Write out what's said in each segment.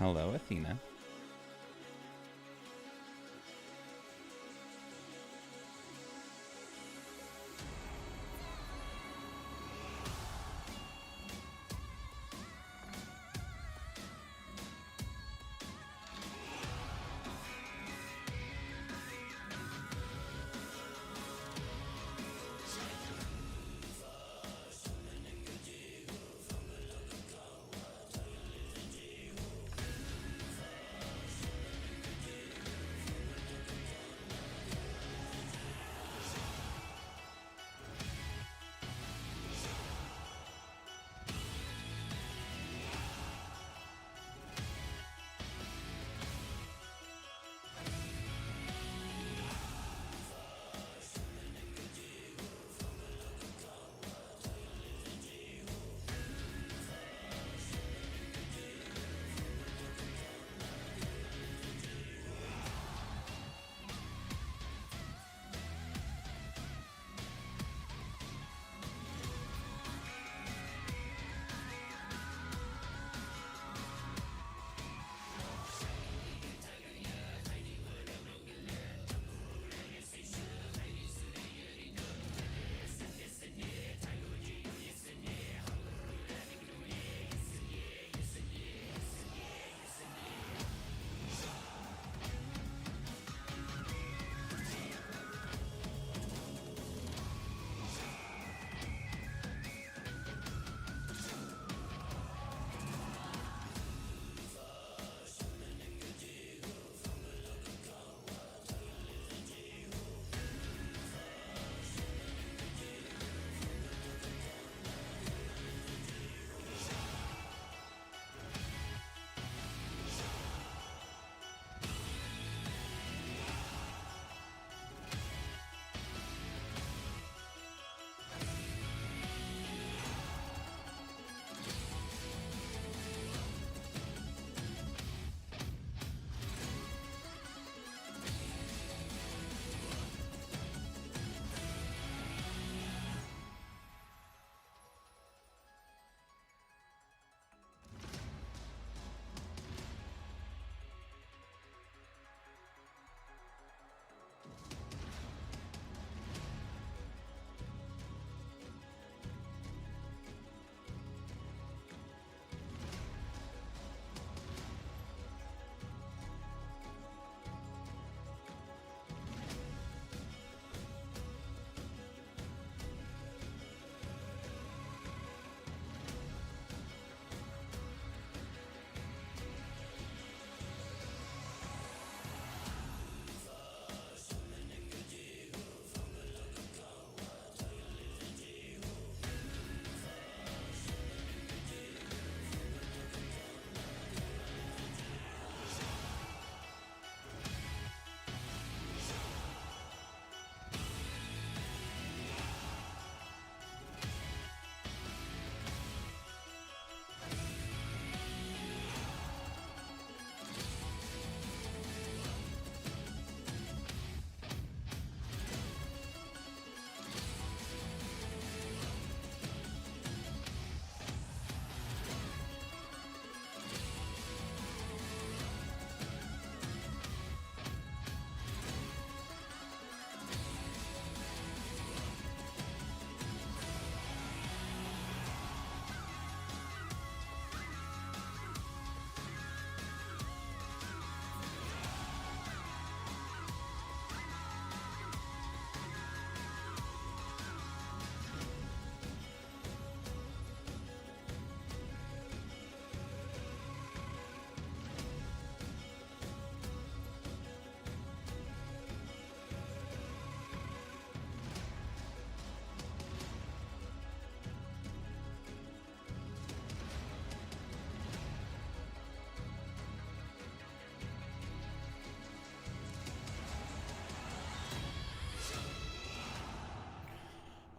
Hello, Athena.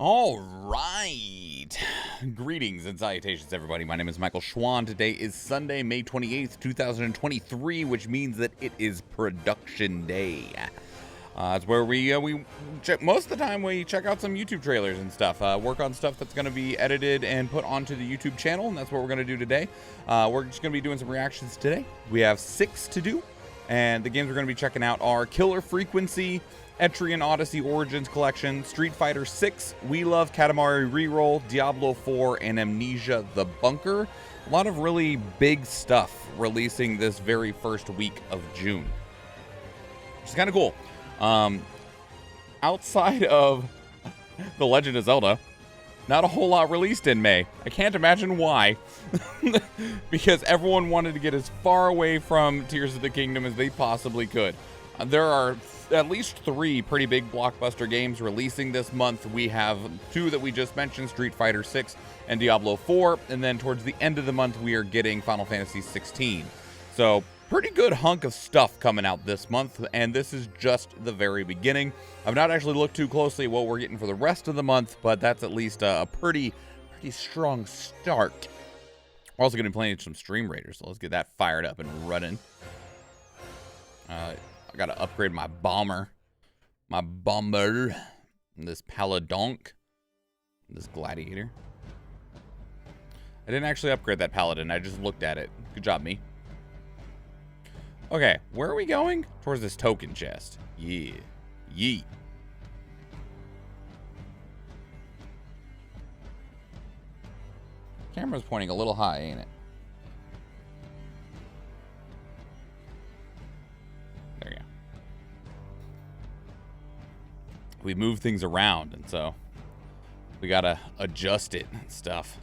All right. Greetings and salutations, everybody. My name is Michael Schwan. Today is Sunday, May 28th, 2023, which means that it is production day. It's where we check, most of the time we check out some YouTube trailers and stuff, work on stuff that's going to be edited and put onto the YouTube channel, and that's what we're going to do today. We're just going to be doing some reactions today. We have 6 to do, and the games we're going to be checking out are Killer Frequency, Etrian Odyssey Origins Collection, Street Fighter 6, We Love Katamari Reroll, Diablo 4, and Amnesia the Bunker. A lot of really big stuff releasing this very first week of June, which is kind of cool. Outside of The Legend of Zelda, not a whole lot released in May. I can't imagine why. Because everyone wanted to get as far away from Tears of the Kingdom as they possibly could. There are at least 3 pretty big blockbuster games releasing this month. We have 2 that we just mentioned, Street Fighter 6 and Diablo 4. And then towards the end of the month, we are getting Final Fantasy 16. So pretty good hunk of stuff coming out this month, and this is just the very beginning. I've not actually looked too closely at what we're getting for the rest of the month, but that's at least a pretty strong start. We're also going to be playing some Stream Raiders, so let's get that fired up and running. I got to upgrade my bomber, this Paladonk, this Gladiator. I didn't actually upgrade that Paladin, I just looked at it. Good job, me. Okay, where are we going? Towards this token chest. Yeah. Yeet. Camera's pointing a little high, ain't it? There you go. We move things around, and so we gotta adjust it and stuff.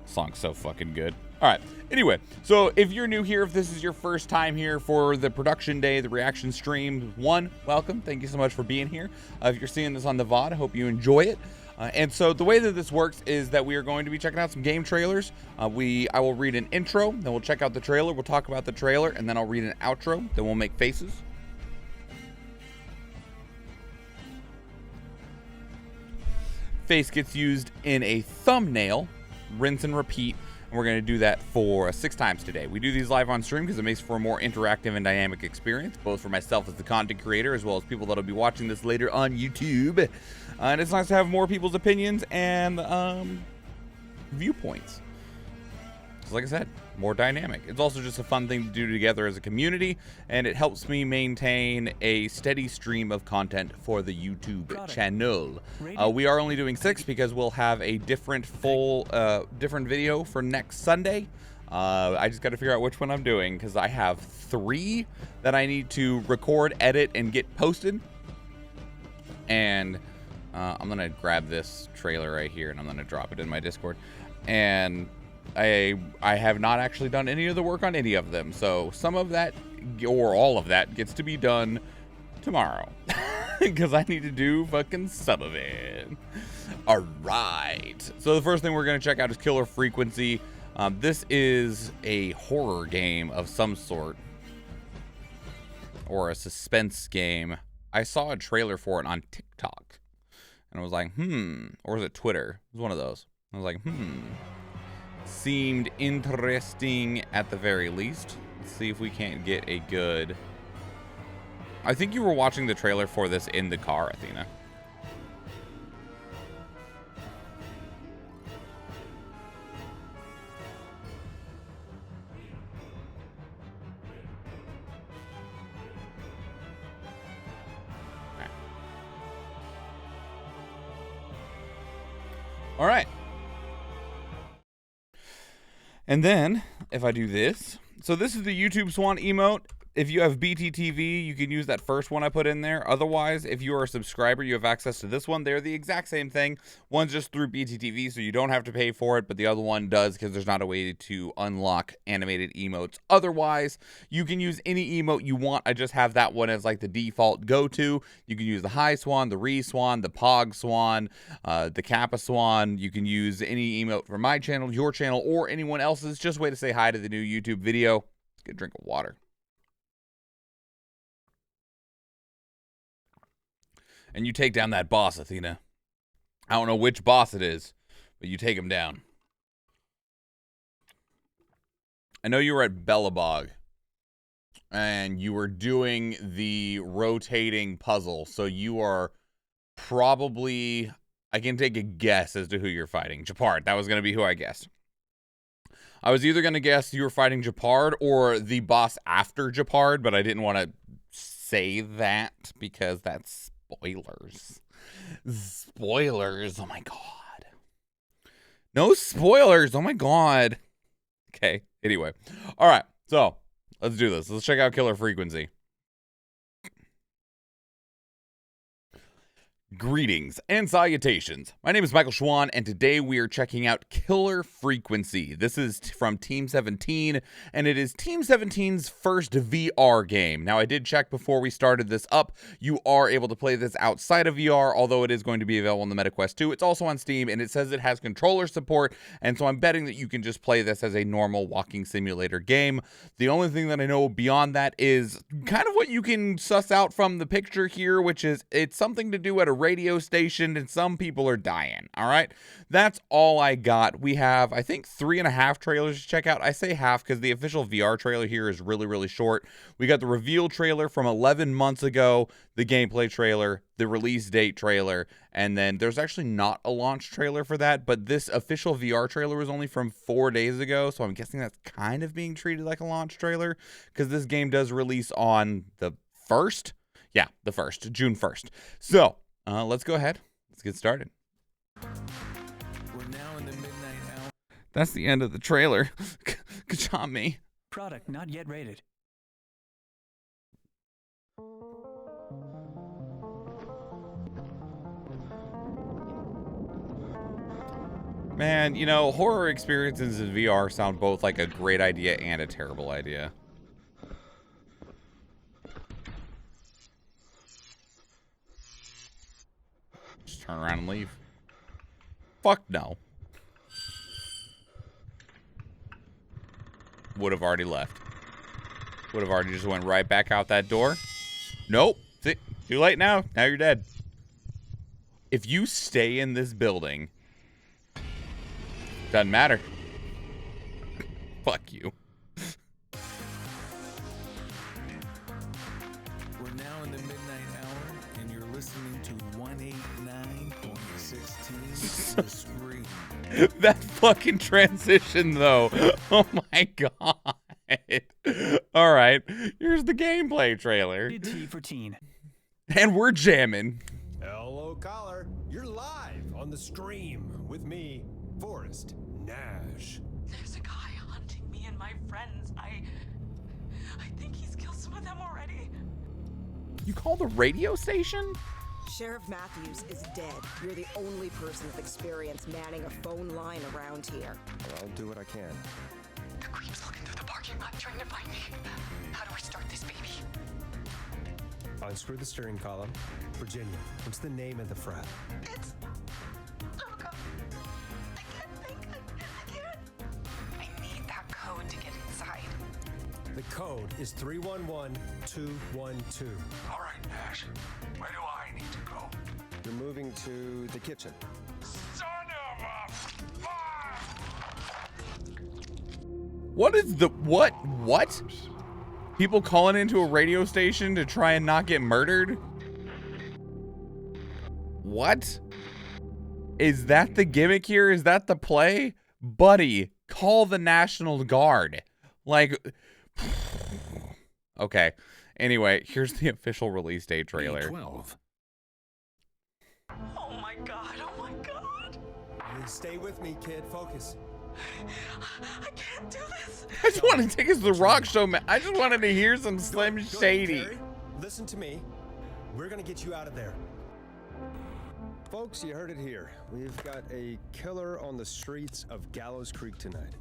Song's so fucking good. All right. Anyway, so if you're new here, if this is your first time here for the production day, the reaction stream, welcome. Thank you so much for being here. If you're seeing this on the VOD, I hope you enjoy it. And so the way that this works is that we are going to be checking out some game trailers. I will read an intro, then we'll check out the trailer. We'll talk about the trailer, and then I'll read an outro. Then we'll make faces. Face gets used in a thumbnail. Rinse and repeat, and we're going to do that for 6 times today. We do these live on stream because it makes for a more interactive and dynamic experience, both for myself as the content creator as well as people that'll be watching this later on YouTube. And it's nice to have more people's opinions and viewpoints. So like I said, more dynamic. It's also just a fun thing to do together as a community, and it helps me maintain a steady stream of content for the YouTube channel. We are only doing 6 because we'll have a different different video for next Sunday. I just got to figure out which one I'm doing because I have 3 that I need to record, edit, and get posted. And I'm gonna grab this trailer right here and I'm gonna drop it in my Discord. And I have not actually done any of the work on any of them, so some of that or all of that gets to be done tomorrow because I need to do fucking some of it. All right, so the first thing we're going to check out is Killer Frequency. This is a horror game of some sort or a suspense game. I saw a trailer for it on TikTok and I was like, or was it Twitter? It was one of those. I was like, Seemed interesting at the very least. Let's see if we can't get a good... I think you were watching the trailer for this in the car, Athena. All right. And then, if I do this, so this is the YouTube Swan emote. If you have BTTV, you can use that first one I put in there. Otherwise, if you are a subscriber, you have access to this one. They're the exact same thing. One's just through BTTV, so you don't have to pay for it, but the other one does because there's not a way to unlock animated emotes. Otherwise, you can use any emote you want. I just have that one as like the default go-to. You can use the High Swan, the Re Swan, the Pog Swan, the Kappa Swan. You can use any emote from my channel, your channel, or anyone else's. Just a way to say hi to the new YouTube video. Let's get a drink of water. And you take down that boss, Athena. I don't know which boss it is, but you take him down. I know you were at Bellabog, and you were doing the rotating puzzle, so you are probably... I can take a guess as to who you're fighting. Japard. That was going to be who I guessed. I was either going to guess you were fighting Japard or the boss after Japard, but I didn't want to say that because that's spoilers. Spoilers. Oh my god. No spoilers. Oh my god. Okay. Anyway. All right. So let's do this. Let's check out Killer Frequency. Greetings and salutations. My name is Michael Schwan, and today we are checking out Killer Frequency. This is from Team 17, and it is Team 17's first VR game. Now, I did check before we started this up. You are able to play this outside of VR, although it is going to be available on the MetaQuest 2. It's also on Steam, and it says it has controller support, and so I'm betting that you can just play this as a normal walking simulator game. The only thing that I know beyond that is kind of what you can suss out from the picture here, which is it's something to do at a radio station and some people are dying. All right, that's all I got. We have, I think, 3.5 trailers to check out. I say half because the official VR trailer here is really short. We got the reveal trailer from 11 months ago, the gameplay trailer, the release date trailer, and then there's actually not a launch trailer for that, but this official VR trailer was only from 4 days ago, so I'm guessing that's kind of being treated like a launch trailer because this game does release on the 1st. Yeah, the 1st, June 1st. So let's go ahead. Let's get started. We're now in the midnight hour. That's the end of the trailer. Good job, me. Product not yet rated. Man, you know, horror experiences in VR sound both like a great idea and a terrible idea. Just turn around and leave. Fuck no. Would have already left. Would have already just went right back out that door. Nope. Too late now. Now you're dead. If you stay in this building, doesn't matter. Fuck you. We're now in the midnight hour, and you're listening to 189.16 The Screen. That fucking transition, though. Oh my god. All right. Here's the gameplay trailer. T for teen. And we're jamming. Hello, caller. You're live on the stream with me, Forrest Nash. There's a guy hunting me and my friends. I think he's killed some of them already. You call the radio station? Sheriff Matthews is dead. You're the only person with experience manning a phone line around here. Well, I'll do what I can. The creep's looking through the parking lot trying to find me. How do I start this baby? Unscrew the steering column. Virginia, what's the name of the frat? It's... Oh god. I can't think. I can't. I need that code to get inside. The code is 311212. All right, Nash. Where do I need to go? You're moving to the kitchen. Son of a... What is the... What? People calling into a radio station to try and not get murdered? What? Is that the gimmick here? Is that the play? Buddy, call the National Guard. Like... Okay. Anyway, here's the official release date trailer. 12. Oh my god. Oh my god. Stay with me, kid. Focus. I can't do this. I just want to take us to the rock show, man. I just wanted to hear some Slim Go, Shady. Terry. Listen to me. We're gonna get you out of there. Folks, you heard it here. We've got a killer on the streets of Gallows Creek tonight.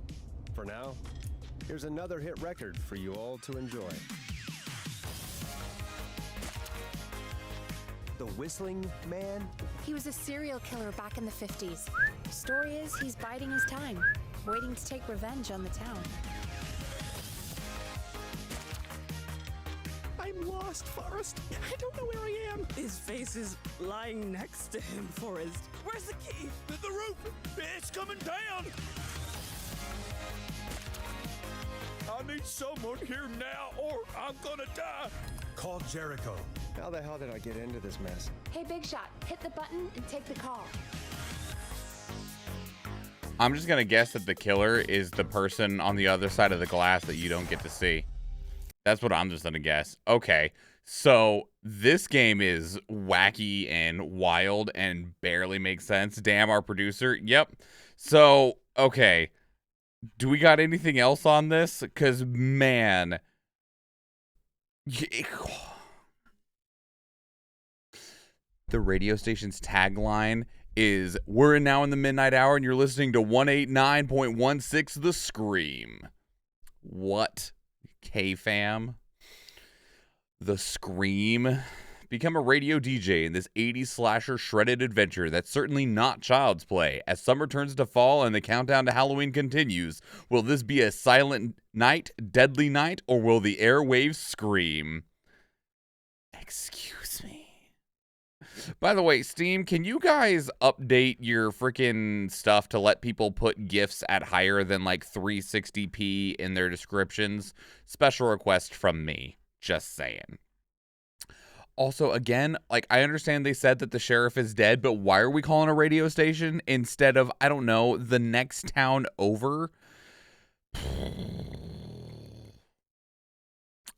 For now, here's another hit record for you all to enjoy. The Whistling Man? He was a serial killer back in the 50s. Story is he's biding his time, waiting to take revenge on the town. I I'm lost, Forrest. I don't know where I am. His face is lying next to him, Forrest. Where's the key? The roof! It's coming down! I need someone here now, or I'm gonna die. Call Jericho. How the hell did I get into this mess? Hey, Big Shot, hit the button and take the call. I'm just gonna guess that the killer is the person on the other side of the glass that you don't get to see. That's what I'm just gonna guess. Okay, so this game is wacky and wild and barely makes sense. Damn, our producer. Yep. So, okay. Do we got anything else on this? Because, man. The radio station's tagline is, "We're now in the midnight hour and you're listening to 189.16 The Scream." What? K-fam? The Scream? Become a radio DJ in this 80s slasher shredded adventure that's certainly not child's play. As summer turns to fall and the countdown to Halloween continues, will this be a silent night, deadly night, or will the airwaves scream? Excuse me. By the way, Steam, can you guys update your freaking stuff to let people put GIFs at higher than like 360p in their descriptions? Special request from me. Just saying. Also, again, like, I understand they said that the sheriff is dead, but why are we calling a radio station instead of, I don't know, the next town over?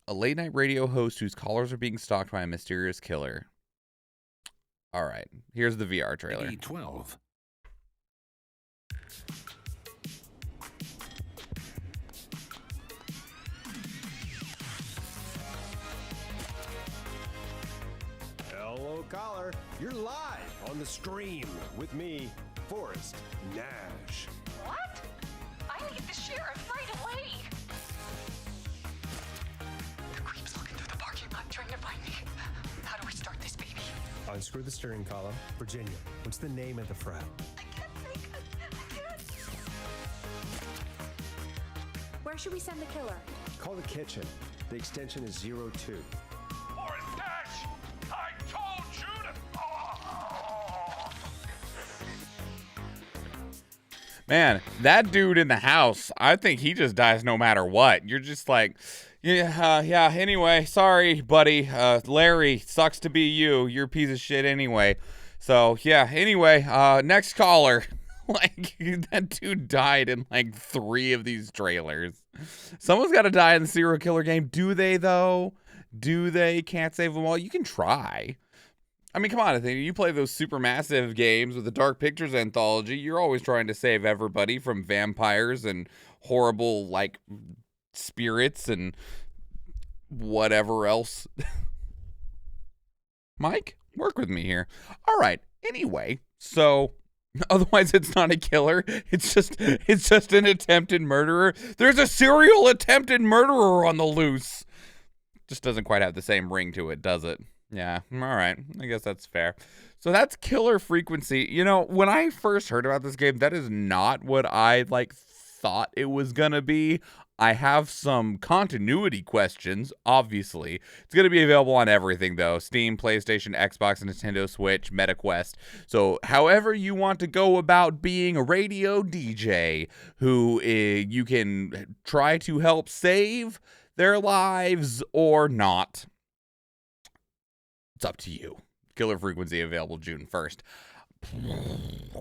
A late night radio host whose callers are being stalked by a mysterious killer. All right, here's the VR trailer. 12. Hello, caller. You're live on the stream with me, Forrest Nash. What? I need the sheriff right away. The creep's looking through the parking lot trying to find me. How do we start this baby? Unscrew the steering column. Virginia, what's the name of the frat? I can't think. I can't. Where should we send the killer? Call the kitchen. The extension is 02. Forrest Nash! I told you to... Oh. Man, that dude in the house, I think he just dies no matter what. You're just like, yeah, anyway, sorry, buddy. Larry, sucks to be you. You're a piece of shit anyway. So, yeah, anyway, next caller. Like, that dude died in like 3 of these trailers. Someone's got to die in the serial killer game. Do they, though? Do they? Can't save them all? You can try. I mean, come on, I think you play those super massive games with the Dark Pictures anthology. You're always trying to save everybody from vampires and horrible, like, spirits and whatever else. Mike, work with me here. All right. Anyway, so otherwise it's not a killer. It's just an attempted murderer. There's a serial attempted murderer on the loose. Just doesn't quite have the same ring to it, does it? Yeah, all right. I guess that's fair. So that's Killer Frequency. You know, when I first heard about this game, that is not what I, like, thought it was gonna be. I have some continuity questions, obviously. It's going to be available on everything, though. Steam, PlayStation, Xbox, Nintendo Switch, MetaQuest. So however you want to go about being a radio DJ who you can try to help save their lives or not. It's up to you. Killer Frequency available June 1st.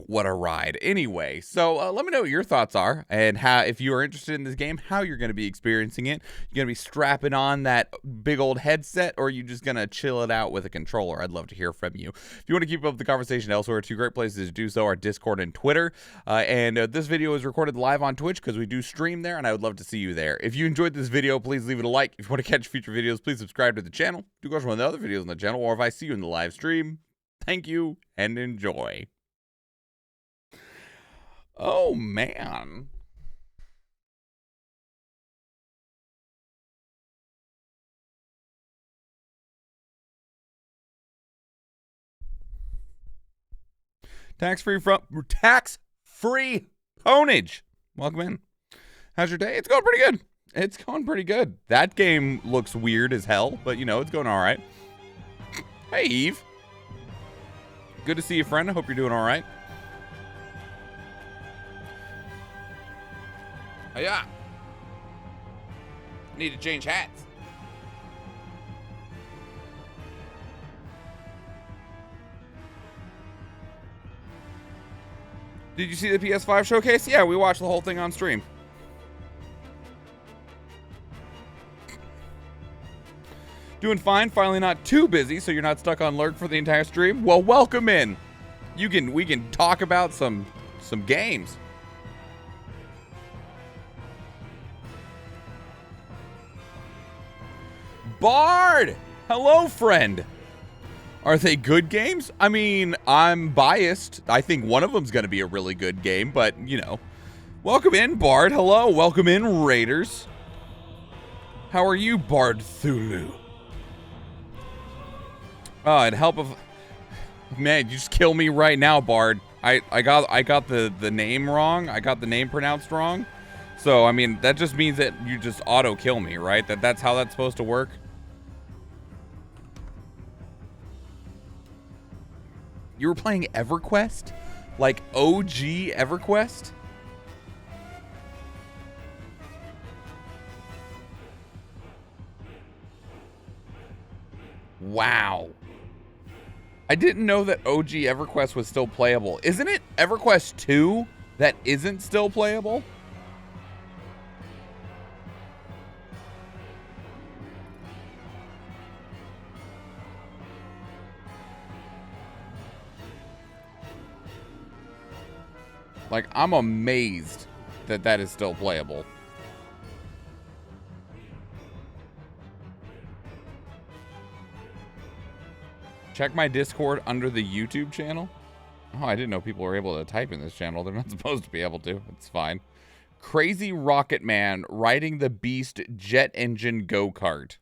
What a ride. Anyway, so let me know what your thoughts are and how, if you are interested in this game, how you're going to be experiencing it. You're going to be strapping on that big old headset, or are you just going to chill it out with a controller? I'd love to hear from you. If you want to keep up the conversation elsewhere, 2 great places to do so are Discord and Twitter. This video is recorded live on Twitch because we do stream there, and I would love to see you there. If you enjoyed this video, please leave it a like. If you want to catch future videos, please subscribe to the channel. Do watch one of the other videos on the channel, or if I see you in the live stream, thank you and enjoy. Oh, man. Tax-free ponage. Welcome in. How's your day? It's going pretty good. It's going pretty good. That game looks weird as hell, but you know, it's going all right. Hey, Eve. Good to see you, friend. I hope you're doing all right. Yeah. Need to change hats. Did you see the PS5 showcase? Yeah, we watched the whole thing on stream. Doing fine, finally not too busy, so you're not stuck on lurk for the entire stream. Well, welcome in. We can talk about some games. Bard! Hello, friend. Are they good games? I mean, I'm biased. I think one of them's going to be a really good game, but, you know. Welcome in, Bard. Hello. Welcome in, Raiders. How are you, Bard Thulu? Oh, it'd help if... Man, you just kill me right now, Bard. I got the name wrong. I got the name pronounced wrong. So, I mean, that just means that you just auto-kill me, right? That's how that's supposed to work? You were playing EverQuest? Like OG EverQuest? Wow. I didn't know that OG EverQuest was still playable. Isn't it EverQuest 2 that isn't still playable? Like, I'm amazed that that is still playable. Check my Discord under the YouTube channel. Oh, I didn't know people were able to type in this channel. They're not supposed to be able to. It's fine. Crazy Rocket Man riding the Beast jet engine go-kart.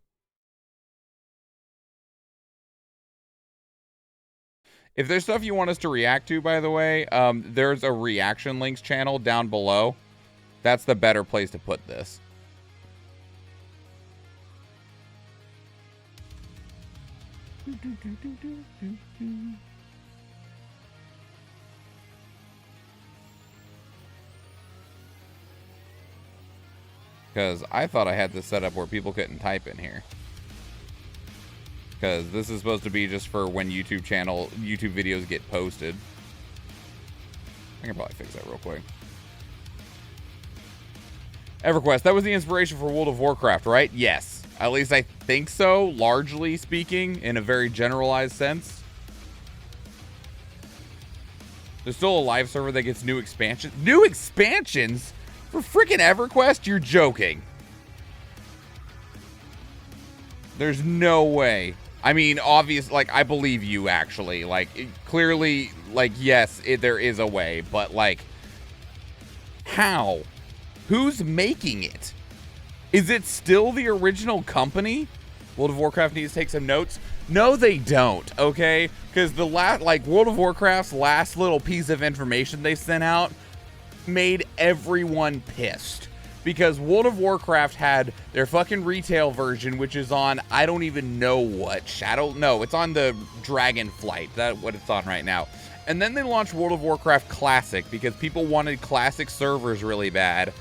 If there's stuff you want us to react to, by the way, there's a reaction links channel down below. That's the better place to put this. Because I thought I had this set up where people couldn't type in here. Because this is supposed to be just for when YouTube videos get posted. I can probably fix that real quick. EverQuest, that was the inspiration for World of Warcraft, right? Yes. At least I think so, largely speaking, in a very generalized sense. There's still a live server that gets new expansions. New expansions? For freaking EverQuest? You're joking. There's no way. I mean, obvious, like, I believe you, actually. Like, clearly, like, yes, there is a way, but, like, how? Who's making it? Is it still the original company? World of Warcraft needs to take some notes. No, they don't, okay? Because the World of Warcraft's last little piece of information they sent out made everyone pissed. Because World of Warcraft had their fucking retail version, which is on, I don't even know what, no, it's on the Dragonflight. That's what it's on right now. And then they launched World of Warcraft Classic because people wanted Classic servers really bad.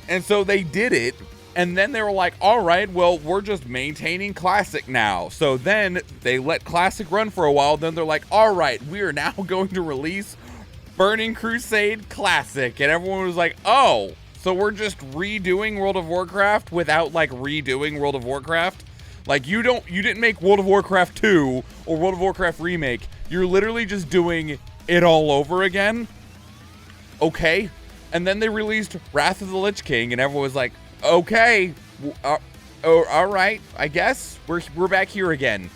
And so they did it, and then they were like, all right, well, we're just maintaining Classic now. So then they let Classic run for a while, then they're like, all right, we are now going to release Burning Crusade Classic. And everyone was like, oh, so we're just redoing World of Warcraft without, like, redoing World of Warcraft? Like, you didn't make World of Warcraft 2 or World of Warcraft Remake. You're literally just doing it all over again? Okay. And then they released Wrath of the Lich King, and everyone was like, okay, all right, I guess we're back here again.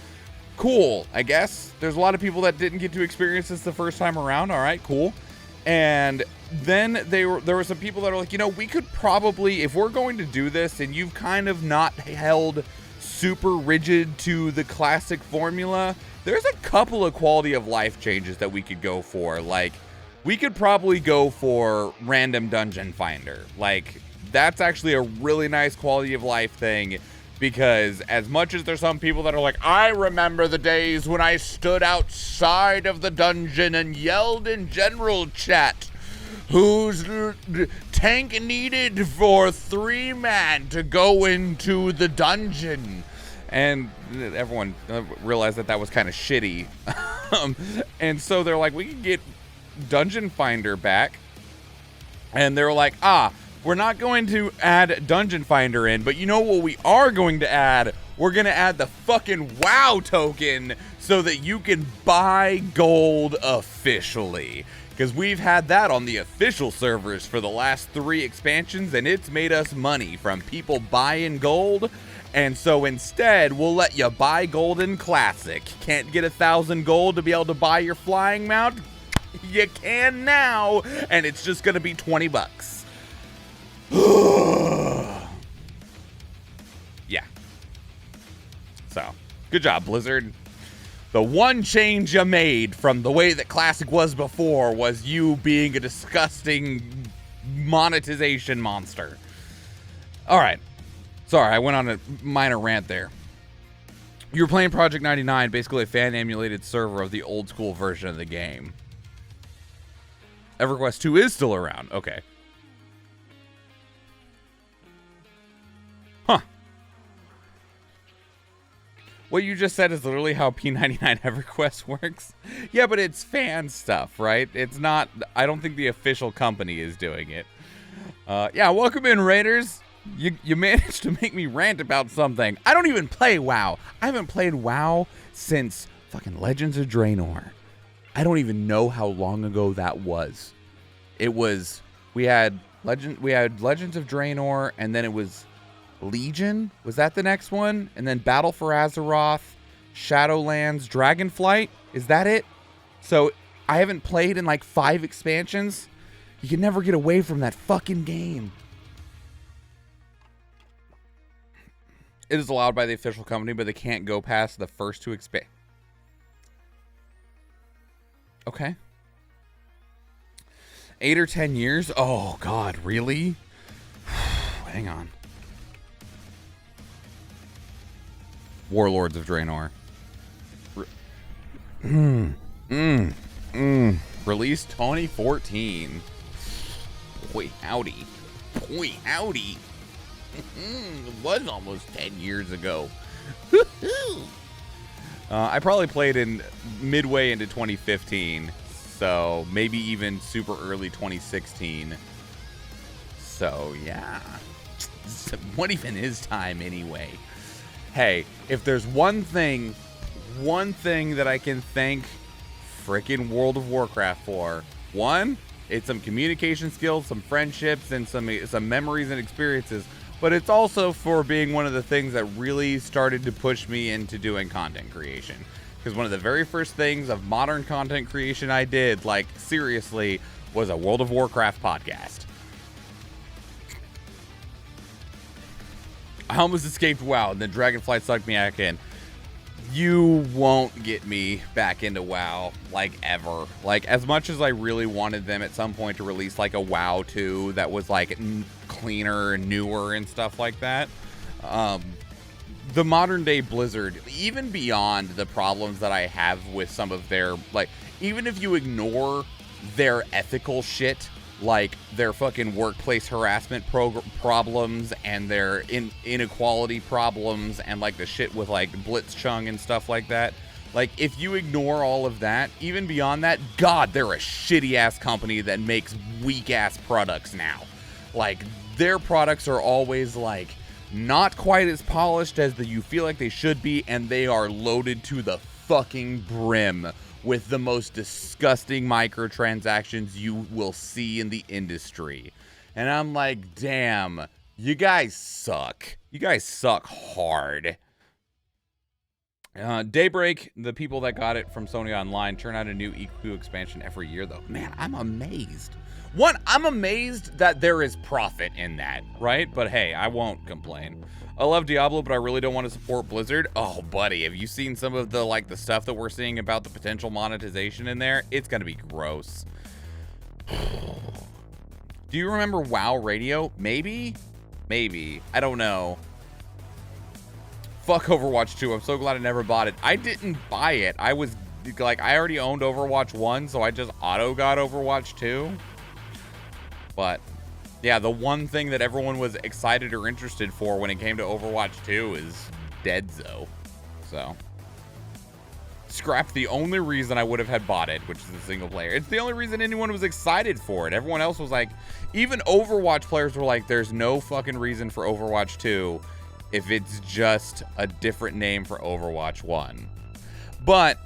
Cool, I guess. There's a lot of people that didn't get to experience this the first time around. All right, cool. And then there were some people that are like, you know, we could probably, if we're going to do this and you've kind of not held super rigid to the classic formula, there's a couple of quality of life changes that we could go for. Like, we could probably go for Random Dungeon Finder. Like, that's actually a really nice quality of life thing, because as much as there's some people that are like, I remember the days when I stood outside of the dungeon and yelled in general chat, whose tank needed for 3 man to go into the dungeon. And everyone realized that was kind of shitty. And so they're like, we can get Dungeon Finder back. And they're like, we're not going to add Dungeon Finder in, but you know what we are going to add? We're going to add the fucking WoW token so that you can buy gold officially. Because we've had that on the official servers for the last 3 expansions, and it's made us money from people buying gold. And so instead, we'll let you buy gold in Classic. Can't get 1,000 gold to be able to buy your flying mount? You can now, and it's just going to be 20 bucks. Yeah. So, good job, Blizzard. The one change you made from the way that Classic was before was you being a disgusting monetization monster. All right. Sorry, I went on a minor rant there. You were playing Project 99, basically a fan-emulated server of the old-school version of the game. EverQuest 2 is still around. Okay. Huh. What you just said is literally how P99 EverQuest works. Yeah, but it's fan stuff, right? It's not... I don't think the official company is doing it. Yeah, welcome in, Raiders. You managed to make me rant about something. I don't even play WoW. I haven't played WoW since fucking Legends of Draenor. I don't even know how long ago that was. It was... We had Legends of Draenor, and then it was Legion. Was that the next one? And then Battle for Azeroth, Shadowlands, Dragonflight. Is that it? So I haven't played in like 5 expansions. You can never get away from that fucking game. It is allowed by the official company, but they can't go past the first 2 expand. Okay. 8 or 10 years? Oh, God, really? Hang on. Warlords of Draenor. Released 2014. Boy, howdy. Boy, howdy. It was almost 10 years ago. I probably played in midway into 2015, so maybe even super early 2016. So yeah, what even is time anyway? Hey, if there's one thing that I can thank frickin' World of Warcraft for, one, it's some communication skills, some friendships, and some memories and experiences. But it's also for being one of the things that really started to push me into doing content creation. Because one of the very first things of modern content creation I did, like seriously, was a World of Warcraft podcast. I almost escaped WoW, and then Dragonflight sucked me back in. You won't get me back into WoW, like, ever. Like, as much as I really wanted them at some point to release, like, a WoW 2 that was, like, cleaner and newer and stuff like that, the modern-day Blizzard, even beyond the problems that I have with some of their, like, even if you ignore their ethical shit, like their fucking workplace harassment problems and their inequality problems and like the shit with like Blitzchung and stuff like that. Like, if you ignore all of that, even beyond that, God, they're a shitty ass company that makes weak ass products now. Like, their products are always like not quite as polished as you feel like they should be, and they are loaded to the fucking brim with the most disgusting microtransactions you will see in the industry. And I'm like, damn, you guys suck. You guys suck hard. Daybreak, the people that got it from Sony Online, turn out a new EQ expansion every year, though. Man, I'm amazed. One, I'm amazed that there is profit in that, right? But hey, I won't complain. I love Diablo, but I really don't want to support Blizzard. Oh, buddy, have you seen some of the the stuff that we're seeing about the potential monetization in there? It's gonna be gross. Do you remember WoW Radio? Maybe? Maybe. I don't know. Fuck Overwatch 2. I'm so glad I never bought it. I didn't buy it. I was like, I already owned Overwatch 1, so I just auto got Overwatch 2. But yeah, the one thing that everyone was excited or interested for when it came to Overwatch 2 is Deadzo. So scrap the only reason I would have had bought it, which is the single player. It's the only reason anyone was excited for it. Everyone else was like, even Overwatch players were like, there's no fucking reason for Overwatch 2 if it's just a different name for Overwatch 1. But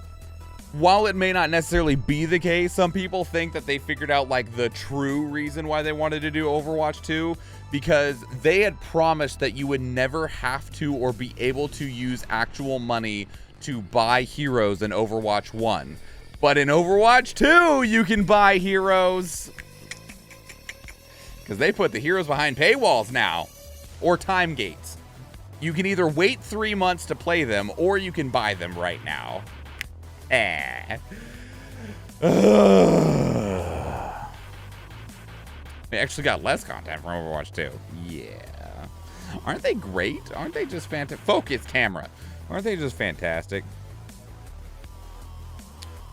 while it may not necessarily be the case, some people think that they figured out like the true reason why they wanted to do Overwatch 2, because they had promised that you would never have to or be able to use actual money to buy heroes in Overwatch 1. But in Overwatch 2, you can buy heroes. Because they put the heroes behind paywalls now. Or time gates. You can either wait 3 months to play them, or you can buy them right now. They actually got less content from Overwatch 2. Yeah. Aren't they great? Aren't they just fantastic? Focus camera. Aren't they just fantastic?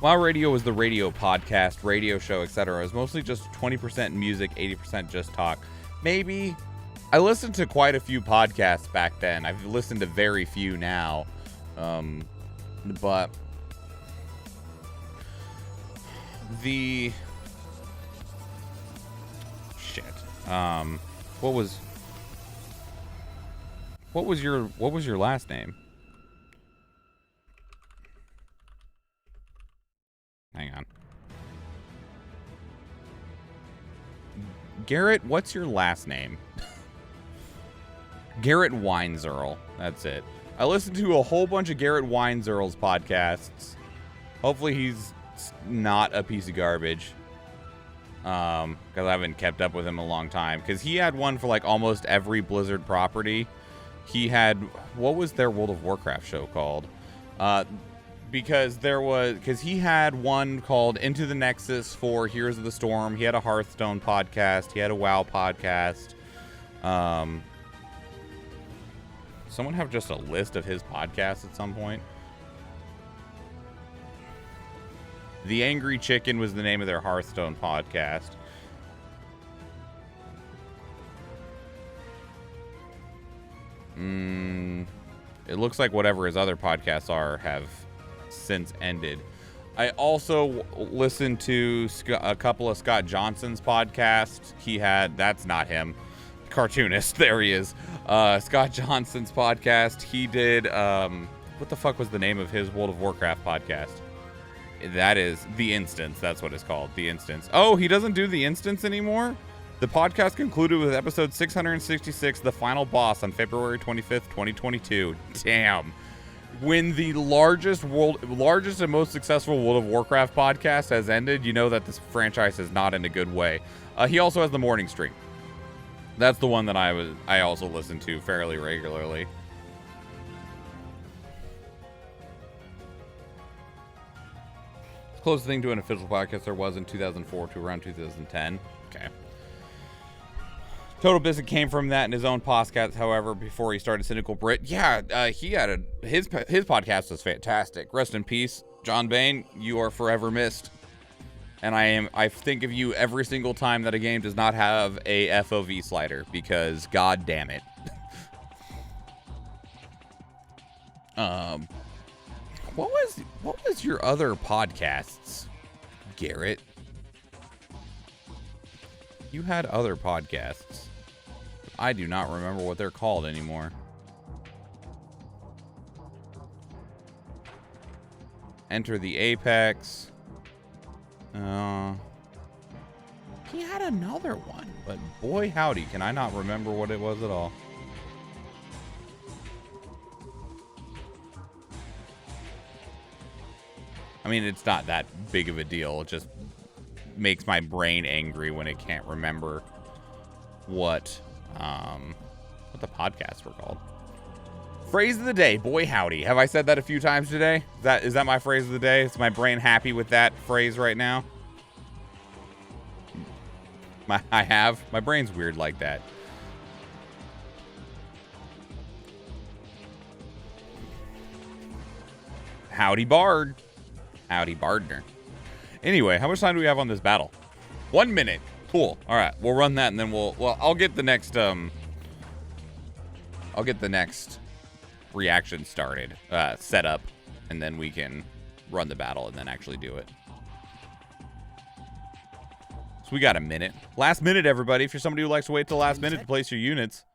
WoW Radio was the radio podcast, radio show, etc. It was mostly just 20% music, 80% just talk. Maybe. I listened to quite a few podcasts back then. I've listened to very few now. But the shit. What was your last name? Hang on. Garrett, what's your last name? Garrett Weinzerl. That's it. I listened to a whole bunch of Garrett Weinzerl's podcasts. Hopefully he's not a piece of garbage. Because I haven't kept up with him a long time. Because he had one for like almost every Blizzard property. He had, what was their World of Warcraft show called? Because he had one called Into the Nexus for Heroes of the Storm. He had a Hearthstone podcast. He had a WoW podcast. Someone have just a list of his podcasts at some point. The Angry Chicken was the name of their Hearthstone podcast. It looks like whatever his other podcasts are have since ended. I also listened to a couple of Scott Johnson's podcasts. That's not him. Cartoonist. There he is. Scott Johnson's podcast. He did, what the fuck was the name of his World of Warcraft podcast? That is The Instance. That's what it's called. The Instance. Oh, he doesn't do The Instance anymore? The podcast concluded with episode 666, The Final Boss, on February 25th, 2022. Damn. When the largest and most successful World of Warcraft podcast has ended, you know that this franchise is not in a good way. He also has the morning stream. That's the one that I also listen to fairly regularly. It's the closest thing to an official podcast there was in 2004 to around 2010. Okay. Total Biscuit came from that in his own podcast, however, before he started Cynical Brit. Yeah, he had his podcast was fantastic. Rest in peace, John Bain. You are forever missed. And I think of you every single time that a game does not have a FOV slider, because god damn it. What was your other podcasts, Garrett? You had other podcasts. I do not remember what they're called anymore. Enter the Apex. He had another one, but boy howdy, can I not remember what it was at all. I mean, it's not that big of a deal. It just makes my brain angry when it can't remember what the podcasts were called. Phrase of the day, boy howdy. Have I said that a few times today? Is that my phrase of the day? Is my brain happy with that phrase right now? My brain's weird like that. Howdy Bard. Howdy Bardner. Anyway, how much time do we have on this battle? 1 minute. Cool. All right, we'll run that and then I'll get the next reaction started, set up, and then we can run the battle and then actually do it. So we got a minute. Last minute, everybody. If you're somebody who likes to wait till last minute to place your units.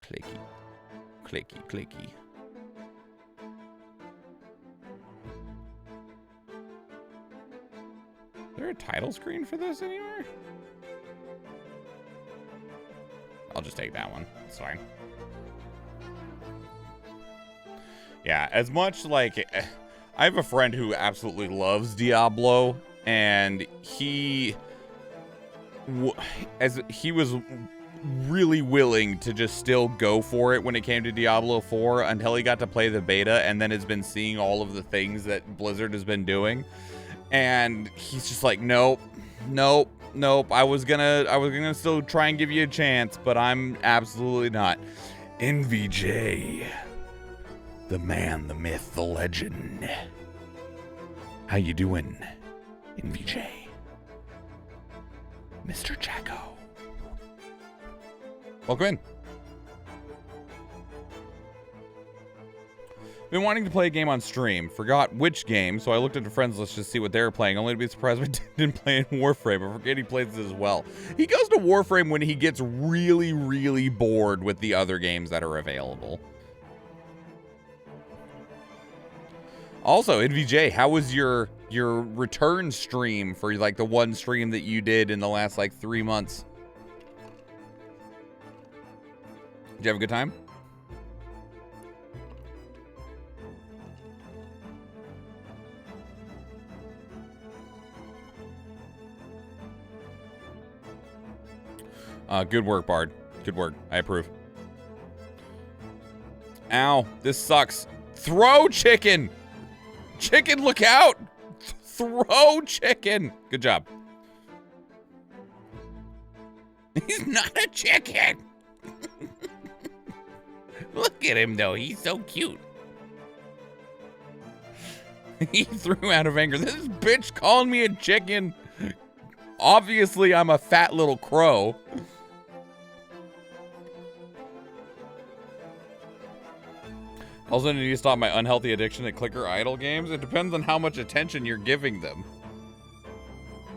Clicky. Clicky, clicky. Is there a title screen for this anywhere? I'll just take that one. It's fine. Yeah, as much like... I have a friend who absolutely loves Diablo, and he was really willing to just still go for it when it came to Diablo 4 until he got to play the beta, and then has been seeing all of the things that Blizzard has been doing, and he's just like, nope. I was gonna still try and give you a chance, but I'm absolutely not. NVJ. The man, the myth, the legend. How you doing, NVJ? Mr. Jacko. Welcome in. Been wanting to play a game on stream. Forgot which game, so I looked at the friends list to see what they were playing, only to be surprised we didn't play in Warframe. I forget he plays this as well. He goes to Warframe when he gets really, really bored with the other games that are available. Also, NVJ, how was your return stream for like the one stream that you did in the last like 3 months? Did you have a good time? Good work, Bard. Good work. I approve. Ow, this sucks. Throw chicken! Chicken, look out! Throw chicken! Good job. He's not a chicken! Look at him, though. He's so cute. He threw out of anger. This bitch calling me a chicken. Obviously, I'm a fat little crow. Also, I need to stop my unhealthy addiction to clicker idle games. It depends on how much attention you're giving them.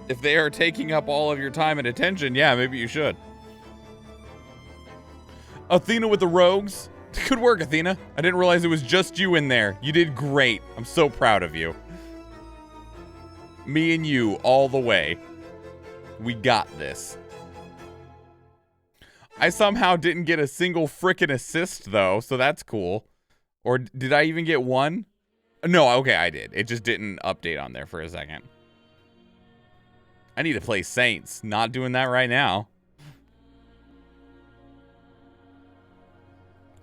If they are taking up all of your time and attention, yeah, maybe you should. Athena with the rogues. Good work, Athena. I didn't realize it was just you in there. You did great. I'm so proud of you. Me and you all the way. We got this. I somehow didn't get a single frickin' assist, though, so that's cool. Or did I even get one? No, okay, I did. It just didn't update on there for a second. I need to play Saints. Not doing that right now.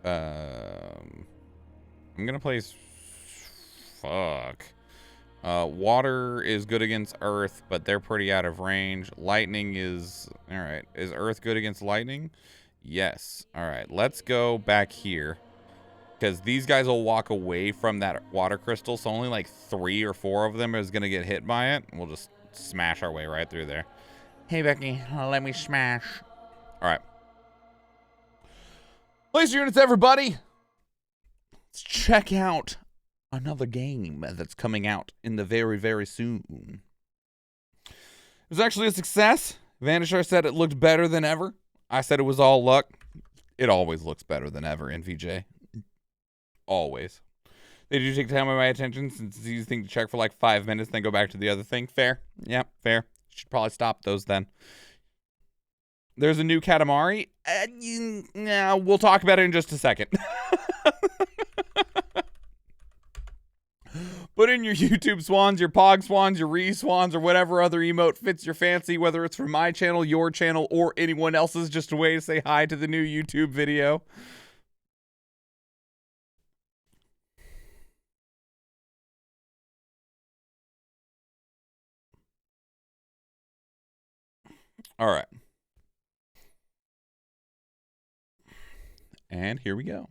I'm gonna play... Fuck. Water is good against Earth, but they're pretty out of range. Lightning is... Alright. Is Earth good against lightning? Yes. Alright, let's go back here. Because these guys will walk away from that water crystal, so only like 3 or 4 of them is going to get hit by it. We'll just smash our way right through there. Hey, Becky, let me smash. All right. Place your units, everybody. Let's check out another game that's coming out in the very, very soon. It was actually a success. Vanishar said it looked better than ever. I said it was all luck. It always looks better than ever, NVJ. Always. They do take time of my attention since it's easy thing to check for like 5 minutes, then go back to the other thing. Fair. Yeah, fair. Should probably stop those then. There's a new Katamari. We'll talk about it in just a second. Put in your YouTube swans, your Pog swans, your Re swans, or whatever other emote fits your fancy, whether it's from my channel, your channel, or anyone else's, just a way to say hi to the new YouTube video. All right. And here we go.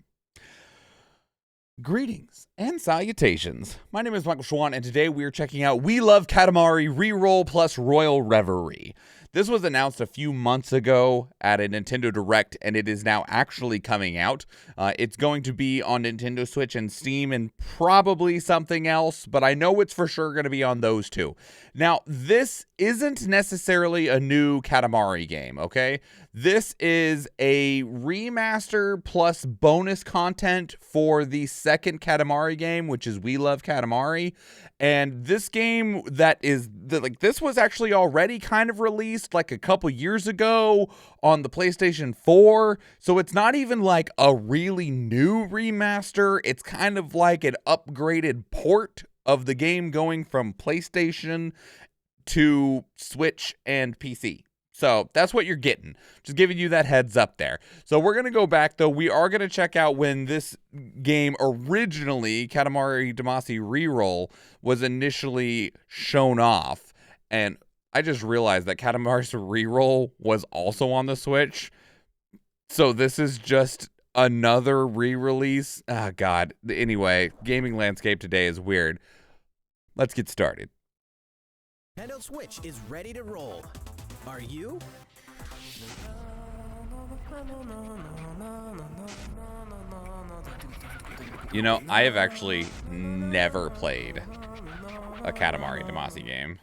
Greetings and salutations. My name is Michael Schwan, and today we are checking out We Love Katamari Reroll plus Royal Reverie. This was announced a few months ago at a Nintendo Direct, and it is now actually coming out. It's going to be on Nintendo Switch and Steam and probably something else, but I know it's for sure going to be on those two. Now, this isn't necessarily a new Katamari game, okay? This is a remaster plus bonus content for the second Katamari game, which is We Love Katamari. And this game this was actually already kind of released like a couple years ago on the PlayStation 4. So it's not even like a really new remaster. It's kind of like an upgraded port of the game going from PlayStation to Switch and PC. So that's what you're getting. Just giving you that heads up there. So we're going to go back, though. We are going to check out when this game originally, Katamari Damacy Reroll, was initially shown off. And I just realized that Katamari Reroll was also on the Switch. So this is just another re-release. Ah, God. Anyway, gaming landscape today is weird. Let's get started. Nintendo Switch is ready to roll. Are you? You know, I have actually never played a Katamari Damacy game.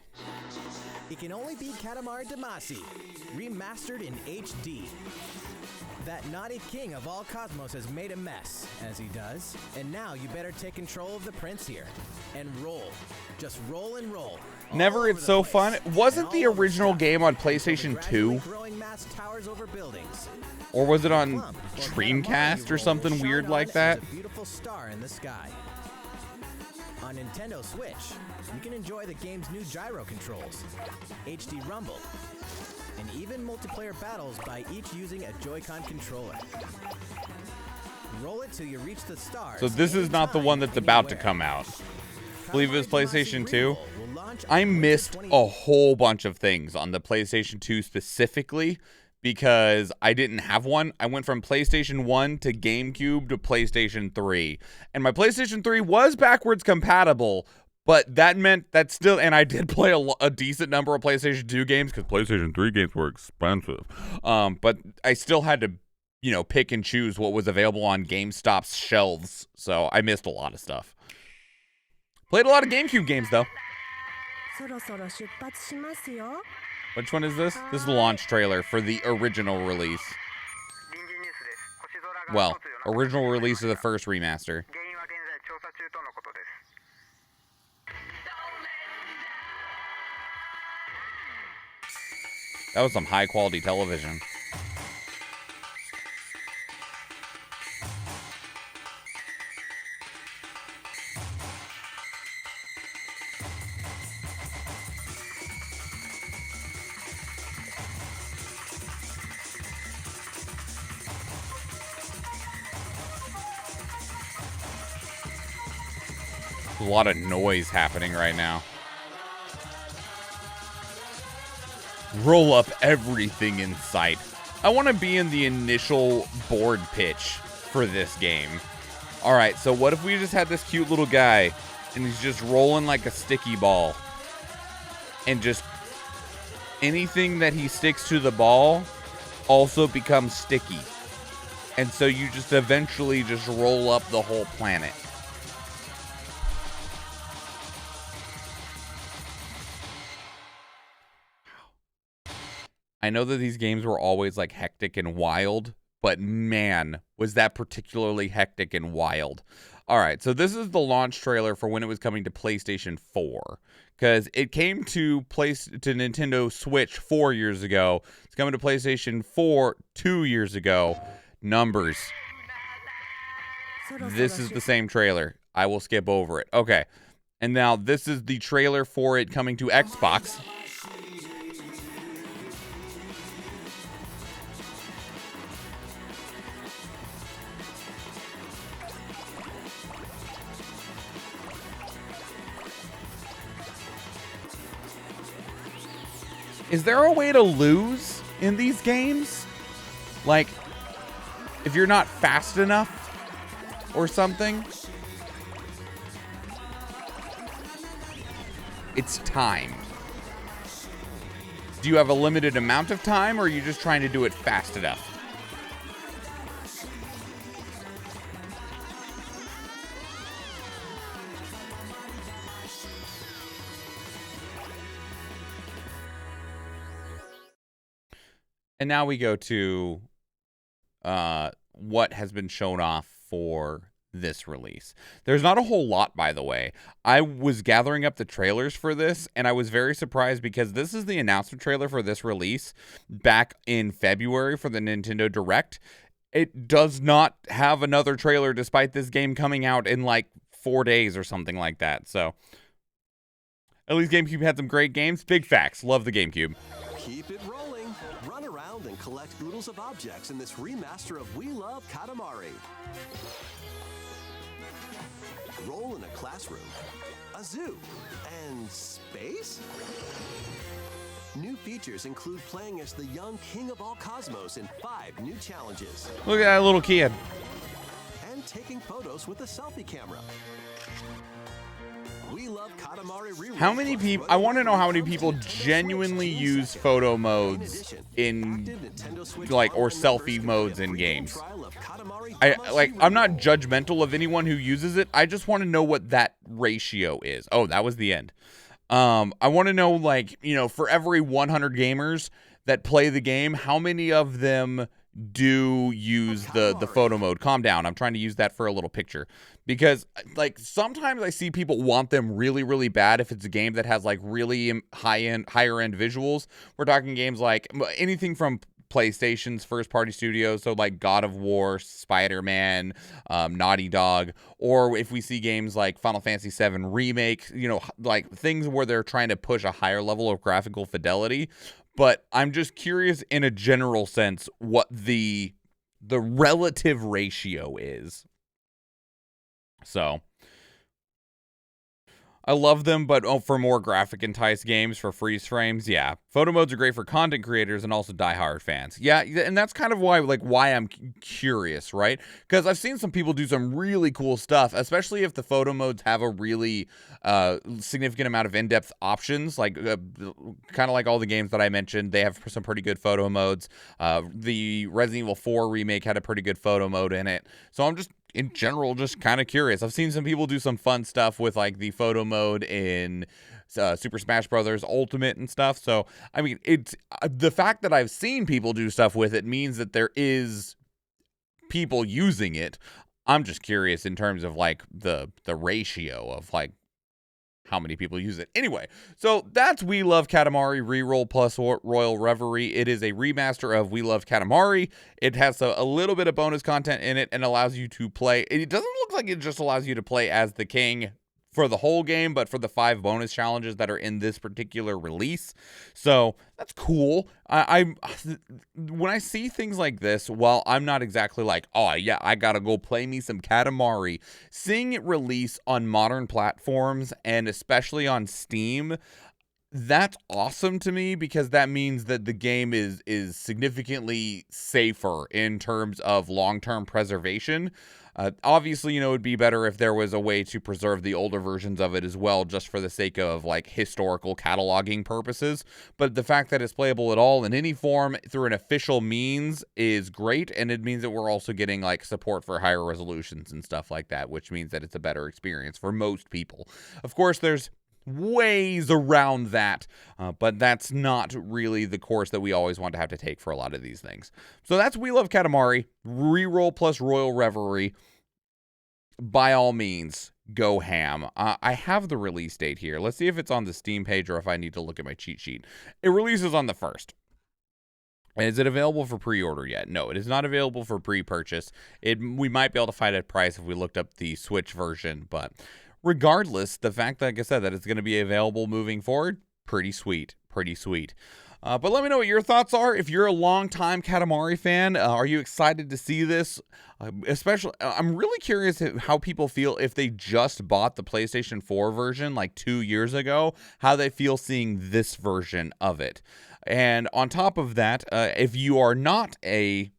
It can only be Katamari Damacy, remastered in HD. That naughty king of all cosmos has made a mess, as he does. And now you better take control of the prince here. And roll. Just roll and roll. Never It's So Fun. Wasn't the original game on PlayStation 2? Or was it on Dreamcast or something weird like that? Beautiful star in the sky. On Nintendo Switch, you can enjoy the game's new gyro controls, HD Rumble, and even multiplayer battles by each using a Joy-Con controller. Roll it till you reach the stars. So this is not the one that's about to come out. I believe it was PlayStation 2. I missed a whole bunch of things on the PlayStation 2 specifically because I didn't have one. I went from PlayStation 1 to GameCube to PlayStation 3. And my PlayStation 3 was backwards compatible, but that meant that still, and I did play a decent number of PlayStation 2 games because PlayStation 3 games were expensive. But I still had to, pick and choose what was available on GameStop's shelves. So I missed a lot of stuff. Played a lot of GameCube games, though. Which one is this? This is the launch trailer for the original release. Well, original release of the first remaster. That was some high-quality television. A lot of noise happening right now. Roll up everything in sight. I want to be in the initial board pitch for this game. All right, so what if we just had this cute little guy and he's just rolling like a sticky ball, and just anything that he sticks to the ball also becomes sticky, and so you just eventually just roll up the whole planet. I know that these games were always like hectic and wild, but man, was that particularly hectic and wild. All right, so this is the launch trailer for when it was coming to PlayStation 4, because it came to Nintendo Switch 4 years ago. It's coming to PlayStation 4 2 years ago. Numbers. This is the same trailer. I will skip over it. Okay, and now this is the trailer for it coming to Xbox. Is there a way to lose? in these games. Like, if you're not fast enough or something, it's time. Do you have a limited amount of time, or are you just trying to do it fast enough? And now we go to what has been shown off for this release. There's not a whole lot, by the way. I was gathering up the trailers for this, and I was very surprised because this is the announcement trailer for this release back in February for the Nintendo Direct. It does not have another trailer despite this game coming out in like 4 days or something like that. So, at least GameCube had some great games. Big facts. Love the GameCube. Keep it rolling. Run around and collect oodles of objects in this remaster of We Love Katamari. Roll in a classroom, a zoo, and space? New features include playing as the young king of all cosmos in 5 new challenges. Look at that little kid. And taking photos with a selfie camera. We Love Katamari Reroll. How many people? I want to know how many people genuinely use photo modes in like or selfie modes in games. I'm not judgmental of anyone who uses it. I just want to know what that ratio is. Oh, that was the end. I want to know, like, you know, for every 100 gamers that play the game, how many of them do use the photo mode? Calm down. I'm trying to use that for a little picture. Because, like, sometimes I see people want them really, really bad if it's a game that has, like, really higher end visuals. We're talking games like anything from PlayStation's first-party studios, so like God of War, Spider-Man, Naughty Dog, or if we see games like Final Fantasy VII Remake, you know, like things where they're trying to push a higher level of graphical fidelity. But I'm just curious in a general sense what the relative ratio is. So I love them, but for more graphic enticed games, for freeze frames, yeah. Photo modes are great for content creators and also diehard fans. Yeah, and that's kind of why I'm curious, right? Because I've seen some people do some really cool stuff, especially if the photo modes have a really significant amount of in-depth options, like kind of like all the games that I mentioned. They have some pretty good photo modes. The Resident Evil 4 remake had a pretty good photo mode in it. So I'm just, in general, just kind of curious. I've seen some people do some fun stuff with like the photo mode in Super Smash Brothers Ultimate and stuff. So, I mean, it's the fact that I've seen people do stuff with it means that there is people using it. I'm just curious in terms of like the ratio of like how many people use it. Anyway, so that's We Love Katamari Reroll plus Royal Reverie. It is a remaster of We Love Katamari. It has a little bit of bonus content in it and allows you to play. It doesn't look like it just allows you to play as the king for the whole game, but for the 5 bonus challenges that are in this particular release. So that's cool. When I see things like this, while I'm not exactly like, oh yeah, I gotta go play me some Katamari, seeing it release on modern platforms and especially on Steam, that's awesome to me, because that means that the game is significantly safer in terms of long-term preservation. Obviously, you know, it'd be better if there was a way to preserve the older versions of it as well, just for the sake of like historical cataloging purposes. But the fact that it's playable at all in any form through an official means is great, and it means that we're also getting like support for higher resolutions and stuff like that, which means that it's a better experience for most people. Of course, there's ways around that, but that's not really the course that we always want to have to take for a lot of these things. So that's We Love Katamari Reroll plus Royal Reverie. By all means, go ham. I have the release date here. Let's see if it's on the Steam page or if I need to look at my cheat sheet. It releases on the 1st. Is it available for pre-order yet? No, it is not available for pre-purchase. We might be able to find a price if we looked up the Switch version, but regardless, the fact, like I said, that it's going to be available moving forward, pretty sweet, pretty sweet. But let me know what your thoughts are. If you're a longtime Katamari fan, are you excited to see this? Especially, I'm really curious how people feel if they just bought the PlayStation 4 version like 2 years ago, how they feel seeing this version of it. And on top of that, if you are not a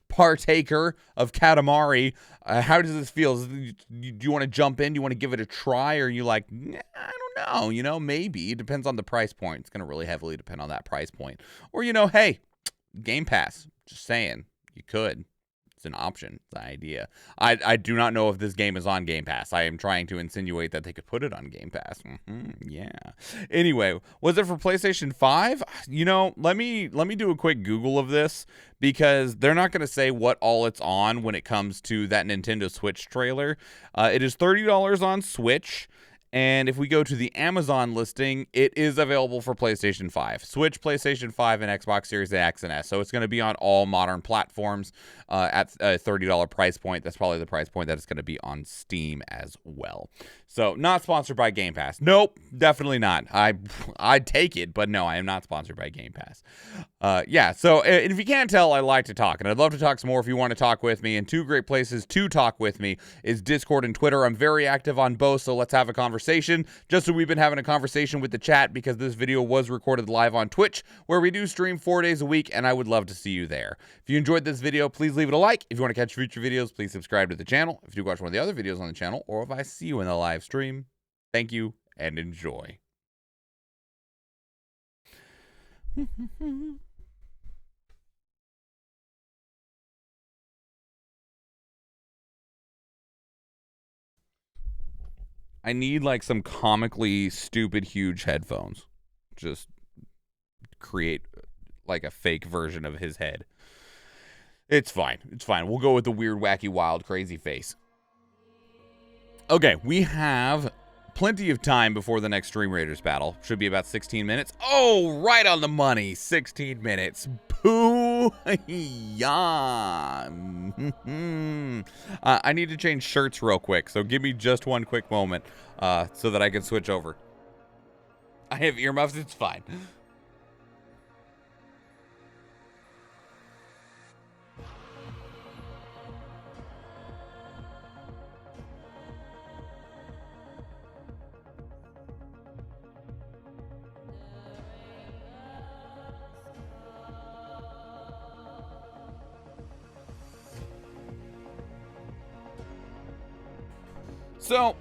partaker of Katamari, how does this feel? Do you want to jump in? Do you want to give it a try? Or are you like, nah, I don't know, maybe. It depends on the price point. It's going to really heavily depend on that price point. Or, hey, Game Pass, just saying, you could. It's an option, the idea. I do not know if this game is on Game Pass. I am trying to insinuate that they could put it on Game Pass. Yeah. Anyway, was it for PlayStation 5? Let me do a quick Google of this, because they're not going to say what all it's on when it comes to that Nintendo Switch trailer. It is $30 on Switch. And if we go to the Amazon listing, it is available for PlayStation 5, Switch, PlayStation 5, and Xbox Series X and S. So it's going to be on all modern platforms at a $30 price point. That's probably the price point that it's going to be on Steam as well. So not sponsored by Game Pass. Nope, definitely not. I'd take it, but no, I am not sponsored by Game Pass. Yeah, so if you can't tell, I like to talk, and I'd love to talk some more if you want to talk with me. And two great places to talk with me is Discord and Twitter. I'm very active on both, so let's have a conversation. Just so we've been having a conversation with the chat, because this video was recorded live on Twitch, where we do stream 4 days a week, and I would love to see you there. If you enjoyed this video, please leave it a like. If you want to catch future videos, please subscribe to the channel. If you watch one of the other videos on the channel, or if I see you in the live stream, thank you and enjoy. I need like some comically stupid huge headphones. Just create like a fake version of his head. It's fine. It's fine. We'll go with the weird, wacky, wild, crazy face. Okay, we have plenty of time before the next Stream Raiders battle. Should be about 16 minutes. Oh, right on the money. 16 minutes. Boo. Yeah. I need to change shirts real quick, so give me just one quick moment so that I can switch over. I have earmuffs. It's fine. So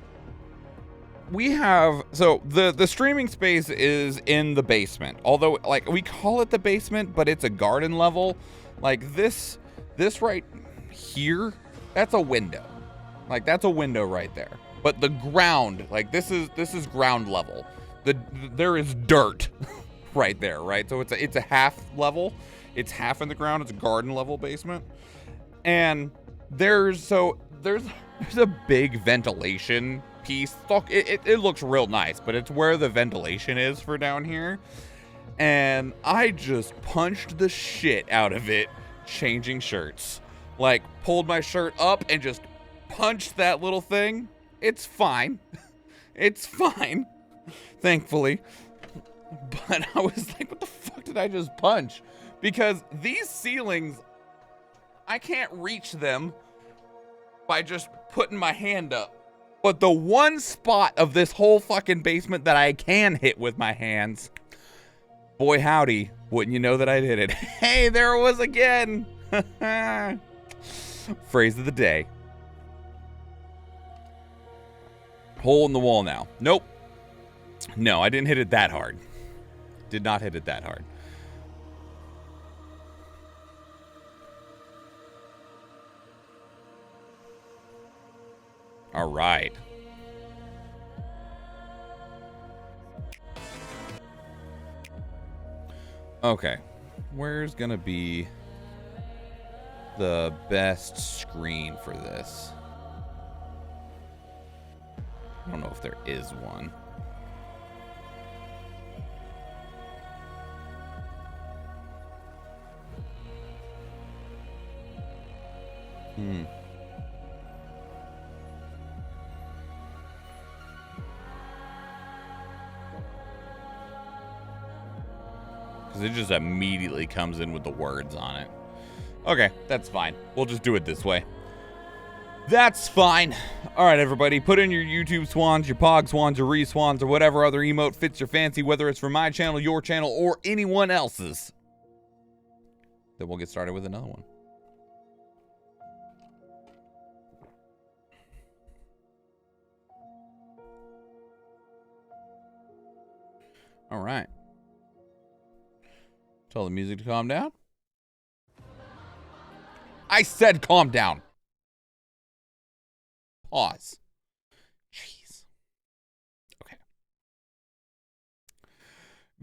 we have, the streaming space is in the basement, although like we call it the basement, but it's a garden level. Like this right here, that's a window. Like that's a window right there. But the ground, like this is ground level. There is dirt right there, right? So it's a half level. It's half in the ground. It's a garden level basement. And there's a big ventilation piece. It looks real nice, but it's where the ventilation is for down here. And I just punched the shit out of it changing shirts. Like pulled my shirt up and just punched that little thing. It's fine. It's fine. Thankfully. But I was like, what the fuck did I just punch? Because these ceilings, I can't reach them by just putting my hand up. But the one spot of this whole fucking basement that I can hit with my hands, boy howdy, wouldn't you know that I did it. Hey, there it was again. Phrase of the day. Hole in the wall now. Nope. No, I didn't hit it that hard. Did not hit it that hard. All right. Okay. Where's gonna be the best screen for this? I don't know if there is one. because it just immediately comes in with the words on it. Okay, that's fine. We'll just do it this way. That's fine. All right, everybody, put in your YouTube swans, your Pog swans, your re-swans, or whatever other emote fits your fancy, whether it's from my channel, your channel, or anyone else's. Then we'll get started with another one. All right. Tell the music to calm down. I said calm down. Pause. Jeez. Okay.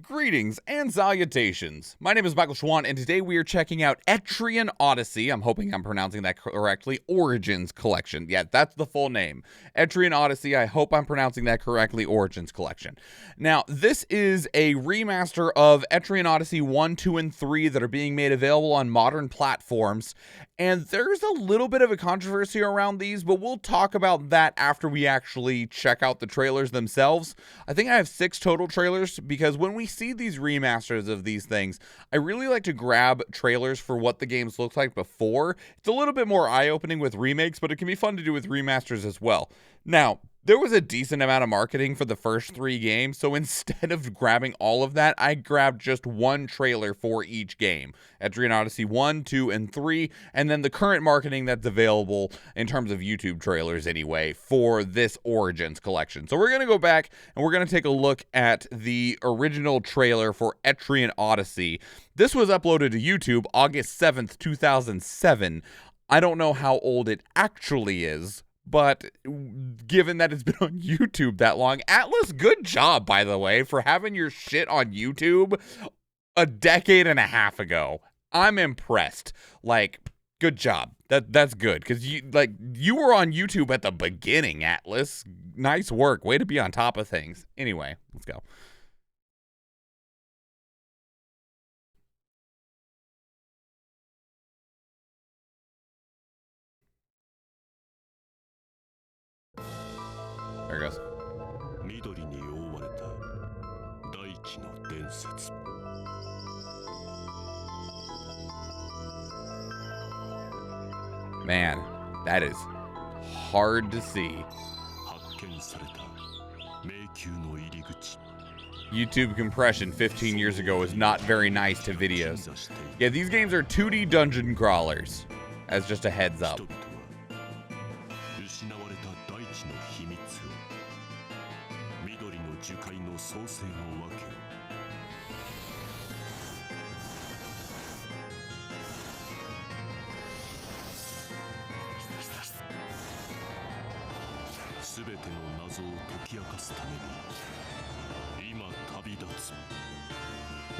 Greetings and salutations. My name is Michael Schwan, and today we are checking out Etrian Odyssey. I'm hoping I'm pronouncing that correctly. Origins Collection. Yeah, that's the full name. Etrian Odyssey. I hope I'm pronouncing that correctly. Origins Collection. Now, this is a remaster of Etrian Odyssey 1, 2, and 3 that are being made available on modern platforms. And there's a little bit of a controversy around these, but we'll talk about that after we actually check out the trailers themselves. I think I have 6 total trailers, because when we see these remasters of these things, I really like to grab trailers for what the games looked like before. It's a little bit more eye-opening with remakes, but it can be fun to do with remasters as well. Now, there was a decent amount of marketing for the first 3 games, so instead of grabbing all of that, I grabbed just one trailer for each game. Etrian Odyssey 1, 2, and 3, and then the current marketing that's available in terms of YouTube trailers anyway for this Origins collection. So we're going to go back and we're going to take a look at the original trailer for Etrian Odyssey. This was uploaded to YouTube August 7th, 2007. I don't know how old it actually is, but given that it's been on YouTube that long, Atlas, good job, by the way, for having your shit on YouTube a decade and a half ago. I'm impressed. Like, good job. That's good, because you were on YouTube at the beginning, Atlas. Nice work. Way to be on top of things. Anyway, let's go. There it goes. Man, that is hard to see. YouTube compression 15 years ago was not very nice to videos. Yeah, these games are 2D dungeon crawlers, as just a heads up.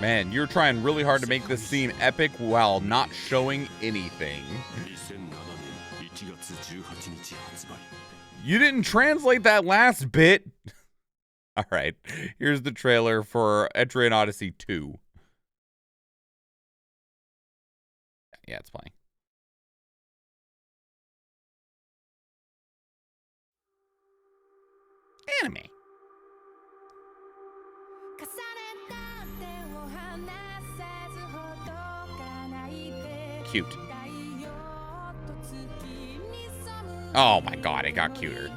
Man, you're trying really hard to make this seem epic while not showing anything. You didn't translate that last bit. All right, here's the trailer for Etrian Odyssey 2. Yeah, it's playing. Anime. Cute. Oh my god, it got cuter.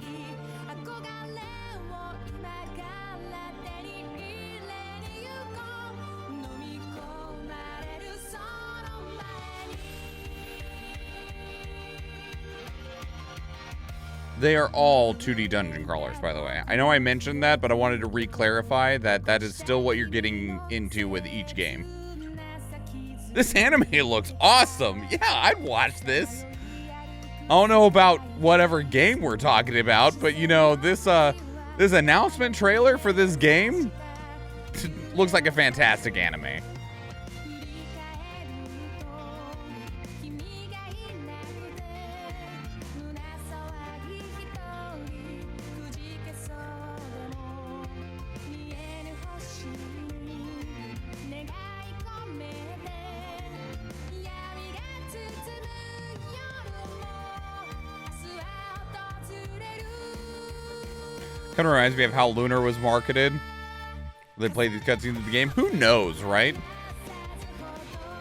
They are all 2D dungeon crawlers, by the way. I know I mentioned that, but I wanted to re-clarify that that is still what you're getting into with each game. This anime looks awesome. Yeah, I'd watch this. I don't know about whatever game we're talking about, but you know, this announcement trailer for this game looks like a fantastic anime. Kind of reminds me of how Lunar was marketed. They played these cutscenes of the game. Who knows, right?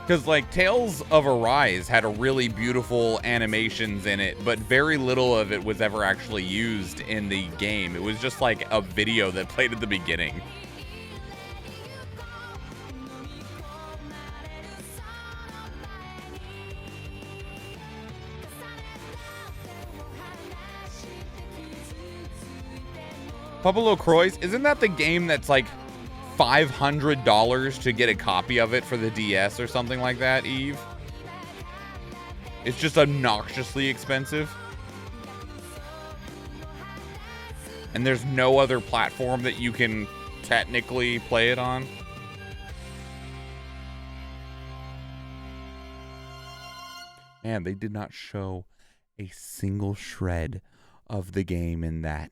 Because, like, Tales of Arise had a really beautiful animations in it, but very little of it was ever actually used in the game. It was just, like, a video that played at the beginning. Pablo Croix, isn't that the game that's, like, $500 to get a copy of it for the DS or something like that, Eve? It's just obnoxiously expensive. And there's no other platform that you can technically play it on. Man, they did not show a single shred of the game in that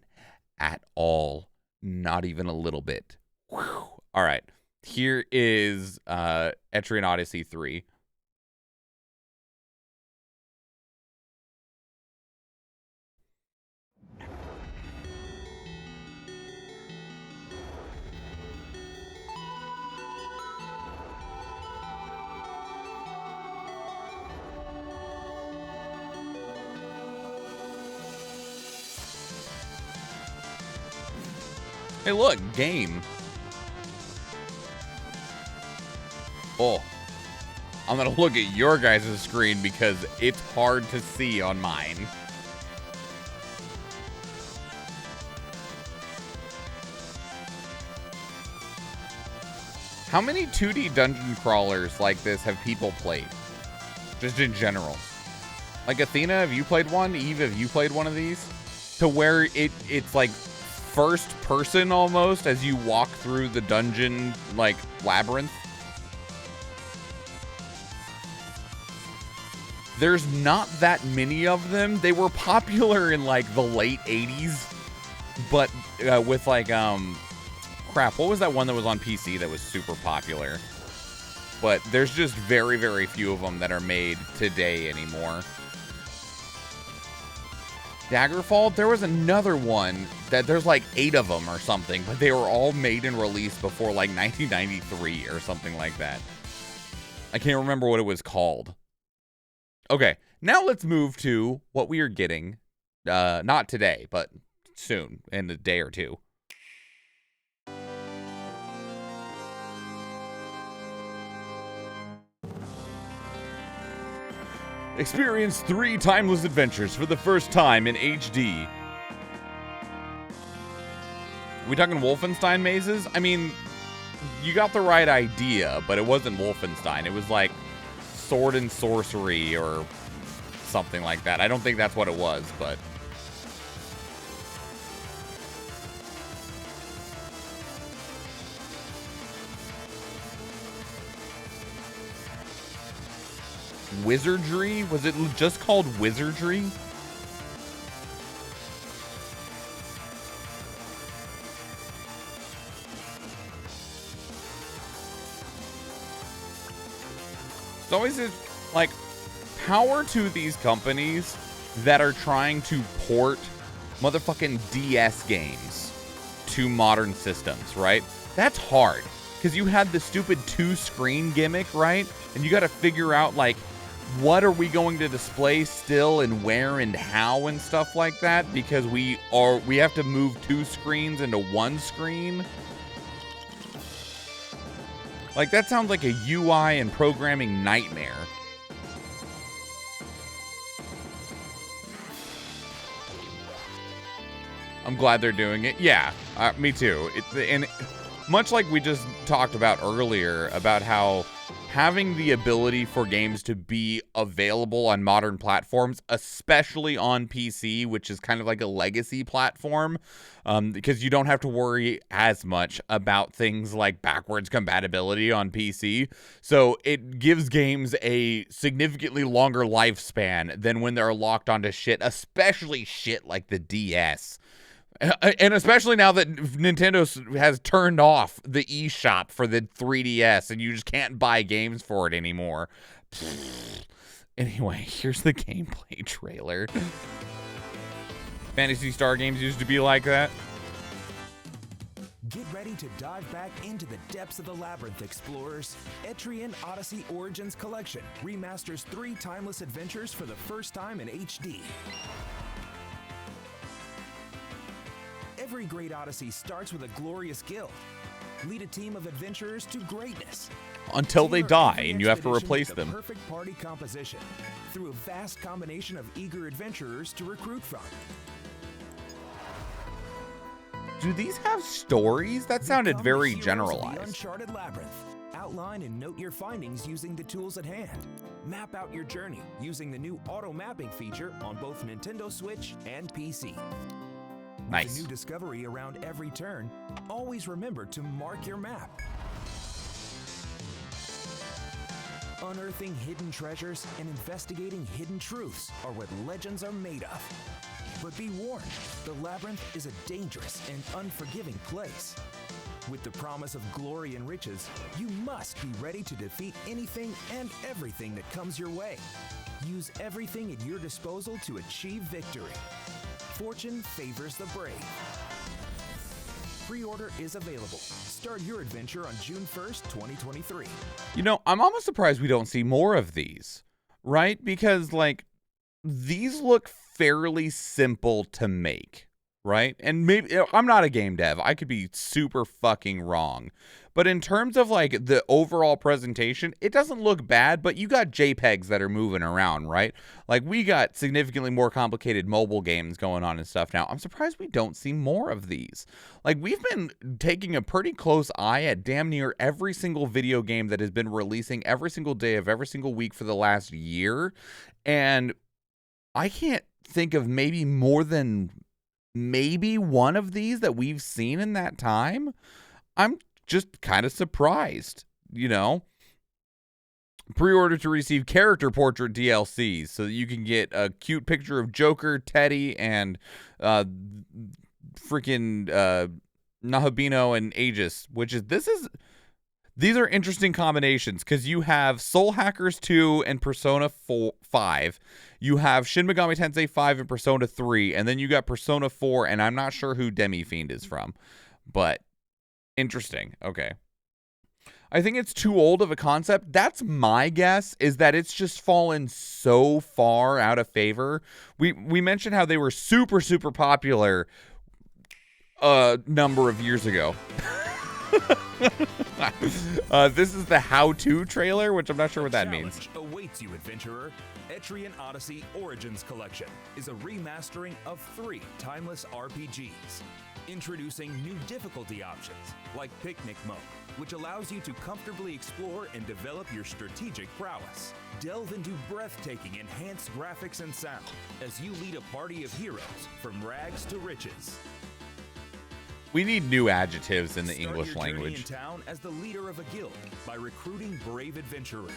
at all. Not even a little bit. Whew. All right, here is Etrian Odyssey 3. Hey, look, game. Oh, I'm gonna look at your guys' screen because it's hard to see on mine. How many 2D dungeon crawlers like this have people played? Just in general. Like Athena, have you played one? Eve, have you played one of these? To where it's like first person almost as you walk through the dungeon, like, labyrinth? There's not that many of them. They were popular in, like, the late 80s, but with, like, crap, what was that one that was on PC that was super popular? But there's just very, very few of them that are made today anymore. Daggerfall, there was another one that there's like 8 of them or something, but they were all made and released before like 1993 or something like that. I can't remember what it was called. Okay, now let's move to what we are getting, not today, but soon, in a day or two. Experience 3 timeless adventures for the first time in HD. We talking Wolfenstein mazes? I mean, you got the right idea, but it wasn't Wolfenstein. It was like Sword and Sorcery or something like that. I don't think that's what it was, but... Wizardry? Was it just called Wizardry? It's always like, power to these companies that are trying to port motherfucking DS games to modern systems, right? That's hard, because you had the stupid 2-screen gimmick, right? And you got to figure out, like, what are we going to display still and where and how and stuff like that, because we have to move 2 screens into 1 screen. Like, that sounds like a UI and programming nightmare. I'm glad they're doing it. Yeah, me too. And much like we just talked about earlier, about how having the ability for games to be available on modern platforms, especially on PC, which is kind of like a legacy platform, because you don't have to worry as much about things like backwards compatibility on PC. So it gives games a significantly longer lifespan than when they're locked onto shit, especially shit like the DS. And especially now that Nintendo has turned off the eShop for the 3DS and you just can't buy games for it anymore. Anyway, here's the gameplay trailer. Phantasy Star games used to be like that. Get ready to dive back into the depths of the labyrinth, explorers. Etrian Odyssey Origins Collection remasters 3 timeless adventures for the first time in HD. Every great Odyssey starts with a glorious guild. Lead a team of adventurers to greatness. Until they Tailor die every and you have to expedition replace with the them. Perfect party composition through a vast combination of eager adventurers to recruit from. Do these have stories? That sounded Become very the heroes of the generalized. Uncharted labyrinth. Outline and note your findings using the tools at hand. Map out your journey using the new auto mapping feature on both Nintendo Switch and PC. Nice. With a new discovery around every turn, always remember to mark your map. Unearthing hidden treasures and investigating hidden truths are what legends are made of. But be warned, the labyrinth is a dangerous and unforgiving place. With the promise of glory and riches, you must be ready to defeat anything and everything that comes your way. Use everything at your disposal to achieve victory. Fortune favors the brave. Pre-order is available. Start your adventure on June 1st, 2023. You know, I'm almost surprised we don't see more of these, right? Because, like, these look fairly simple to make, right? And maybe I'm not a game dev. I could be super fucking wrong. But in terms of like the overall presentation, it doesn't look bad, but you got JPEGs that are moving around, right? Like we got significantly more complicated mobile games going on and stuff now. I'm surprised we don't see more of these. Like we've been taking a pretty close eye at damn near every single video game that has been releasing every single day of every single week for the last year. And I can't think of maybe more than maybe one of these that we've seen in that time. I'm just kind of surprised, you know. Pre-order to receive character portrait DLCs so that you can get a cute picture of Joker, Teddy, and freaking Nahabino and Aegis, these are interesting combinations because you have Soul Hackers 2 and Persona 5. You have Shin Megami Tensei 5 and Persona 3, and then you got Persona 4, and I'm not sure who Demi-Fiend is from, but interesting. Okay. I think it's too old of a concept. That's my guess, is that it's just fallen so far out of favor. We mentioned how they were super, super popular a number of years ago. This is the how-to trailer, which I'm not sure what that means. Awaits you, adventurer. Etrian Odyssey Origins Collection is a remastering of 3 timeless RPGs. Introducing new difficulty options, like Picnic Mode, which allows you to comfortably explore and develop your strategic prowess. Delve into breathtaking enhanced graphics and sound as you lead a party of heroes from rags to riches. We need new adjectives in the English Start your journey language. in town as the leader of a guild by recruiting brave adventurers.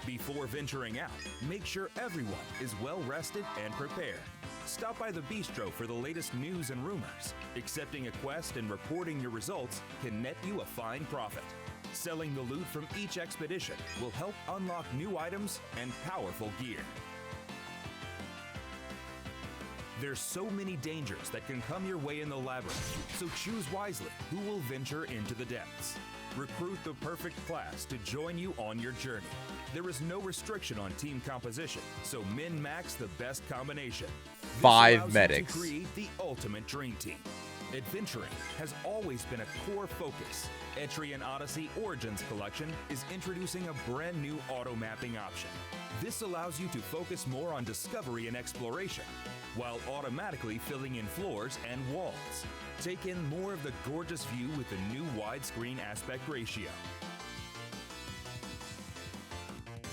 Before venturing out, make sure everyone is well rested and prepared. Stop by the bistro for the latest news and rumors. Accepting a quest and reporting your results can net you a fine profit. Selling the loot from each expedition will help unlock new items and powerful gear. There's so many dangers that can come your way in the labyrinth, so choose wisely who will venture into the depths. Recruit the perfect class to join you on your journey. There is no restriction on team composition, so min-max the best combination. This 5 allows medics. you to create the ultimate dream team. Adventuring has always been a core focus. Etrian Odyssey Origins Collection is introducing a brand new auto mapping option. This allows you to focus more on discovery and exploration, while automatically filling in floors and walls. Take in more of the gorgeous view with the new widescreen aspect ratio.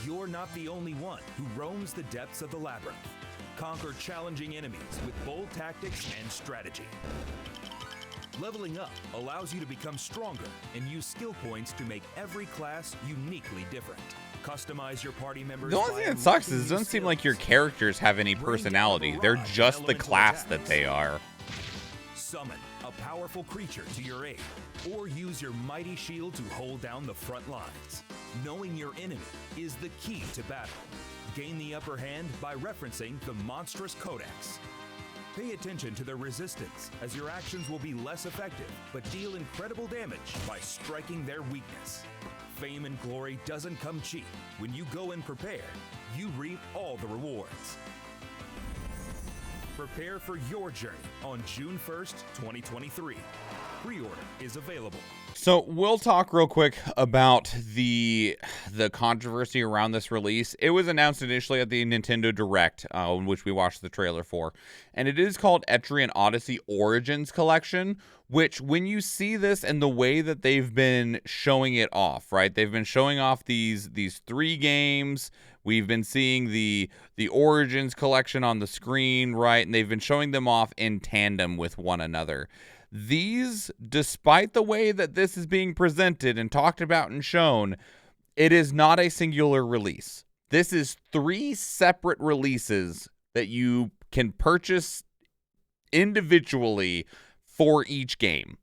You're not the only one who roams the depths of the labyrinth. Conquer challenging enemies with bold tactics and strategy. Leveling up allows you to become stronger and use skill points to make every class uniquely different. Customize your party members. The only thing that sucks is it doesn't seem like your characters have any personality. They're just the class that they are. Summon a powerful creature to your aid, or use your mighty shield to hold down the front lines. Knowing your enemy is the key to battle. Gain the upper hand by referencing the Monstrous Codex. Pay attention to their resistance, as your actions will be less effective, but deal incredible damage by striking their weakness. Fame and glory doesn't come cheap. When you go in prepared, you reap all the rewards. Prepare for your journey on June 1st, 2023. Pre-order is available. So we'll talk real quick about the controversy around this release. It was announced initially at the Nintendo Direct, which we watched the trailer for, and it is called Etrian Odyssey Origins Collection, which when you see this and the way that they've been showing it off, right? They've been showing off these 3 games. We've been seeing the Origins Collection on the screen, right? And they've been showing them off in tandem with one another. These, despite the way that this is being presented and talked about and shown, it is not a singular release. This is 3 separate releases that you can purchase individually for each game.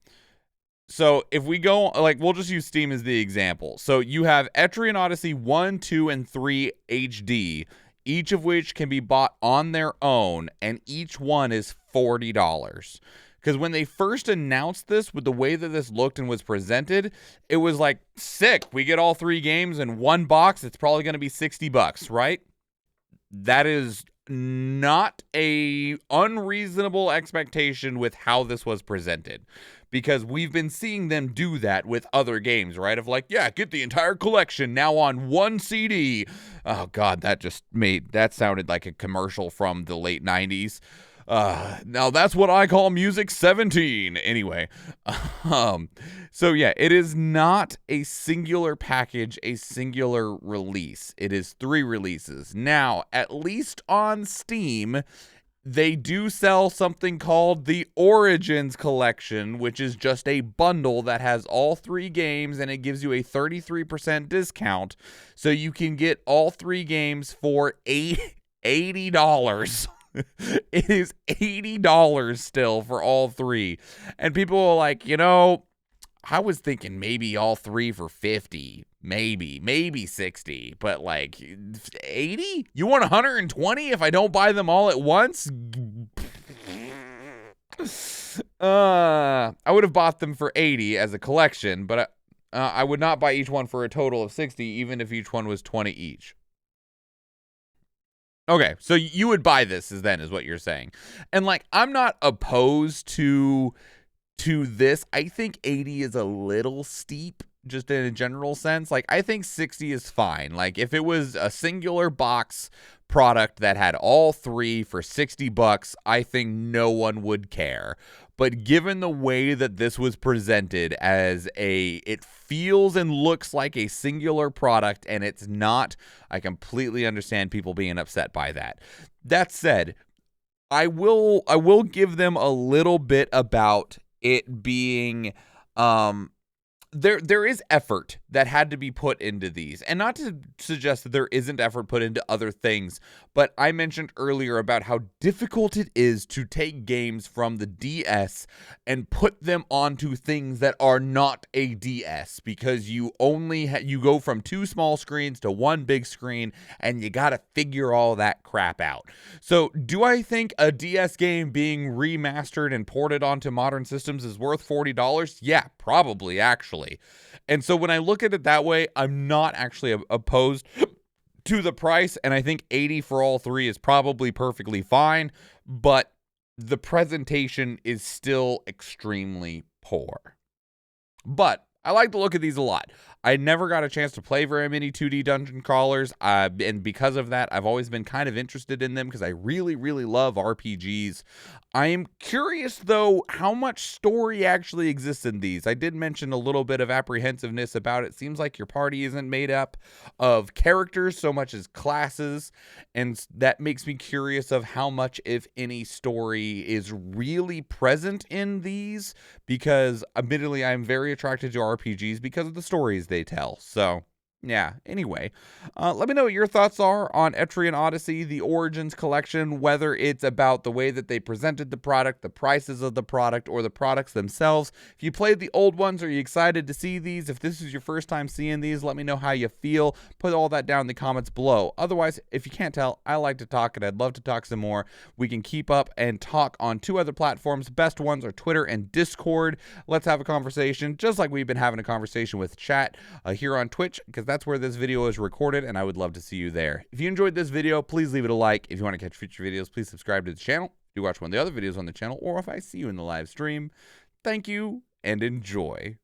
So if we go, like, we'll just use Steam as the example. So you have Etrian Odyssey 1, 2, and 3 HD, each of which can be bought on their own, and each one is $40. Because when they first announced this, with the way that this looked and was presented, it was like, sick, we get all 3 games in one box, it's probably going to be $60, right? That is not a unreasonable expectation with how this was presented. Because we've been seeing them do that with other games, right? Of like, yeah, get the entire collection now on one CD. Oh, God, that sounded like a commercial from the late 90s. Now that's what I call Music 17. Anyway, so yeah, it is not a singular package, a singular release. It is 3 releases. Now, at least on Steam, they do sell something called the Origins Collection, which is just a bundle that has all 3 games, and it gives you a 33% discount. So you can get all 3 games for $80. It is $80 still for all 3. And people are like, I was thinking maybe all 3 for $50, maybe 60, but like 80? You want 120 if I don't buy them all at once? I would have bought them for 80 as a collection, but I would not buy each one for a total of 60, even if each one was 20 each. Okay, so you would buy this is what you're saying. And like, I'm not opposed to this. I think 80 is a little steep, just in a general sense. Like, I think 60 is fine. Like, if it was a singular box product that had all 3 for $60, I think no one would care. But given the way that this was presented as it feels and looks like a singular product, and it's not, I completely understand people being upset by that. That said, I will give them a little bit about it being, there is effort that had to be put into these, and not to suggest that there isn't effort put into other things, but I mentioned earlier about how difficult it is to take games from the DS and put them onto things that are not a DS, because you only you go from 2 small screens to 1 big screen, and you gotta figure all that crap out. So do I think a DS game being remastered and ported onto modern systems is worth $40? Yeah, probably, actually. And so when I look at it that way, I'm not actually opposed to the price, and I think 80 for all 3 is probably perfectly fine, but the presentation is still extremely poor. But I like the look of these a lot. I never got a chance to play very many 2D dungeon crawlers, and because of that, I've always been kind of interested in them because I really, really love RPGs. I am curious, though, how much story actually exists in these. I did mention a little bit of apprehensiveness about it. Seems like your party isn't made up of characters so much as classes, and that makes me curious of how much, if any, story is really present in these, because admittedly, I'm very attracted to RPGs because of the stories they tell. So Yeah, anyway, let me know what your thoughts are on Etrian Odyssey, the Origins collection, whether it's about the way that they presented the product, the prices of the product, or the products themselves. If you played the old ones, are you excited to see these? If this is your first time seeing these, let me know how you feel. Put all that down in the comments below. Otherwise, if you can't tell, I like to talk and I'd love to talk some more. We can keep up and talk on 2 other platforms. Best ones are Twitter and Discord. Let's have a conversation, just like we've been having a conversation with chat here on Twitch, because that's where this video is recorded, and I would love to see you there. If you enjoyed this video, please leave it a like. If you want to catch future videos, please subscribe to the channel. Do watch one of the other videos on the channel, or if I see you in the live stream, thank you and enjoy.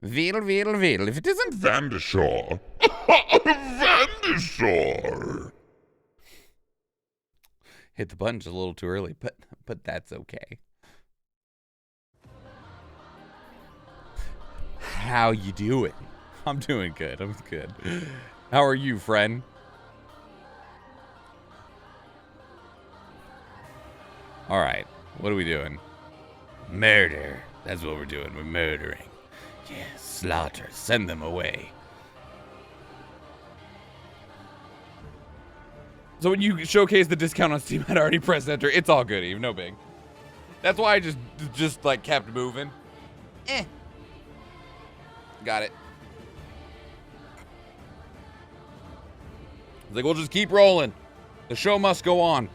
Veal, if it isn't Vandishaw. Vandishaw. Hit the button just a little too early, but that's okay. How you doing? I'm doing good. I'm good. How are you, friend? All right. What are we doing? Murder. That's what we're doing. We're murdering. Yeah, slaughter. Send them away. So when you showcase the discount on Steam, I'd already pressed enter. It's all good, Eve. No big. That's why I just like kept moving. Got it. Like, we'll just keep rolling. The show must go on.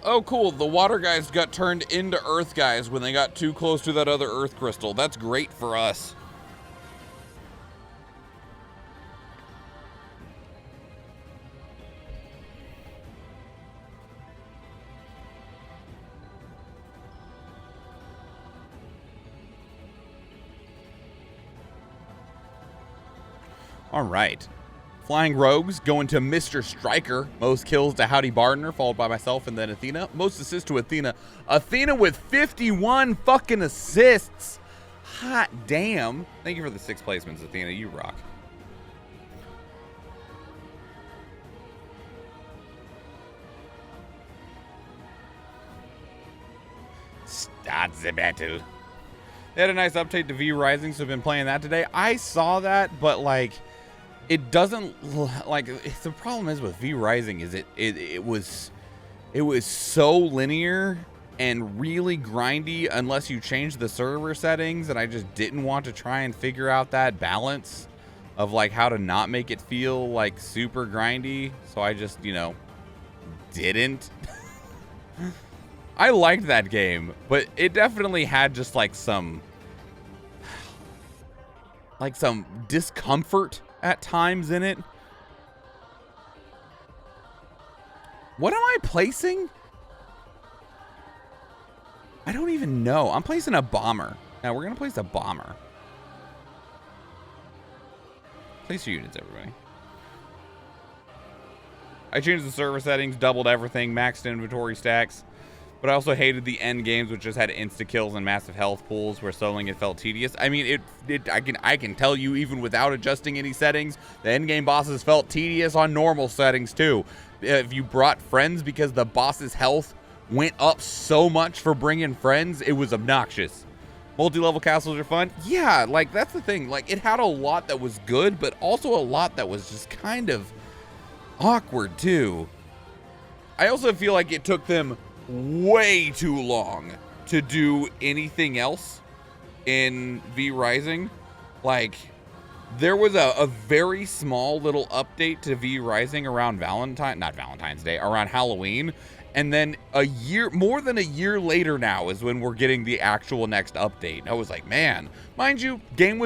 Oh, cool. The water guys got turned into earth guys when they got too close to that other earth crystal. That's great for us. All right. Flying Rogues going to Mr. Striker. Most kills to Howdy Bardner, followed by myself and then Athena. Most assists to Athena. Athena with 51 fucking assists. Hot damn. Thank you for the 6 placements, Athena. You rock. Start the battle. They had a nice update to V Rising, so I've been playing that today. I saw that, but like, it doesn't like, the problem is with V Rising is it was so linear and really grindy unless you change the server settings, and I just didn't want to try and figure out that balance of like how to not make it feel like super grindy, so I just, you know, didn't. I liked that game, but it definitely had just like some discomfort at times in it. What am I placing? I don't even know. I'm placing a bomber. Now we're gonna place a bomber. Place your units, everybody. I changed the server settings, doubled everything, maxed inventory stacks. But I also hated the end games, which just had insta kills and massive health pools, where soloing it felt tedious. I mean, I can tell you, even without adjusting any settings, the end game bosses felt tedious on normal settings too. If you brought friends, because the boss's health went up so much for bringing friends, it was obnoxious. Multi-level castles are fun. Yeah, like that's the thing. Like, it had a lot that was good, but also a lot that was just kind of awkward too. I also feel like it took them way too long to do anything else in V Rising. Like, there was a very small little update to V Rising around not Valentine's Day, around Halloween, and then more than a year later now is when we're getting the actual next update. I was like, man, mind you, game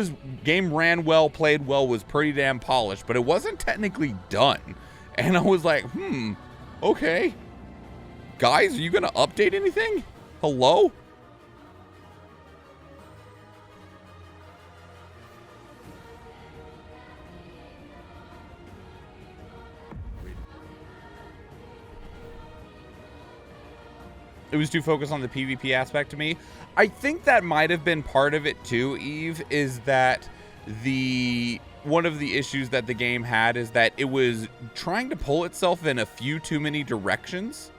ran well, played well, was pretty damn polished, but it wasn't technically done. And I was like, okay. Guys, are you gonna update anything? Hello? it was too focused on the PvP aspect to me. I think that might have been part of it too, Eve, is that one of the issues that the game had is that it was trying to pull itself in a few too many directions.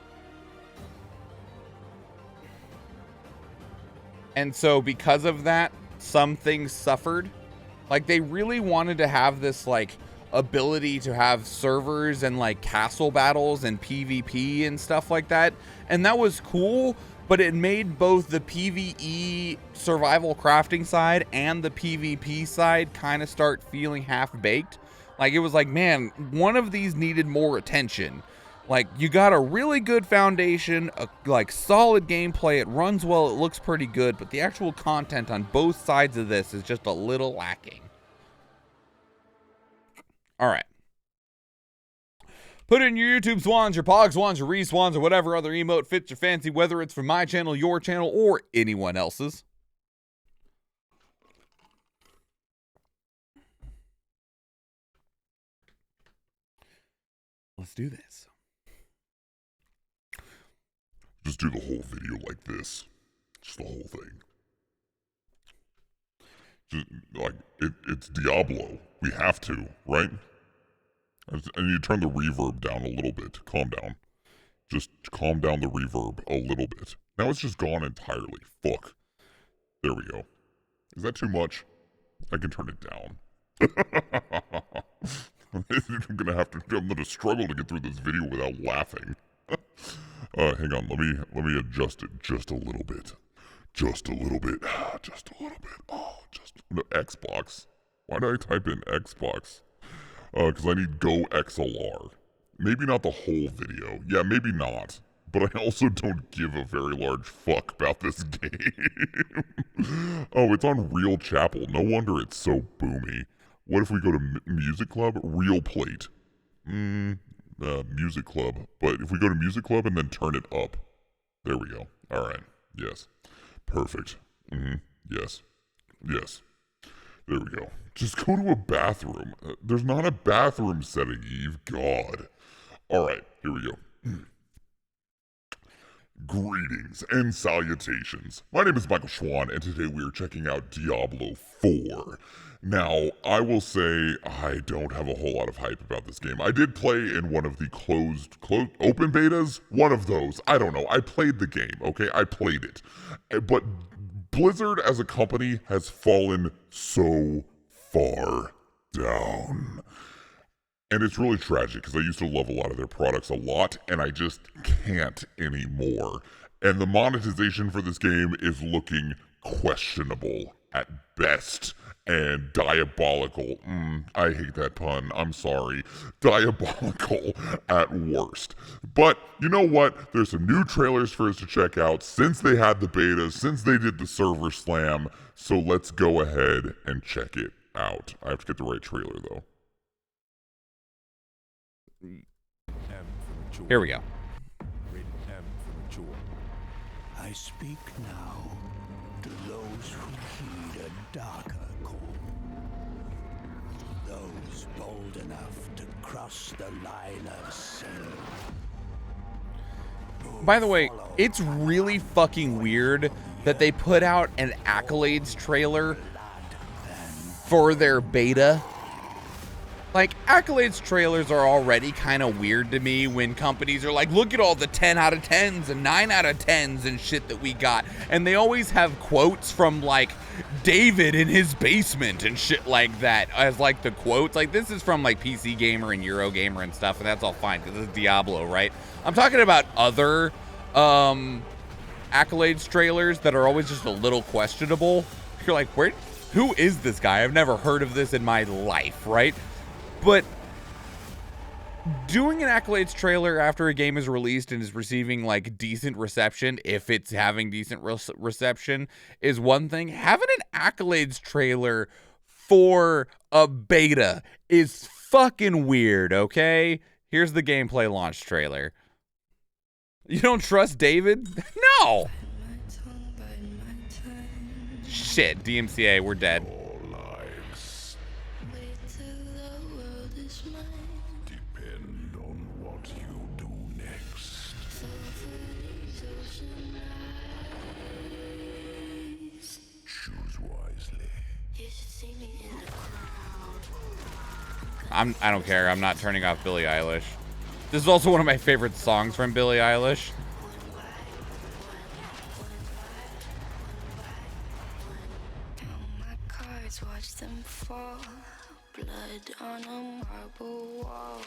And so because of that, some things suffered. Like, they really wanted to have this, like, ability to have servers and, like, castle battles and PvP and stuff like that. And that was cool, but it made both the PvE survival crafting side and the PvP side kind of start feeling half-baked. Like, it was like, man, one of these needed more attention. Like, you got a really good foundation, like solid gameplay, it runs well, it looks pretty good, but the actual content on both sides of this is just a little lacking. All right. Put in your YouTube swans, your Pog swans, your Re-swans, or whatever other emote fits your fancy, whether it's from my channel, your channel, or anyone else's. Let's do this. Just do the whole video like this. Just the whole thing. Just, like, it's Diablo. We have to, right? And you turn the reverb down a little bit. Calm down. Just calm down the reverb a little bit. Now it's just gone entirely. Fuck. There we go. Is that too much? I can turn it down. I'm gonna struggle to get through this video without laughing. Hang on, let me adjust it just a little bit. Just a little bit. Just a little bit. Oh, no, Xbox. Why did I type in Xbox? Because I need Go XLR. Maybe not the whole video. Yeah, maybe not. But I also don't give a very large fuck about this game. Oh, it's on Real Chapel. No wonder it's so boomy. What if we go to Music Club? Real Plate. Music Club. But if we go to Music Club and then turn it up. There we go. All right. Yes. Perfect. Yes. Yes. There we go. Just go to a bathroom. There's not a bathroom setting, Eve. God. All right. Here we go. Greetings and salutations. My name is Michael Schwan, and today we are checking out Diablo 4. Now, I will say I don't have a whole lot of hype about this game. I did play in one of the closed open betas. One of those. I don't know. I played the game, okay? I played it. But Blizzard as a company has fallen so far down. And it's really tragic because I used to love a lot of their products a lot, and I just can't anymore. And the monetization for this game is looking questionable at best and diabolical. I hate that pun. I'm sorry. Diabolical at worst. But you know what? There's some new trailers for us to check out since they had the beta, since they did the server slam. So let's go ahead and check it out. I have to get the right trailer though. Here we go. I speak now to those who heed a darker call. Those bold enough to cross the line of sin. By the way, it's really fucking weird that they put out an Accolades trailer for their beta. Like, Accolades trailers are already kind of weird to me when companies are like, look at all the 10 out of 10s and 9 out of 10s and shit that we got. And they always have quotes from, like, David in his basement and shit like that as, like, the quotes. Like, this is from, like, PC Gamer and Eurogamer and stuff, and that's all fine because this is Diablo, right? I'm talking about other Accolades trailers that are always just a little questionable. You're like, who is this guy? I've never heard of this in my life, right? But doing an Accolades trailer after a game is released and is receiving like decent reception, if it's having decent reception, is one thing. Having an Accolades trailer for a beta is fucking weird, okay? Here's the gameplay launch trailer. You don't trust David? No! Shit, DMCA, we're dead. I don't care. I'm not turning off Billie Eilish. This is also one of my favorite songs from Billie Eilish. Watch them fall, blood on a marble wall.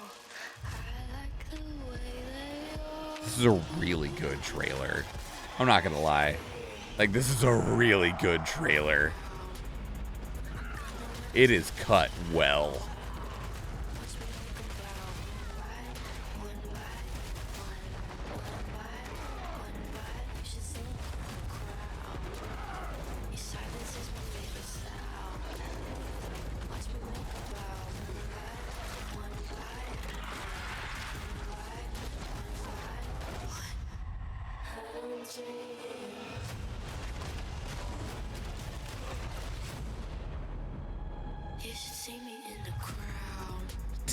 I like the way they all. This is a really good trailer. I'm not gonna lie. Like, this is a really good trailer. It is cut well.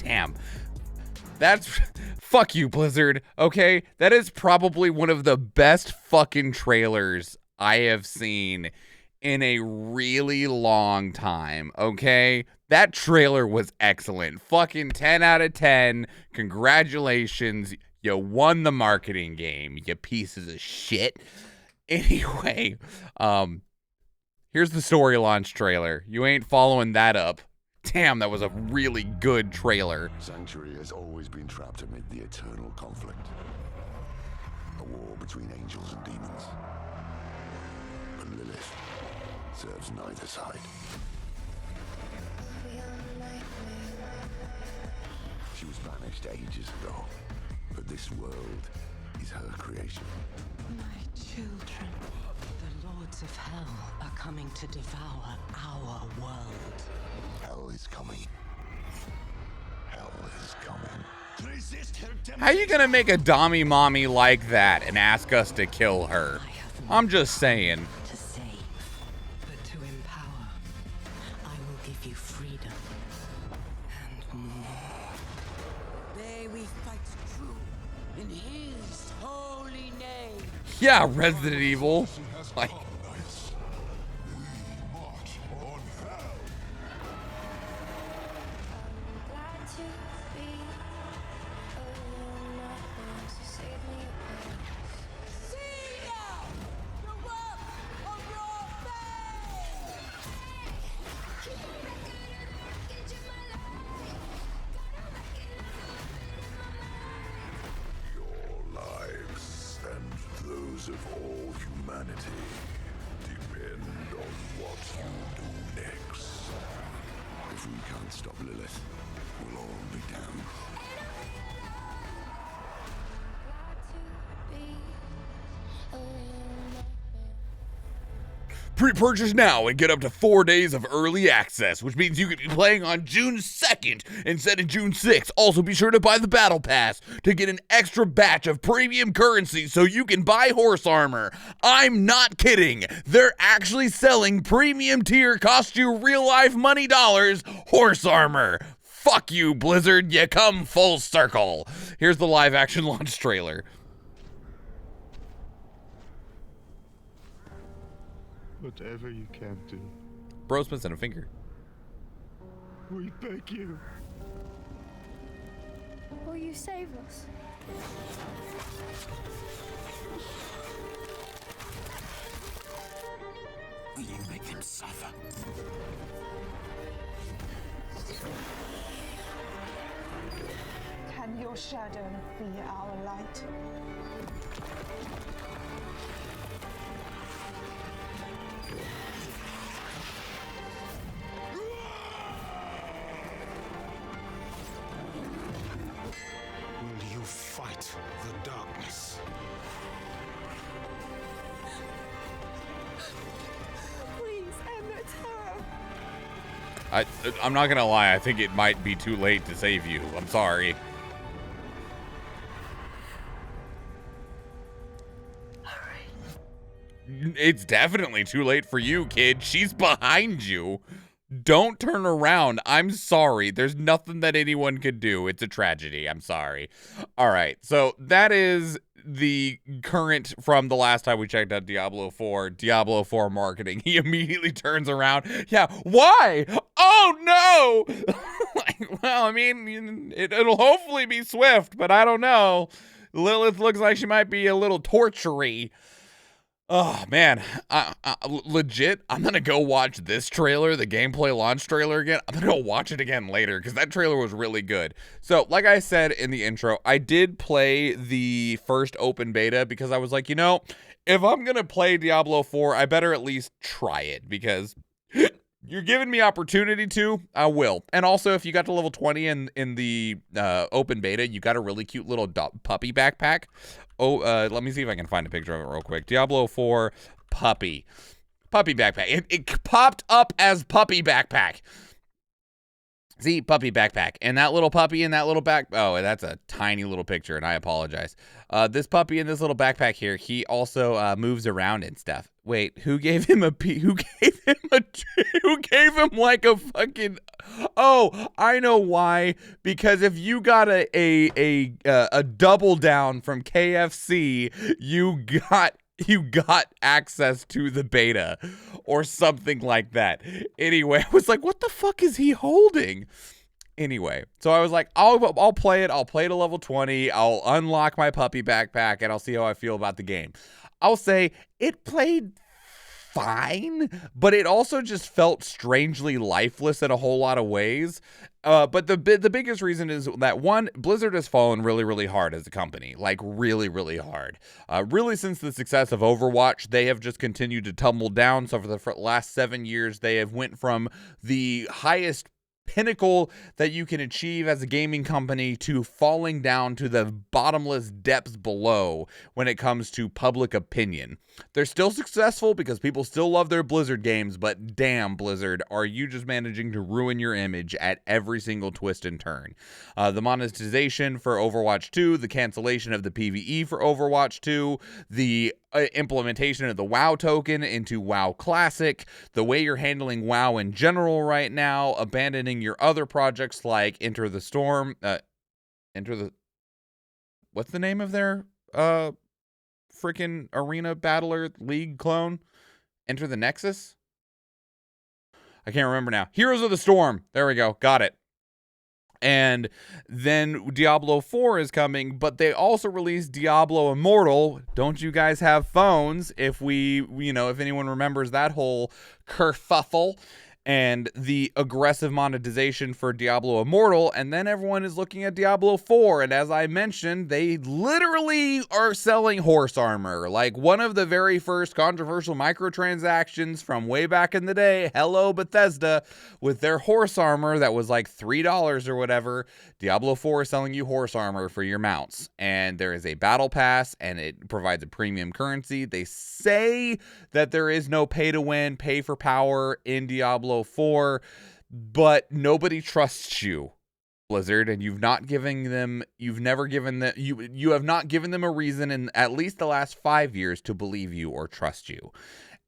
Damn. That's... Fuck you, Blizzard. Okay? That is probably one of the best fucking trailers I have seen in a really long time. Okay? That trailer was excellent. Fucking 10 out of 10. Congratulations. You won the marketing game, you pieces of shit. Anyway, here's the story launch trailer. You ain't following that up. Damn, that was a really good trailer. Sanctuary has always been trapped amid the eternal conflict. A war between angels and demons. But Lilith serves neither side. She was banished ages ago, but this world is her creation. My children, the lords of hell are coming to devour our world. Hell is coming. Hell is coming. How you gonna make a Dommy mommy like that and ask us to kill her? I'm just saying. To save, but to empower. I will give you freedom and more. May we fight true in his holy name. Yeah, Resident Evil. Like, Of all humanity depend on what you do next. If we can't stop Lilith, we'll all be damned. pre-purchase now and get up to 4 days of early access, which means you could be playing on June 2nd instead of June 6th. Also, be sure to buy the Battle Pass to get an extra batch of premium currency so you can buy horse armor. I'm not kidding. They're actually selling premium tier, cost you real-life money dollars, horse armor. Fuck you, Blizzard. You come full circle. Here's the live-action launch trailer. Whatever you can do. Bro's missing a finger. We beg you. Will you save us? Will you make them suffer? Can your shadow be our light? Will you fight the darkness? Please end the terror. I'm not gonna lie, I think it might be too late to save you. I'm sorry. It's definitely too late for you, kid. She's behind you. Don't turn around. I'm sorry. There's nothing that anyone could do. It's a tragedy. I'm sorry. All right. So that is the current from the last time we checked out Diablo 4. Diablo 4 marketing. He immediately turns around. Yeah. Why? Oh, no. Like, Well, I mean, it'll hopefully be swift, but I don't know. Lilith looks like she might be a little tortury. Oh, man. Legit, I'm going to go watch this trailer, the gameplay launch trailer again. I'm going to go watch it again later because that trailer was really good. So, like I said in the intro, I did play the first open beta because I was like, you know, if I'm going to play Diablo 4, I better at least try it because you're giving me opportunity to, I will. And also, if you got to level 20 in the open beta, you got a really cute little puppy backpack. Oh, let me see if I can find a picture of it real quick. Diablo 4 puppy backpack. It popped up as puppy backpack. See, puppy backpack. And that little puppy in that little oh, that's a tiny little picture, and I apologize. This puppy in this little backpack here, he also moves around and stuff. Wait, who gave him who gave him like a fucking, oh, I know why. Because if you got a double down from KFC, you got access to the beta or something like that. Anyway, I was like, what the fuck is he holding? Anyway, so I was like, I'll play it. I'll play to level 20. I'll unlock my puppy backpack and I'll see how I feel about the game. I'll say it played fine, but it also just felt strangely lifeless in a whole lot of ways. But the biggest reason is that, one, Blizzard has fallen really, really hard as a company, like really, really hard. Really, since the success of Overwatch, they have just continued to tumble down. So for the last 7 years, they have went from the highest pinnacle that you can achieve as a gaming company to falling down to the bottomless depths below when it comes to public opinion. They're still successful because people still love their Blizzard games, but damn, Blizzard, are you just managing to ruin your image at every single twist and turn. The monetization for Overwatch 2, the cancellation of the PvE for Overwatch 2, the implementation of the WoW token into WoW Classic, the way you're handling WoW in general right now, abandoning your other projects like Enter the Storm, what's the name of their freaking arena battler league clone? Enter the Nexus? I can't remember now. Heroes of the Storm. There we go. Got it. And then Diablo 4 is coming, but they also released Diablo Immortal. Don't you guys have phones? If if anyone remembers that whole kerfuffle and the aggressive monetization for Diablo Immortal, and then everyone is looking at Diablo 4, and as I mentioned, they literally are selling horse armor. Like one of the very first controversial microtransactions from way back in the day, hello Bethesda, with their horse armor that was like $3 or whatever. Diablo 4 is selling you horse armor for your mounts, and there is a battle pass, and it provides a premium currency. They say that there is no pay to win, pay for power in Diablo 4, but nobody trusts you, Blizzard, and you have not given them a reason in at least the last 5 years to believe you or trust you.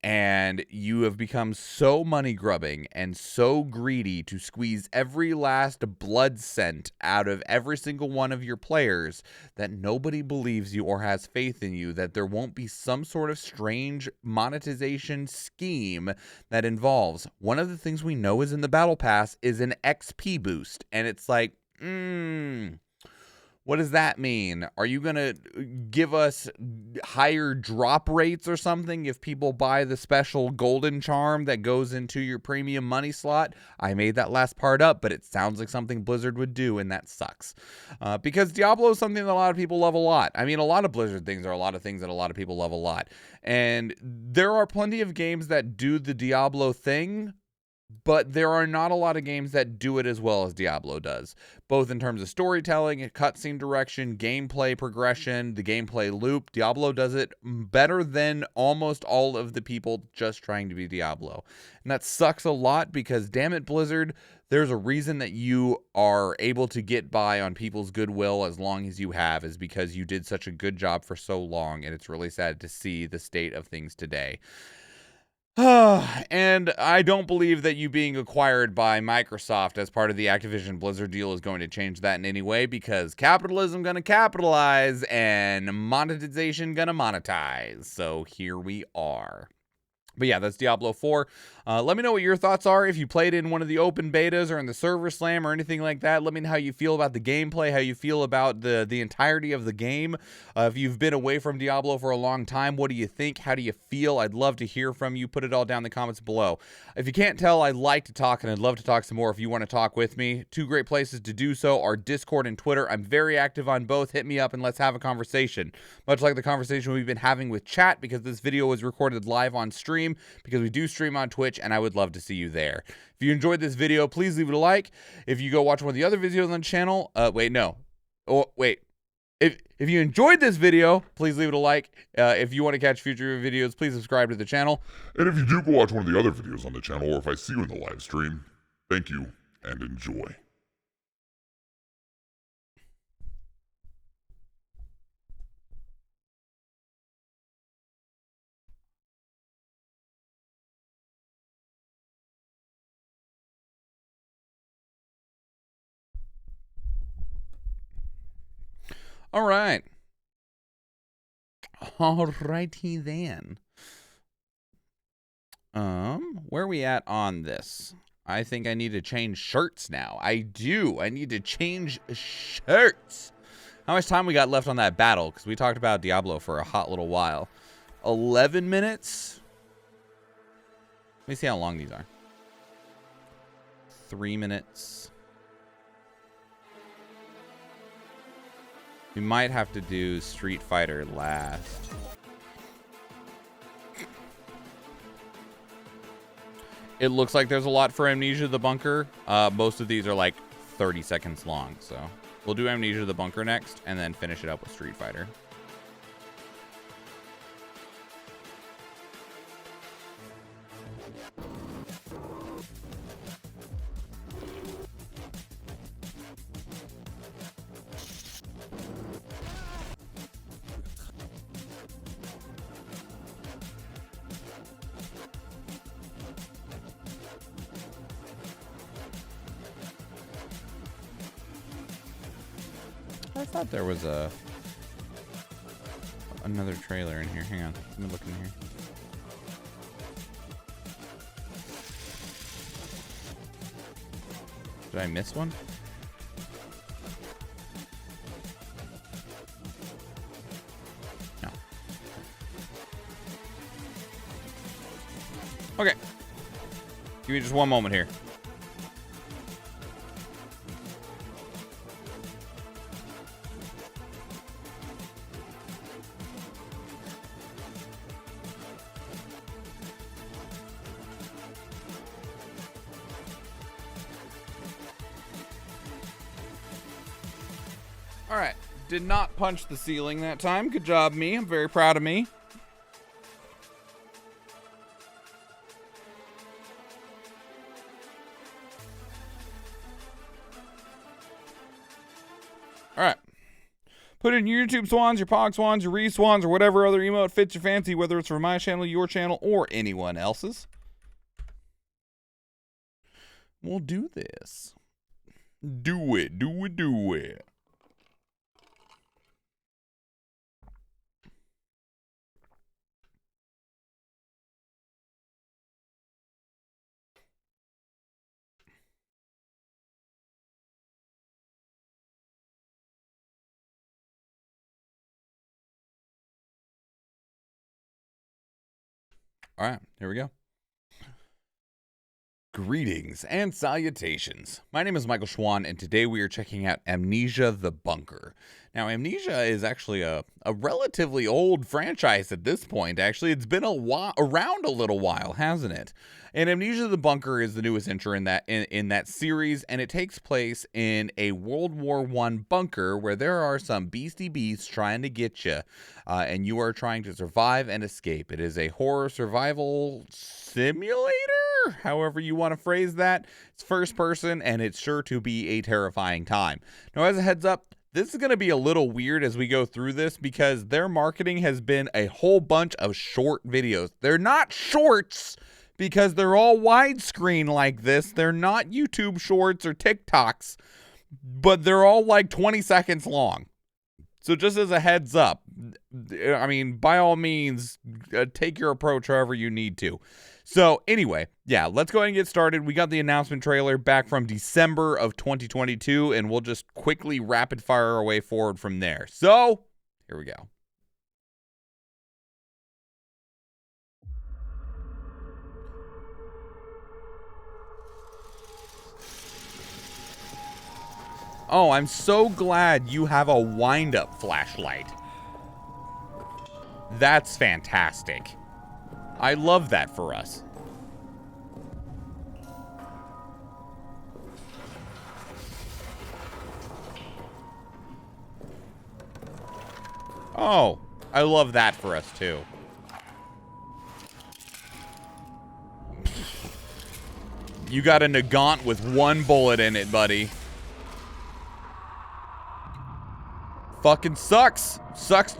And you have become so money grubbing and so greedy to squeeze every last blood cent out of every single one of your players that nobody believes you or has faith in you, that there won't be some sort of strange monetization scheme that involves. One of the things we know is in the battle pass is an XP boost. And it's like, what does that mean? Are you going to give us higher drop rates or something if people buy the special golden charm that goes into your premium money slot? I made that last part up, but it sounds like something Blizzard would do, and that sucks. Because Diablo is something that a lot of people love a lot. I mean, a lot of Blizzard things are a lot of things that a lot of people love a lot. And there are plenty of games that do the Diablo thing, but there are not a lot of games that do it as well as Diablo does, both in terms of storytelling, cutscene direction, gameplay progression, the gameplay loop. Diablo does it better than almost all of the people just trying to be Diablo. And that sucks a lot because, damn it, Blizzard, there's a reason that you are able to get by on people's goodwill as long as you have, is because you did such a good job for so long, and it's really sad to see the state of things today. And I don't believe that you being acquired by Microsoft as part of the Activision Blizzard deal is going to change that in any way, because capitalism gonna capitalize and monetization gonna monetize. So here we are. But yeah, that's Diablo 4. Let me know what your thoughts are. If you played in one of the open betas or in the server slam or anything like that, let me know how you feel about the gameplay, how you feel about the entirety of the game. If you've been away from Diablo for a long time, what do you think? How do you feel? I'd love to hear from you. Put it all down in the comments below. If you can't tell, I like to talk, and I'd love to talk some more if you want to talk with me. Two great places to do so are Discord and Twitter. I'm very active on both. Hit me up and let's have a conversation. Much like the conversation we've been having with chat, because this video was recorded live on stream, because we do stream on Twitch, and I would love to see you there. If you enjoyed this video, please leave it a like. If you go watch one of the other videos on the channel, if you enjoyed this video, please leave it a like. If you want to catch future videos, please subscribe to the channel. And if you do go watch one of the other videos on the channel, or if I see you in the live stream, thank you and enjoy. All right. Alrighty then. Where are we at on this? I think I need to change shirts now. I do. I need to change shirts. How much time we got left on that battle? Because we talked about Diablo for a hot little while. 11 minutes? Let me see how long these are. 3 minutes. We might have to do Street Fighter last. It looks like there's a lot for Amnesia the Bunker. Most of these are like 30 seconds long, so we'll do Amnesia the Bunker next and then finish it up with Street Fighter. I thought there was another trailer in here. Hang on, let me look in here. Did I miss one? No. Okay. Give me just one moment here. All right, did not punch the ceiling that time. Good job, me. I'm very proud of me. All right. Put in your YouTube swans, your Pog swans, your Re swans, or whatever other emote fits your fancy, whether it's for my channel, your channel, or anyone else's. We'll do this. Do it, do it, do it. All right, here we go. Greetings and salutations. My name is Michael Schwan, and today we are checking out Amnesia the Bunker. Now, Amnesia is actually a relatively old franchise at this point. Actually, it's been around a little while, hasn't it? And Amnesia the Bunker is the newest entry in that series, and it takes place in a World War I bunker where there are some beastie beasts trying to get you, and you are trying to survive and escape. It is a horror survival simulator? However you want to phrase that. It's first person, and it's sure to be a terrifying time. Now, as a heads up, this is going to be a little weird as we go through this because their marketing has been a whole bunch of short videos. They're not shorts because they're all widescreen like this. They're not YouTube shorts or TikToks, but they're all like 20 seconds long. So just as a heads up, I mean, by all means, take your approach however you need to. So anyway, yeah, let's go ahead and get started. We got the announcement trailer back from December of 2022, and we'll just quickly rapid fire our way forward from there. So here we go. Oh, I'm so glad you have a wind-up flashlight. That's fantastic. I love that for us. Oh, I love that for us too. You got a Nagant with one bullet in it, buddy. Fucking sucks. Sucks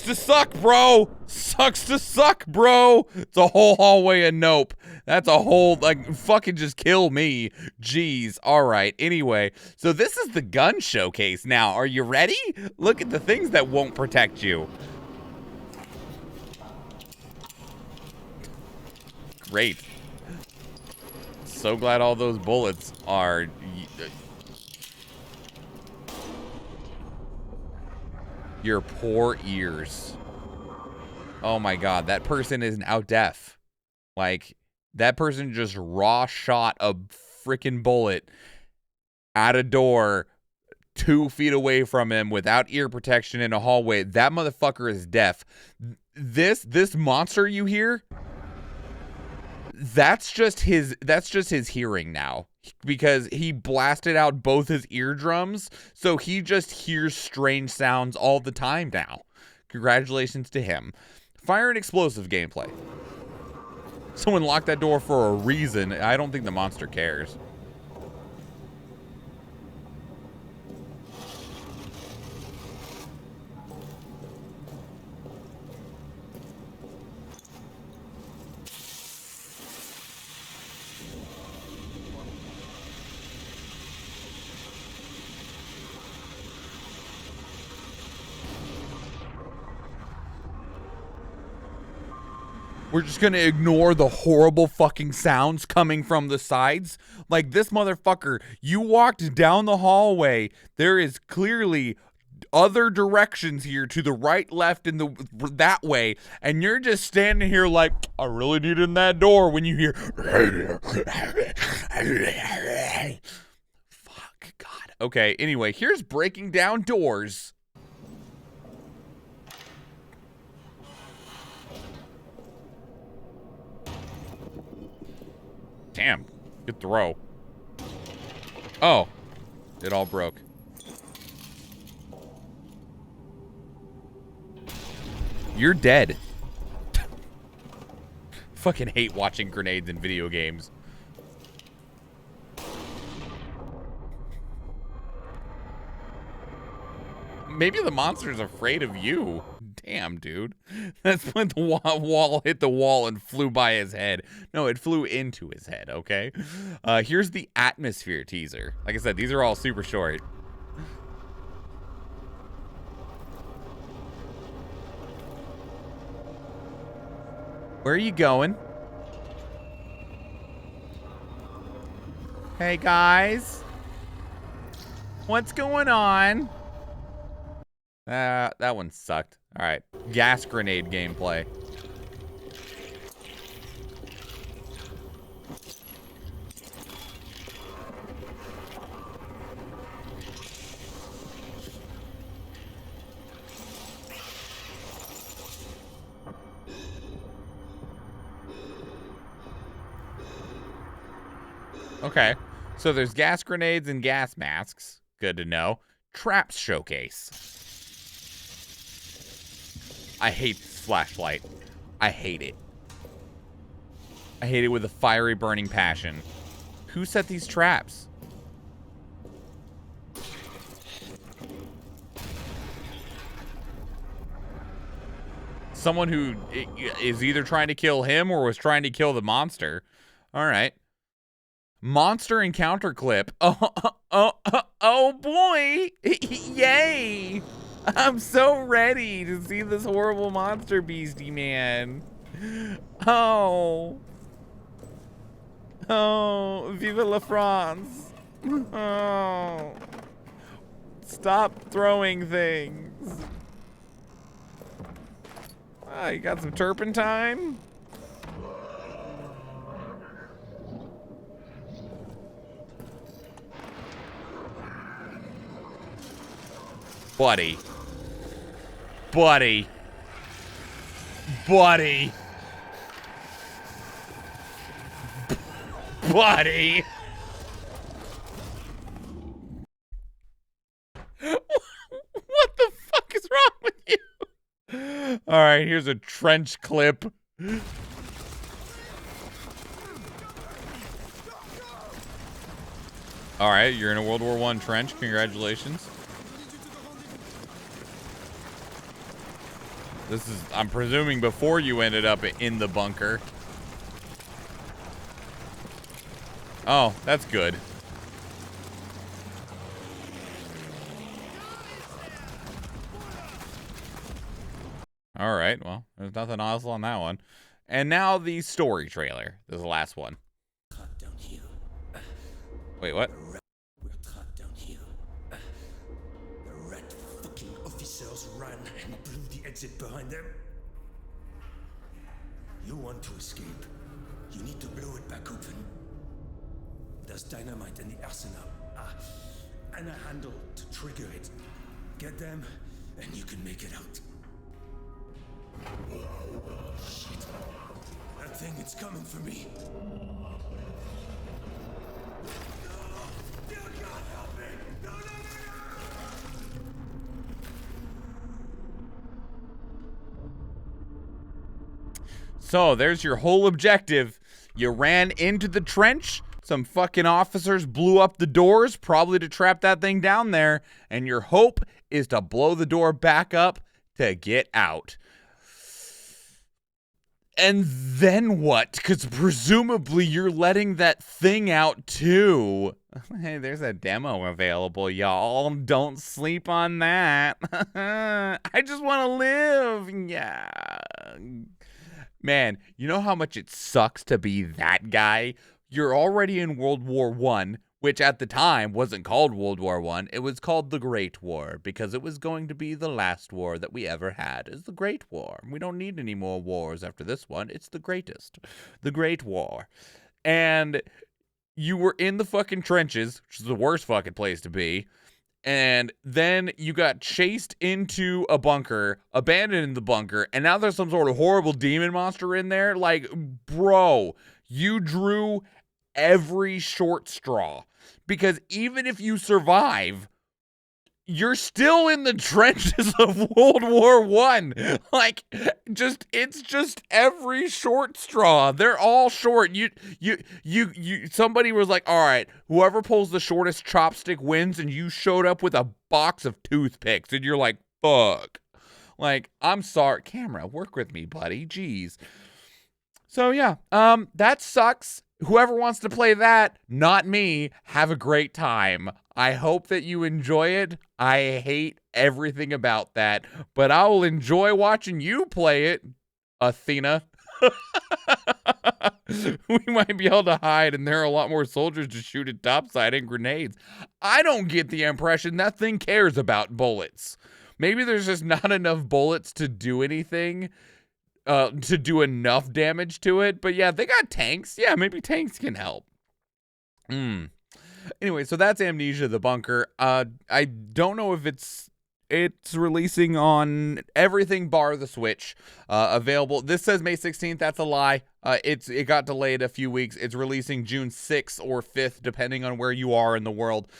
to suck, bro. Sucks to suck, bro. It's a whole hallway of nope. That's a whole, like, fucking just kill me. Jeez. All right. Anyway, so this is the gun showcase now. Are you ready? Look at the things that won't protect you. Great. So glad all those bullets are... Your poor ears. Oh my god, that person is now deaf. Like, that person just raw shot a freaking bullet at a door 2 feet away from him without ear protection in a hallway. That motherfucker is deaf. This monster you hear, that's just his hearing now, because he blasted out both his eardrums, so he just hears strange sounds all the time now. Congratulations to him. Fire and explosive gameplay. Someone locked that door for a reason. I don't think the monster cares. We're just gonna ignore the horrible fucking sounds coming from the sides. Like, this motherfucker, you walked down the hallway. There is clearly other directions here to the right, left, and that way. And you're just standing here like, I really need in that door when you hear. Fuck, God. Okay, anyway, here's breaking down doors. Damn, good throw. Oh, it all broke. You're dead. Fucking hate watching grenades in video games. Maybe the monster's afraid of you. Damn, dude. That's when the wall hit the wall and flew by his head. No, it flew into his head, okay? Here's the atmosphere teaser. Like I said, these are all super short. Where are you going? Hey, guys. What's going on? That one sucked. All right, gas grenade gameplay. Okay, so there's gas grenades and gas masks. Good to know. Traps showcase. I hate this flashlight. I hate it. I hate it with a fiery burning passion. Who set these traps? Someone who is either trying to kill him or was trying to kill the monster. All right. Monster encounter clip. Oh boy. Yay. I'm so ready to see this horrible monster beastie man. Oh. Oh, vive la France. Oh. Stop throwing things. Ah, you got some turpentine? Buddy. Buddy. Buddy. Buddy. What the fuck is wrong with you? All right, here's a trench clip. All right, you're in a World War I trench. Congratulations. This is, I'm presuming, before you ended up in the bunker. Oh, that's good. All right, well, there's nothing else on that one. And now the story trailer. This is the last one. Wait, what? We're trapped down here. The rat fucking officers ran and blew the exit behind them. You want to escape? You need to blow it back open. There's dynamite in the arsenal. And a handle to trigger it. Get them, and you can make it out. Shit. That thing, it's coming for me. So there's your whole objective. You ran into the trench. Some fucking officers blew up the doors, probably to trap that thing down there. And your hope is to blow the door back up to get out. And then what? Because presumably you're letting that thing out too. Hey, there's a demo available, y'all. Don't sleep on that. I just want to live. Yeah. Man, you know how much it sucks to be that guy? You're already in World War I, which at the time wasn't called World War I. It was called the Great War because it was going to be the last war that we ever had. It's the Great War. We don't need any more wars after this one. It's the greatest. The Great War. And you were in the fucking trenches, which is the worst fucking place to be. And then you got chased into a bunker, abandoned in the bunker, and now there's some sort of horrible demon monster in there. Like, bro, you drew every short straw. Because even if you survive, you're still in the trenches of World War I. Like, it's just every short straw. They're all short. Somebody was like, all right, whoever pulls the shortest chopstick wins, and you showed up with a box of toothpicks, and you're like, fuck. Like, I'm sorry. Camera, work with me, buddy. Jeez. So, yeah, that sucks. Whoever wants to play that, not me, have a great time. I hope that you enjoy it. I hate everything about that, but I will enjoy watching you play it, Athena. We might be able to hide, and there are a lot more soldiers to shoot at topside and grenades. I don't get the impression that thing cares about bullets. Maybe there's just not enough bullets to do anything. To do enough damage to it. But yeah, they got tanks. Yeah, maybe tanks can help. Anyway, so that's Amnesia the Bunker. I don't know if it's releasing on everything bar the Switch. Available. This says May 16th. That's a lie. It got delayed a few weeks. It's releasing June 6th or 5th, depending on where you are in the world.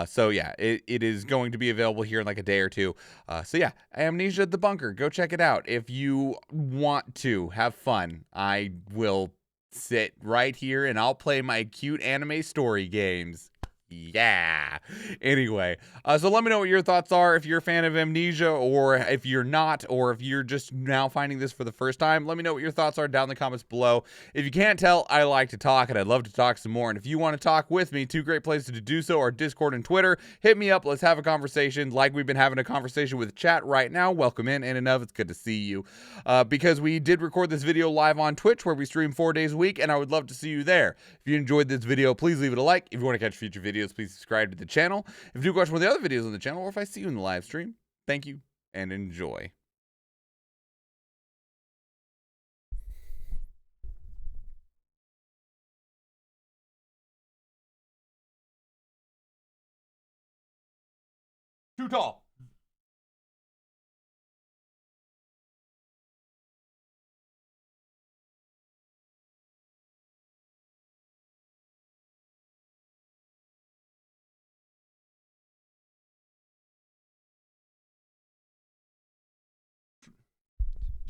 So yeah, it is going to be available here in like a day or two. So yeah, Amnesia the Bunker. Go check it out if you want to have fun. I will sit right here and I'll play my cute anime story games. Yeah. Anyway, so let me know what your thoughts are. If you're a fan of Amnesia, or if you're not, or if you're just now finding this for the first time, let me know what your thoughts are down in the comments below. If you can't tell, I like to talk, and I'd love to talk some more. And if you want to talk with me, two great places to do so are Discord and Twitter. Hit me up. Let's have a conversation like we've been having a conversation with chat right now. Welcome in, Enough. It's good to see you. Because we did record this video live on Twitch, where we stream 4 days a week, and I would love to see you there. If you enjoyed this video, please leave it a like. If you want to catch future videos, please subscribe to the channel. If you watch one of the other videos on the channel, or if I see you in the live stream, thank you and enjoy. Too tall.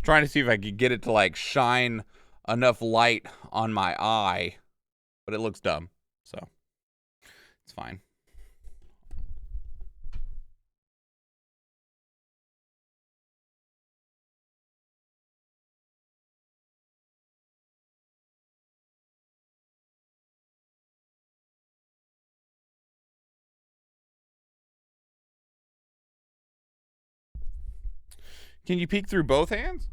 Trying to see if I could get it to like shine enough light on my eye, but it looks dumb, so it's fine. Can you peek through both hands?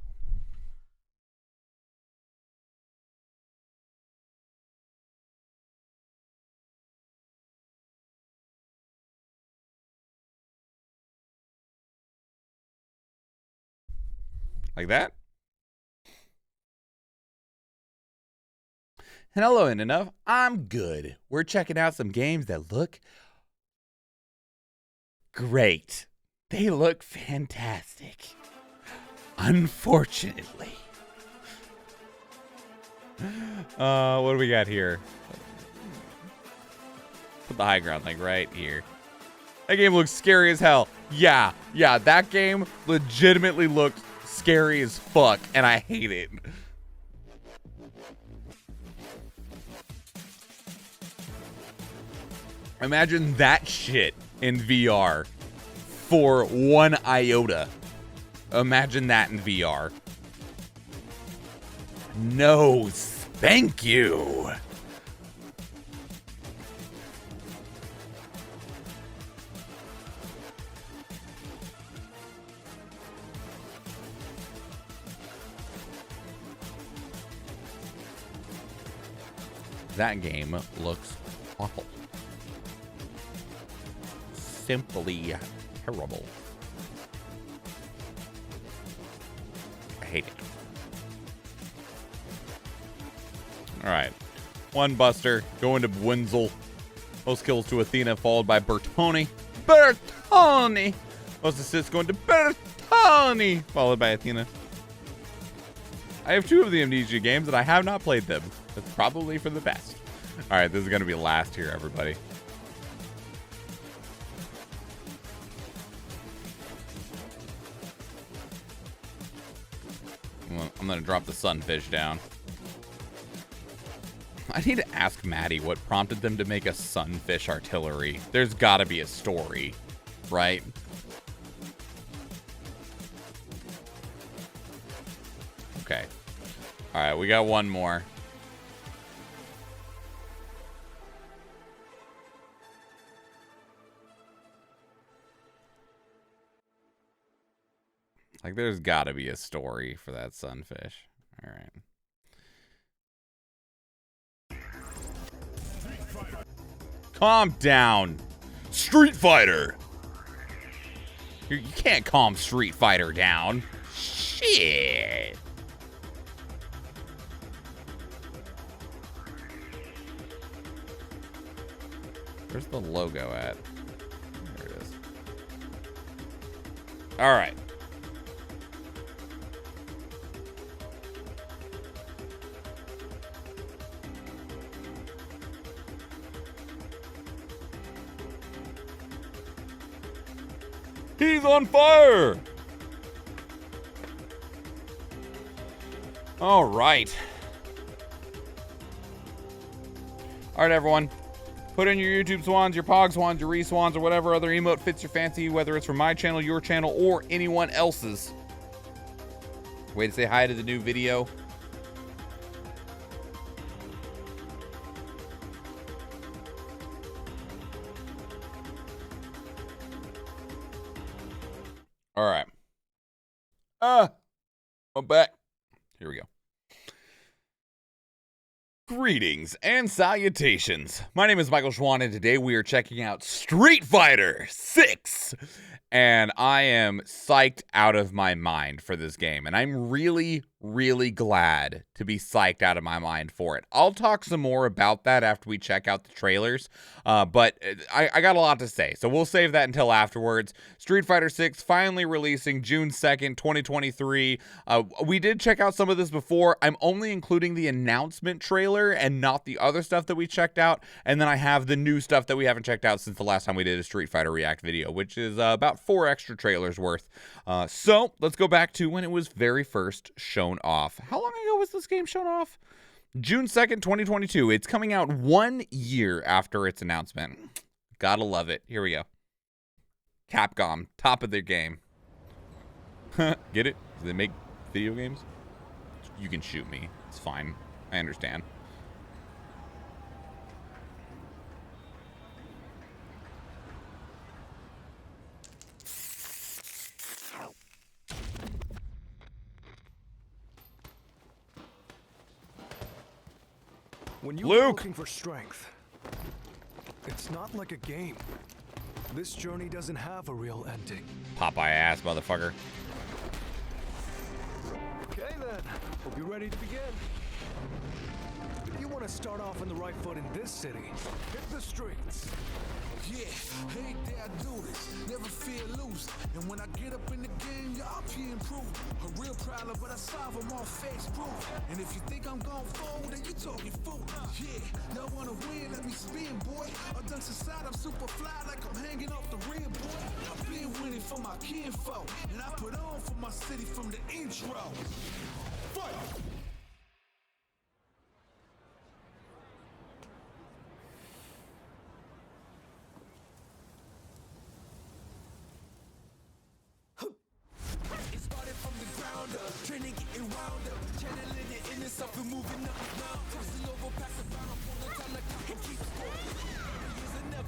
Like that? And hello, Enough. I'm good. We're checking out some games that look great. They look fantastic. Unfortunately. What do we got here? Put the high ground like right here. That game looks scary as hell. Yeah, that game legitimately looked scary as fuck, and I hate it. Imagine that shit in VR for 1 iota. Imagine that in VR. No, thank you. That game looks awful. Simply terrible. I hate it. Alright. One Buster, going to Wenzel. Most kills to Athena, followed by Bertoni. Bertoni! Most assists going to Bertoni, followed by Athena. I have 2 of the Amnesia games, and I have not played them. That's probably for the best. Alright, this is going to be last here, everybody. I'm going to drop the sunfish down. I need to ask Maddie what prompted them to make a sunfish artillery. There's got to be a story, right? Okay. All right, we got one more. Like, there's got to be a story for that sunfish. All right. Calm down. Street Fighter. You can't calm Street Fighter down. Shit. Where's the logo at? There it is. All right. He's on fire! All right. All right, everyone. Put in your YouTube swans, your Pog swans, your Reswans, or whatever other emote fits your fancy, whether it's from my channel, your channel, or anyone else's. Way to say hi to the new video. All right. I'm back. Here we go. Greetings and salutations. My name is Michael Schwan, and today we are checking out Street Fighter 6. And I am psyched out of my mind for this game. And I'm really, really glad to be psyched out of my mind for it. I'll talk some more about that after we check out the trailers. But I got a lot to say, so we'll save that until afterwards. Street Fighter 6 finally releasing June 2nd, 2023. We did check out some of this before. I'm only including the announcement trailer and not the other stuff that we checked out. And then I have the new stuff that we haven't checked out since the last time we did a Street Fighter React video, which is about 4 extra trailers worth. So let's go back to when it was very first shown off. How long ago was this game shown off? June 2nd, 2022. It's coming out 1 year after its announcement. Gotta love it. Here we go. Capcom, top of their game. Get it? Do they make video games? You can shoot me. It's fine. I understand. When you're looking for strength, it's not like a game. This journey doesn't have a real ending. Popeye ass, motherfucker. Okay then, hope you're ready to begin. If you want to start off on the right foot in this city, hit the streets. Yeah, hey there, I do this. Never feel loose. And when I get up in the game, y'all be improved. A real problem, but I solve them all face proof. And if you think I'm gon' fold, then you talking fool. Yeah, y'all wanna win, let me spin, boy. All dunks aside, I'm super fly like I'm hanging off the rim, boy. I've been winning for my kinfolk, and I put on for my city from the intro. Fight!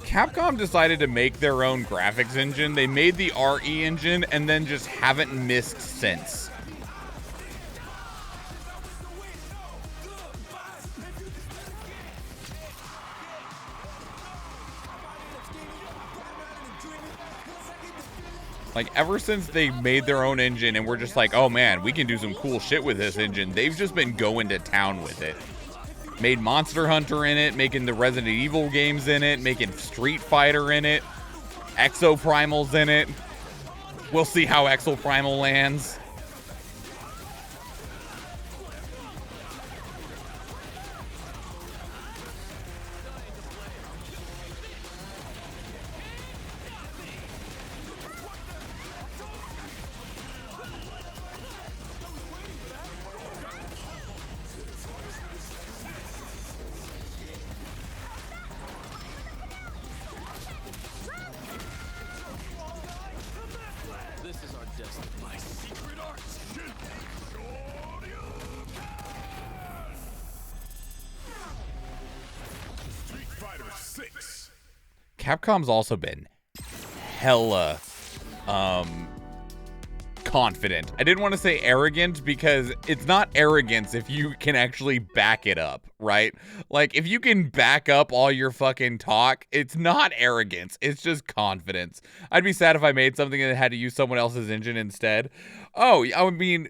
Capcom decided to make their own graphics engine. They made the RE engine and then just haven't missed since. Like, ever since they made their own engine and we're just like, oh man, we can do some cool shit with this engine, they've just been going to town with it. Made Monster Hunter in it, making the Resident Evil games in it, making Street Fighter in it, Exoprimal's in it. We'll see how Exoprimal lands. Capcom's also been hella confident. I didn't want to say arrogant because it's not arrogance if you can actually back it up, right? Like, if you can back up all your fucking talk, it's not arrogance. It's just confidence. I'd be sad if I made something that had to use someone else's engine instead. Oh, I mean,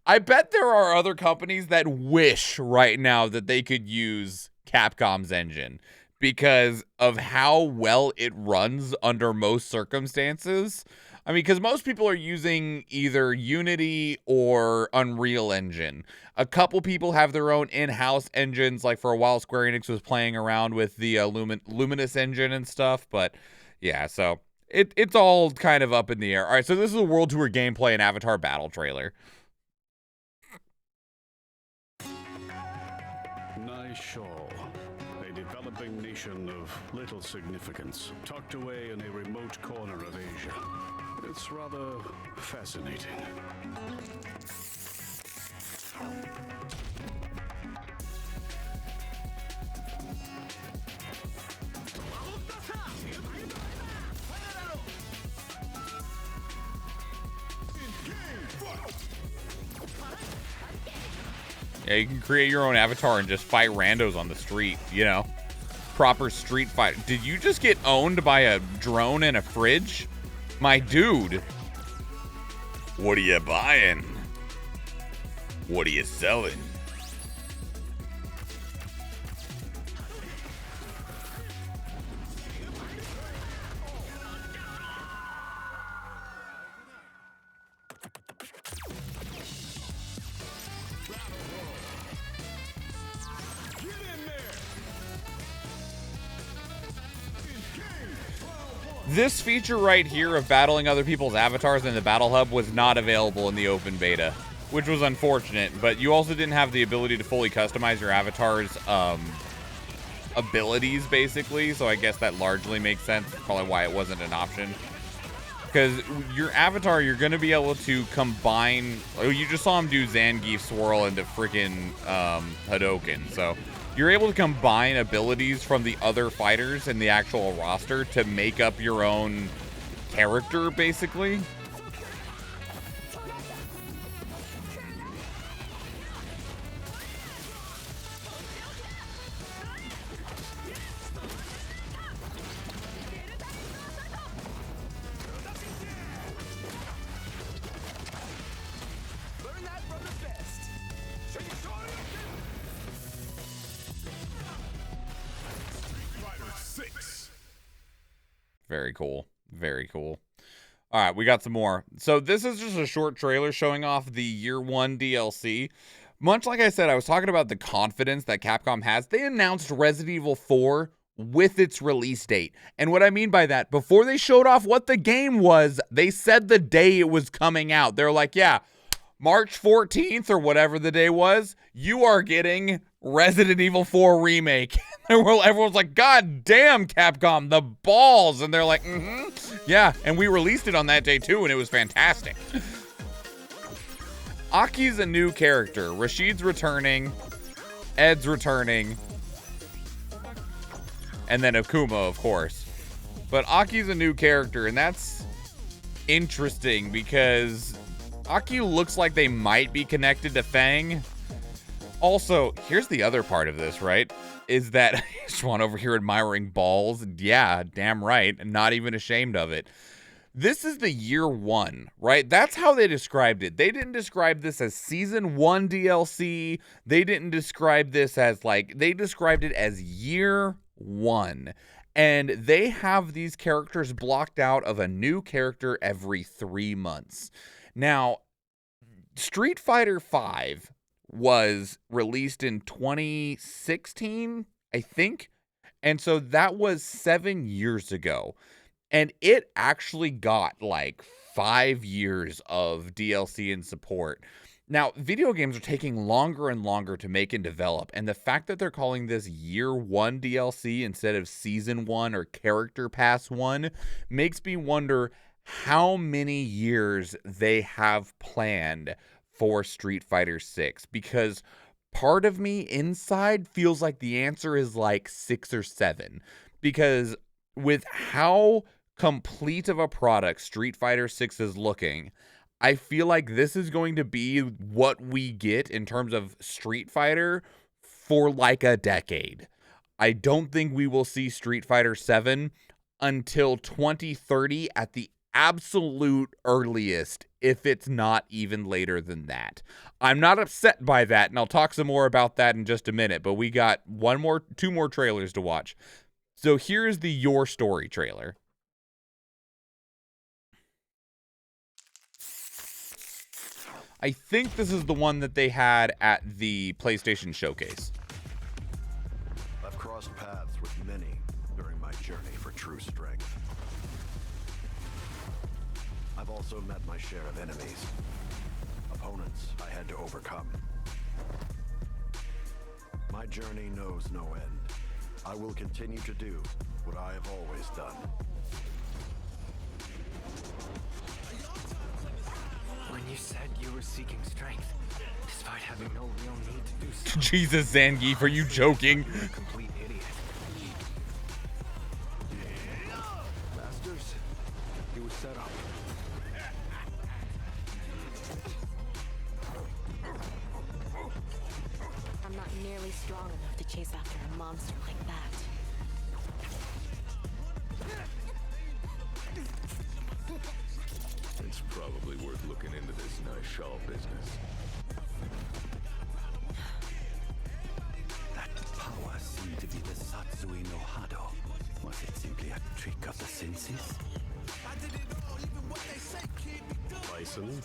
I bet there are other companies that wish right now that they could use Capcom's engine, because of how well it runs under most circumstances. I mean, because most people are using either Unity or Unreal Engine. A couple people have their own in-house engines, like for a while Square Enix was playing around with the Luminous engine and stuff, but yeah, so it's all kind of up in the air. All right, so this is a World Tour gameplay and Avatar battle trailer. Nice show. A developing nation of little significance, tucked away in a remote corner of Asia. It's rather fascinating. Yeah, you can create your own avatar and just fight randos on the street, you know. Proper street fight. Did you just get owned by a drone and a fridge? My dude. What are you buying? What are you selling? This feature right here of battling other people's avatars in the Battle Hub was not available in the open beta, which was unfortunate, but you also didn't have the ability to fully customize your avatar's abilities, basically, so I guess that largely makes sense. That's probably why it wasn't an option. Because your avatar, you're going to be able to combine... Oh, you just saw him do Zangief Swirl into freaking Hadoken, so... You're able to combine abilities from the other fighters in the actual roster to make up your own character, basically. Very cool. Very cool. All right, we got some more. So this is just a short trailer showing off the Year 1 DLC. Much like I said, I was talking about the confidence that Capcom has. They announced Resident Evil 4 with its release date. And what I mean by that, before they showed off what the game was, they said the day it was coming out. They're like, yeah, March 14th or whatever the day was, you are getting Resident Evil 4 Remake. Everyone's like, God damn, Capcom, the balls. And they're like, yeah, and we released it on that day too, and it was fantastic. Aki's a new character. Rashid's returning. Ed's returning. And then Akuma, of course. But Aki's a new character, and that's interesting because Aki looks like they might be connected to Fang. Also, here's the other part of this, right? Is that Schwan over here admiring balls? Yeah, damn right. And not even ashamed of it. This is the Year 1, right? That's how they described it. They didn't describe this as Season 1 DLC. They didn't describe this as they described it as Year 1. And they have these characters blocked out of a new character every 3 months. Now, Street Fighter V was released in 2016, I think. And so that was 7 years ago. And it actually got 5 years of DLC and support. Now, video games are taking longer and longer to make and develop. And the fact that they're calling this Year 1 DLC instead of Season 1 or Character Pass 1 makes me wonder how many years they have planned for Street Fighter 6, because part of me inside feels like the answer is 6 or 7, because with how complete of a product Street Fighter 6 is looking, I feel like this is going to be what we get in terms of Street Fighter for a decade. I don't think we will see Street Fighter 7 until 2030 at the absolute earliest, if it's not even later than that. I'm not upset by that, and I'll talk some more about that in just a minute, but we got two more trailers to watch. So here's the Your Story trailer. I think this is the one that they had at the PlayStation Showcase. I've crossed paths with many during my journey for true strength. I've also met my share of enemies, opponents I had to overcome. My journey knows no end, I will continue to do what I have always done. When you said you were seeking strength, despite having no real need to do so. Jesus, Zangief, are you joking? You're a complete idiot. Masters, he was set up. I'm not nearly strong enough to chase after a monster like that. It's probably worth looking into this nice shawl business. That power seemed to be the Satsui no Hado. Was it simply a trick of the senses? Bison,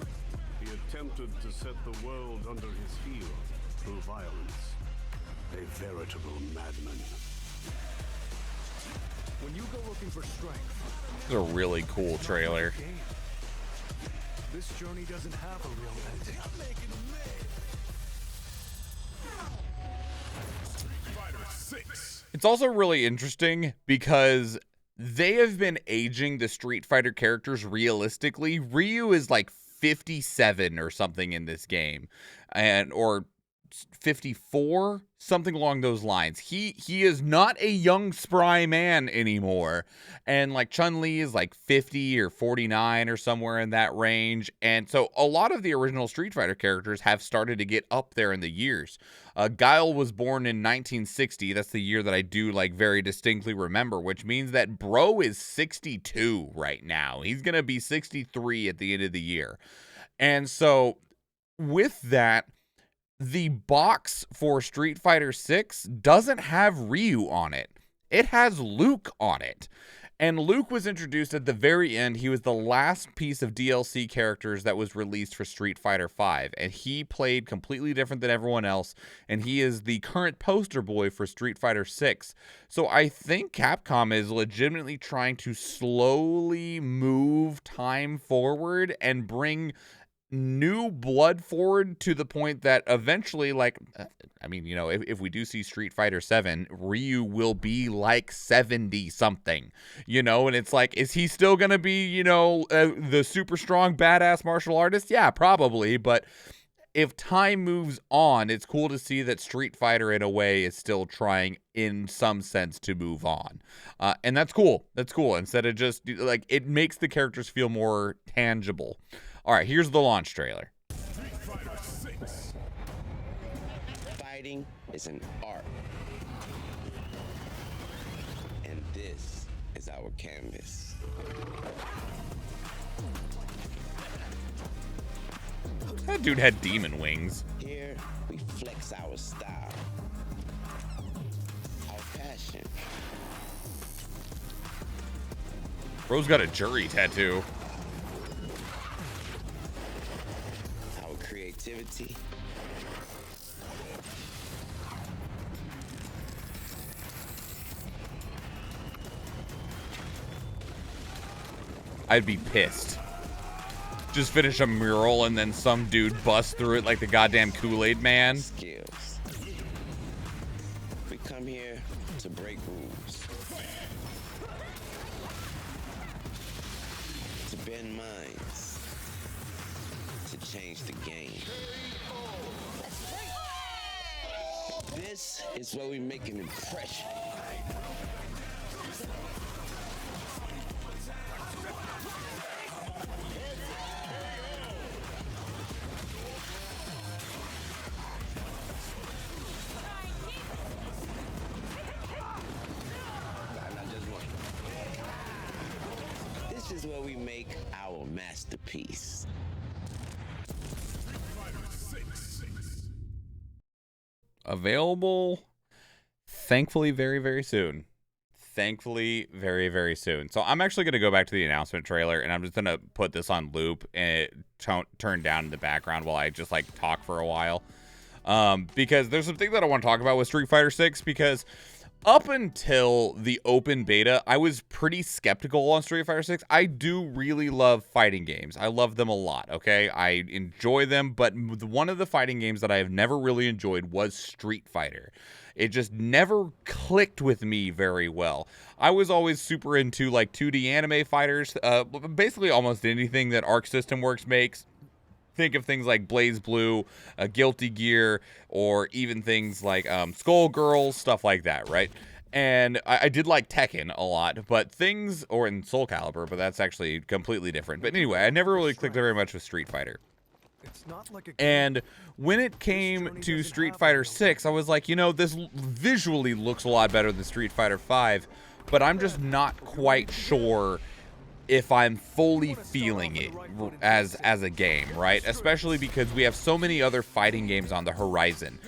he attempted to set the world under his heel through violence. A veritable madman. When you go looking for strength, This is a really cool trailer. this journey doesn't have a real ending. It's also really interesting because they have been aging the Street Fighter characters realistically. Ryu is like 57 or something in this game, or 54, something along those lines. He is not a young spry man anymore, and like Chun-Li is like 50 or 49 or somewhere in that range. And so a lot of the original Street Fighter characters have started to get up there in the years. Guile was born in 1960. That's the year that I do like very distinctly remember, which means that bro is 62 right now. He's gonna be 63 at the end of the year. And so with that, the box for Street Fighter 6 doesn't have Ryu on it. It has Luke on it. And Luke was introduced at the very end. He was the last piece of DLC characters that was released for Street Fighter 5. And he played completely different than everyone else. And he is the current poster boy for Street Fighter 6. So I think Capcom is legitimately trying to slowly move time forward and bring new blood forward to the point that eventually, like, I mean, you know, if we do see Street Fighter 7, Ryu will be like 70 something, you know, and it's like, is he still gonna be, you know, the super strong badass martial artist? Yeah, probably. But if time moves on, it's cool to see that Street Fighter in a way is still trying in some sense to move on. And that's cool. That's cool. Instead of just like, it makes the characters feel more tangible. All right, here's the launch trailer. Fighting is an art. And this is our canvas. That dude had demon wings. Here, we flex our style, our passion. Bro's got a jury tattoo. Our creativity. I'd be pissed. Just finish a mural and then some dude busts through it like the goddamn Kool-Aid man. Skills. We come here to break rules. To bend minds. To change the game. This is where we make an impression. This is where we make our masterpiece. Available, thankfully, very, very soon. Thankfully, very, very soon. So I'm actually going to go back to the announcement trailer, and I'm just going to put this on loop and turn down in the background while I just, like, talk for a while. Because there's some things that I want to talk about with Street Fighter 6, because up until the open beta, I was pretty skeptical on Street Fighter 6. I do really love fighting games. I love them a lot, okay? I enjoy them, but one of the fighting games that I have never really enjoyed was Street Fighter. It just never clicked with me very well. I was always super into like 2D anime fighters, basically almost anything that Arc System Works makes. Think of things like Blaze Blue, Guilty Gear, or even things like Skullgirls, stuff like that, right? And I did like Tekken a lot, but things, or in Soul Calibur, but that's actually completely different. But anyway, I never really clicked very much with Street Fighter. And when it came to Street Fighter 6, I was like, you know, this visually looks a lot better than Street Fighter 5, but I'm just not quite sure if I'm fully feeling it as a game, right? Especially because we have so many other fighting games on the horizon.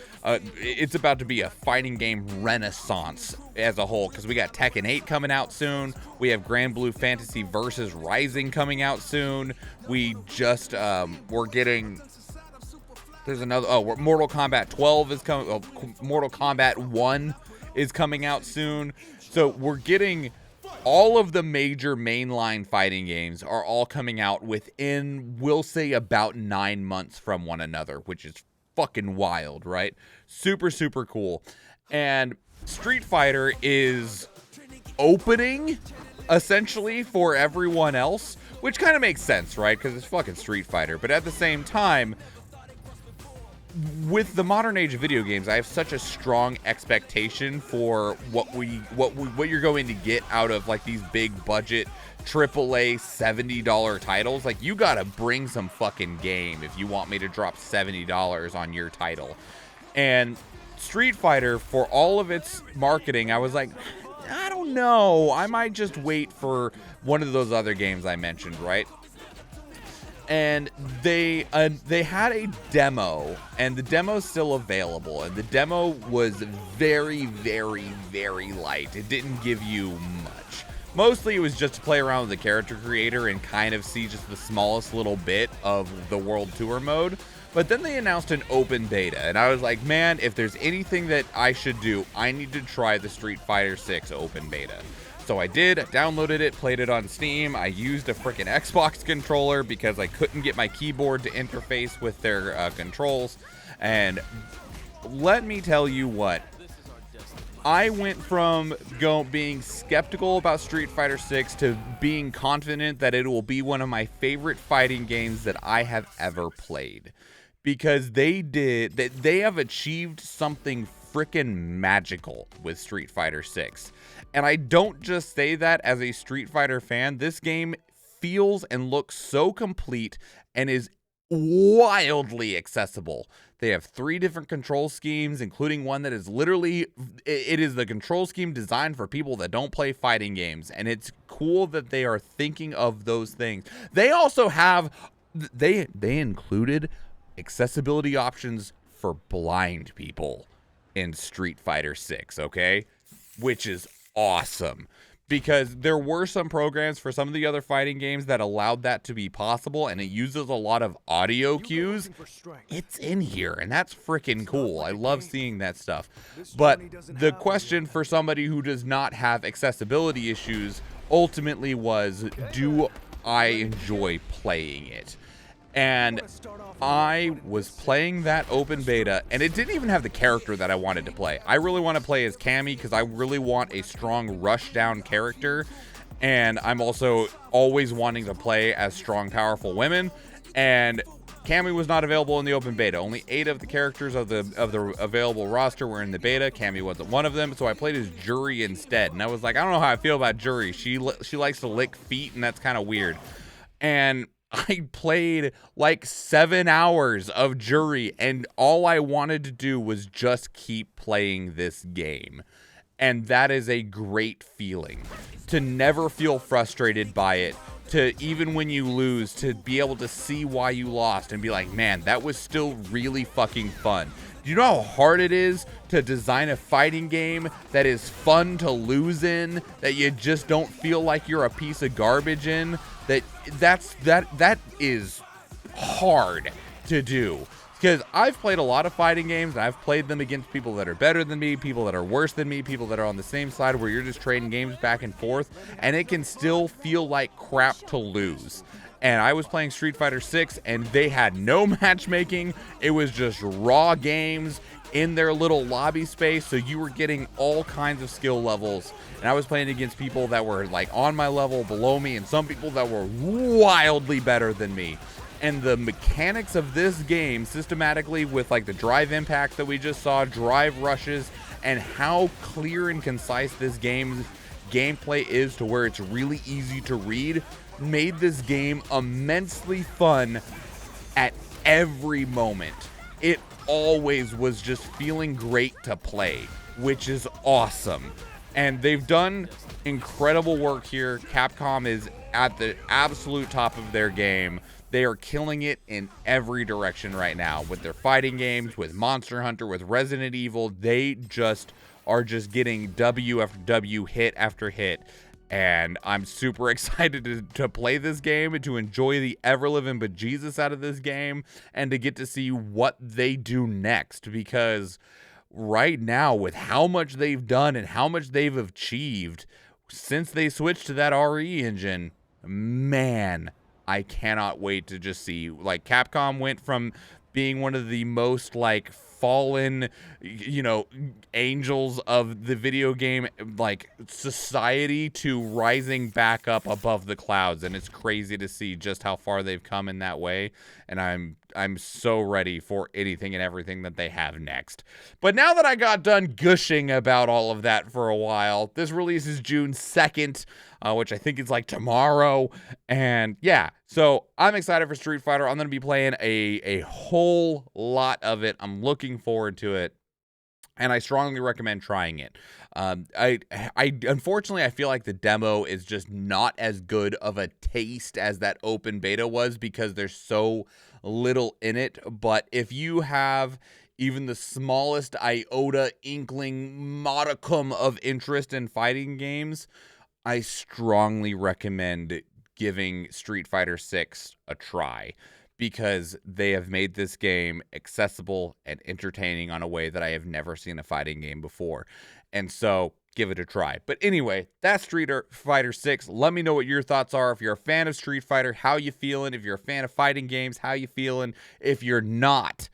It's about to be a fighting game renaissance as a whole, because we got Tekken 8 coming out soon. We have Grand Blue Fantasy Versus Rising coming out soon. We just we're getting, there's another, Mortal Kombat 12 is coming. Mortal Kombat 1 is coming out soon. So we're getting all of the major mainline fighting games are all coming out within, we'll say, about 9 months from one another, which is fucking wild, right? Super, super cool. And Street Fighter is opening, essentially, for everyone else, which kind of makes sense, right? Because it's fucking Street Fighter. But at the same time, with the modern age of video games, I have such a strong expectation for what you're going to get out of like these big budget AAA $70 titles. Like, you gotta bring some fucking game if you want me to drop $70 on your title. And Street Fighter, for all of its marketing, I was like, I don't know, I might just wait for one of those other games I mentioned, right? And they had a demo, and the demo's still available, and the demo was very, very, very light. It didn't give you much. Mostly it was just to play around with the character creator and kind of see just the smallest little bit of the World Tour mode. But then they announced an open beta, and I was like, man, if there's anything that I should do, I need to try the Street Fighter 6 open beta. So I did, downloaded it, played it on Steam. I used a freaking Xbox controller because I couldn't get my keyboard to interface with their controls. And let me tell you what, I went from being skeptical about Street Fighter 6 to being confident that it will be one of my favorite fighting games that I have ever played. Because they have achieved something freaking magical with Street Fighter 6. And I don't just say that as a Street Fighter fan. This game feels and looks so complete and is wildly accessible. They have 3 different control schemes, including one that is literally, it is the control scheme designed for people that don't play fighting games. And it's cool that they are thinking of those things. They also have, they included accessibility options for blind people in Street Fighter 6, okay? Which is awesome, because there were some programs for some of the other fighting games that allowed that to be possible, and it uses a lot of audio cues. It's in here, and that's freaking cool. I love seeing that stuff. But the question for somebody who does not have accessibility issues ultimately was, do I enjoy playing it? And I was playing that open beta, and it didn't even have the character that I wanted to play. I really want to play as Cammy because I really want a strong rushdown character, and I'm also always wanting to play as strong, powerful women. And Cammy was not available in the open beta. Only 8 of the characters of the available roster were in the beta. Cammy wasn't one of them, so I played as Juri instead. And I was like, I don't know how I feel about Juri. She likes to lick feet, and that's kind of weird. And I played like 7 hours of Juri, and all I wanted to do was just keep playing this game. And that is a great feeling, to never feel frustrated by it, to even when you lose, to be able to see why you lost and be like, man, that was still really fucking fun. Do you know how hard it is to design a fighting game that is fun to lose in, that you just don't feel like you're a piece of garbage in? That is hard to do. Because I've played a lot of fighting games, and I've played them against people that are better than me, people that are worse than me, people that are on the same side, where you're just trading games back and forth, and it can still feel like crap to lose. And I was playing Street Fighter 6, and they had no matchmaking. It was just raw games in their little lobby space, so you were getting all kinds of skill levels. And I was playing against people that were like on my level, below me, and some people that were wildly better than me. And the mechanics of this game, systematically, with like the drive impact that we just saw, drive rushes, and how clear and concise this gameplay is, to where it's really easy to read, made this game immensely fun at every moment. It always was just feeling great to play, which is awesome. And they've done incredible work here. Capcom is at the absolute top of their game. They are killing it in every direction right now with their fighting games, with Monster Hunter, with Resident Evil. They just are just getting W after W, hit after hit. And I'm super excited to play this game and to enjoy the ever-living bejesus out of this game and to get to see what they do next. Because right now, with how much they've done and how much they've achieved since they switched to that RE engine, man, I cannot wait to just see. Like, Capcom went from being one of the most like fallen, you know, angels of the video game like society to rising back up above the clouds, and it's crazy to see just how far they've come in that way. And I'm so ready for anything and everything that they have next. But now that I got done gushing about all of that for a while, this release is June 2nd, which I think is like tomorrow. And yeah, so I'm excited for Street Fighter. I'm going to be playing a whole lot of it. I'm looking forward to it, and I strongly recommend trying it. I unfortunately, I feel like the demo is just not as good of a taste as that open beta was, because there's so little in it. But if you have even the smallest iota, inkling, modicum of interest in fighting games, I strongly recommend giving Street Fighter 6 a try, because they have made this game accessible and entertaining on a way that I have never seen a fighting game before. And so give it a try. But anyway, that's Street Fighter 6. Let me know what your thoughts are. If you're a fan of Street Fighter, how you feeling? If you're a fan of fighting games, how you feeling? If you're not,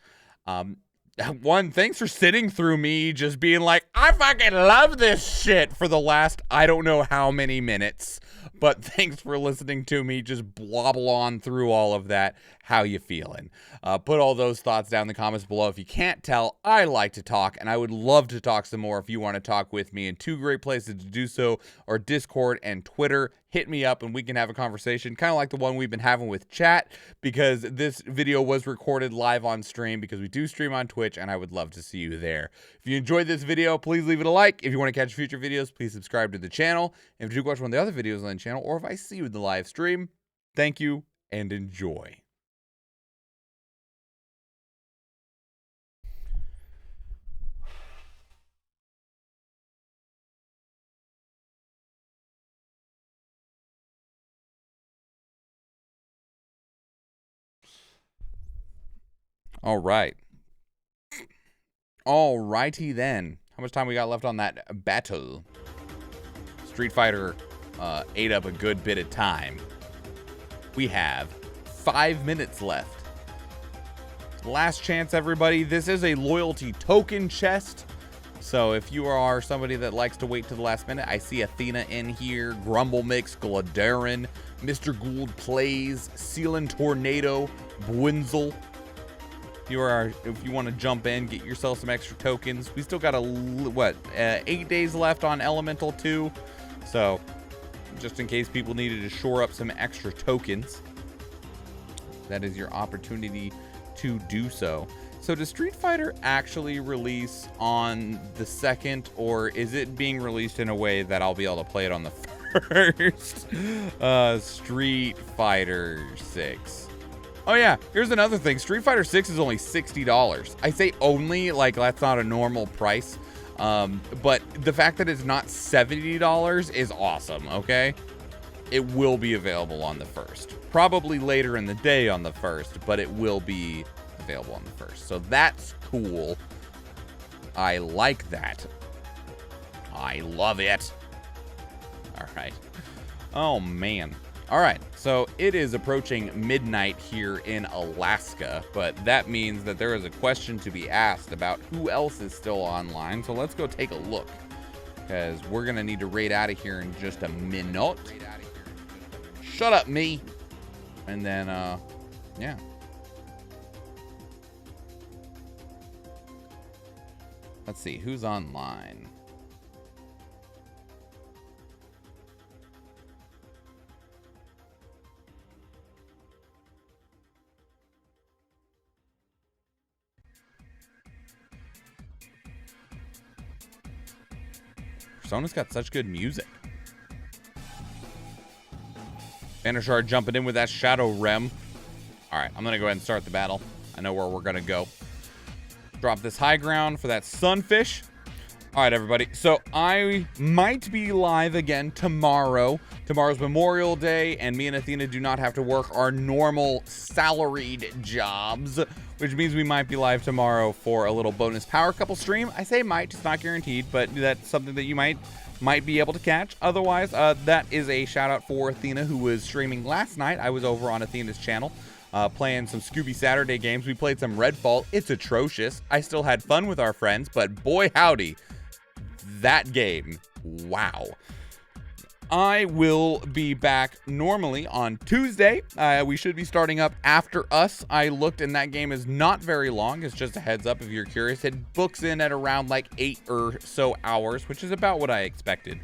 one, thanks for sitting through me just being like, I fucking love this shit for the last I don't know how many minutes. But thanks for listening to me just blobble on through all of that. How you feeling? Put all those thoughts down in the comments below. If you can't tell, I like to talk, and I would love to talk some more if you want to talk with me. And two great places to do so are Discord and Twitter. Hit me up and we can have a conversation, kind of like the one we've been having with chat, because this video was recorded live on stream, because we do stream on Twitch, and I would love to see you there. If you enjoyed this video, please leave it a like. If you want to catch future videos, please subscribe to the channel. And if you watch one of the other videos on the channel, or if I see you in the live stream, thank you and enjoy. All right. Alrighty then. How much time we got left on that battle? Street Fighter ate up a good bit of time. We have 5 minutes left. Last chance, everybody. This is a loyalty token chest. So if you are somebody that likes to wait to the last minute, I see Athena in here, Grumble Mix, Gladarin, Mr. Gould Plays, Sealan Tornado, Bwinzel. If you want to jump in, get yourself some extra tokens. We still got 8 days left on Elemental 2. So just in case people needed to shore up some extra tokens, that is your opportunity to do so. So does Street Fighter actually release on the 2nd, or is it being released in a way that I'll be able to play it on the 1st? Street Fighter 6. Oh yeah, here's another thing. Street Fighter 6 is only $60. I say only, like that's not a normal price. But the fact that it's not $70 is awesome, okay? It will be available on the 1st. Probably later in the day on the 1st, but it will be available on the 1st. So that's cool. I like that. I love it. All right. Oh, man. All right. So it is approaching midnight here in Alaska, but that means that there is a question to be asked about who else is still online. So let's go take a look, because we're going to need to raid out of here in just a minute. Shut up, me. And then, yeah. Let's see, who's online? Persona's got such good music. Vanishard jumping in with that Shadow Rem. All right, I'm going to go ahead and start the battle. I know where we're going to go. Drop this high ground for that Sunfish. All right, everybody. So I might be live again tomorrow. Tomorrow's Memorial Day, and me and Athena do not have to work our normal salaried jobs, which means we might be live tomorrow for a little bonus Power Couple stream. I say might, it's not guaranteed, but that's something that you might be able to catch. Otherwise, that is a shout out for Athena, who was streaming last night. I was over on Athena's channel playing some Scooby Saturday games. We played some Redfall. It's atrocious. I still had fun with our friends, but boy howdy, that game, wow. I will be back normally on Tuesday. We should be starting up After Us. I looked, and that game is not very long. It's just a heads up if you're curious. It books in at around like 8 or so hours, which is about what I expected.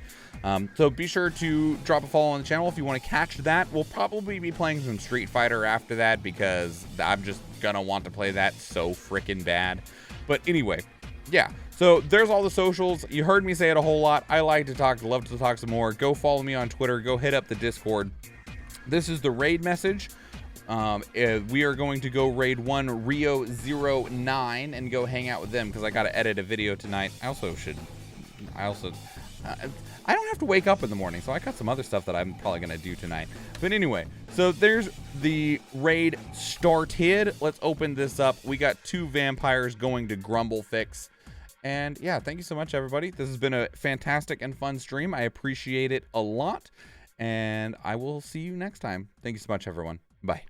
So be sure to drop a follow on the channel if you want to catch that. We'll probably be playing some Street Fighter after that, because I'm just gonna want to play that so freaking bad. But anyway, yeah. So there's all the socials. You heard me say it a whole lot. I like to talk, love to talk some more. Go follow me on Twitter. Go hit up the Discord. This is the raid message. We are going to go raid one Rio09 and go hang out with them, because I got to edit a video tonight. I don't have to wake up in the morning, so I got some other stuff that I'm probably going to do tonight. But anyway, so there's the raid started. Let's open this up. We got 2 vampires going to Grumble Fix. And yeah, thank you so much, everybody. This has been a fantastic and fun stream. I appreciate it a lot. And I will see you next time. Thank you so much, everyone. Bye.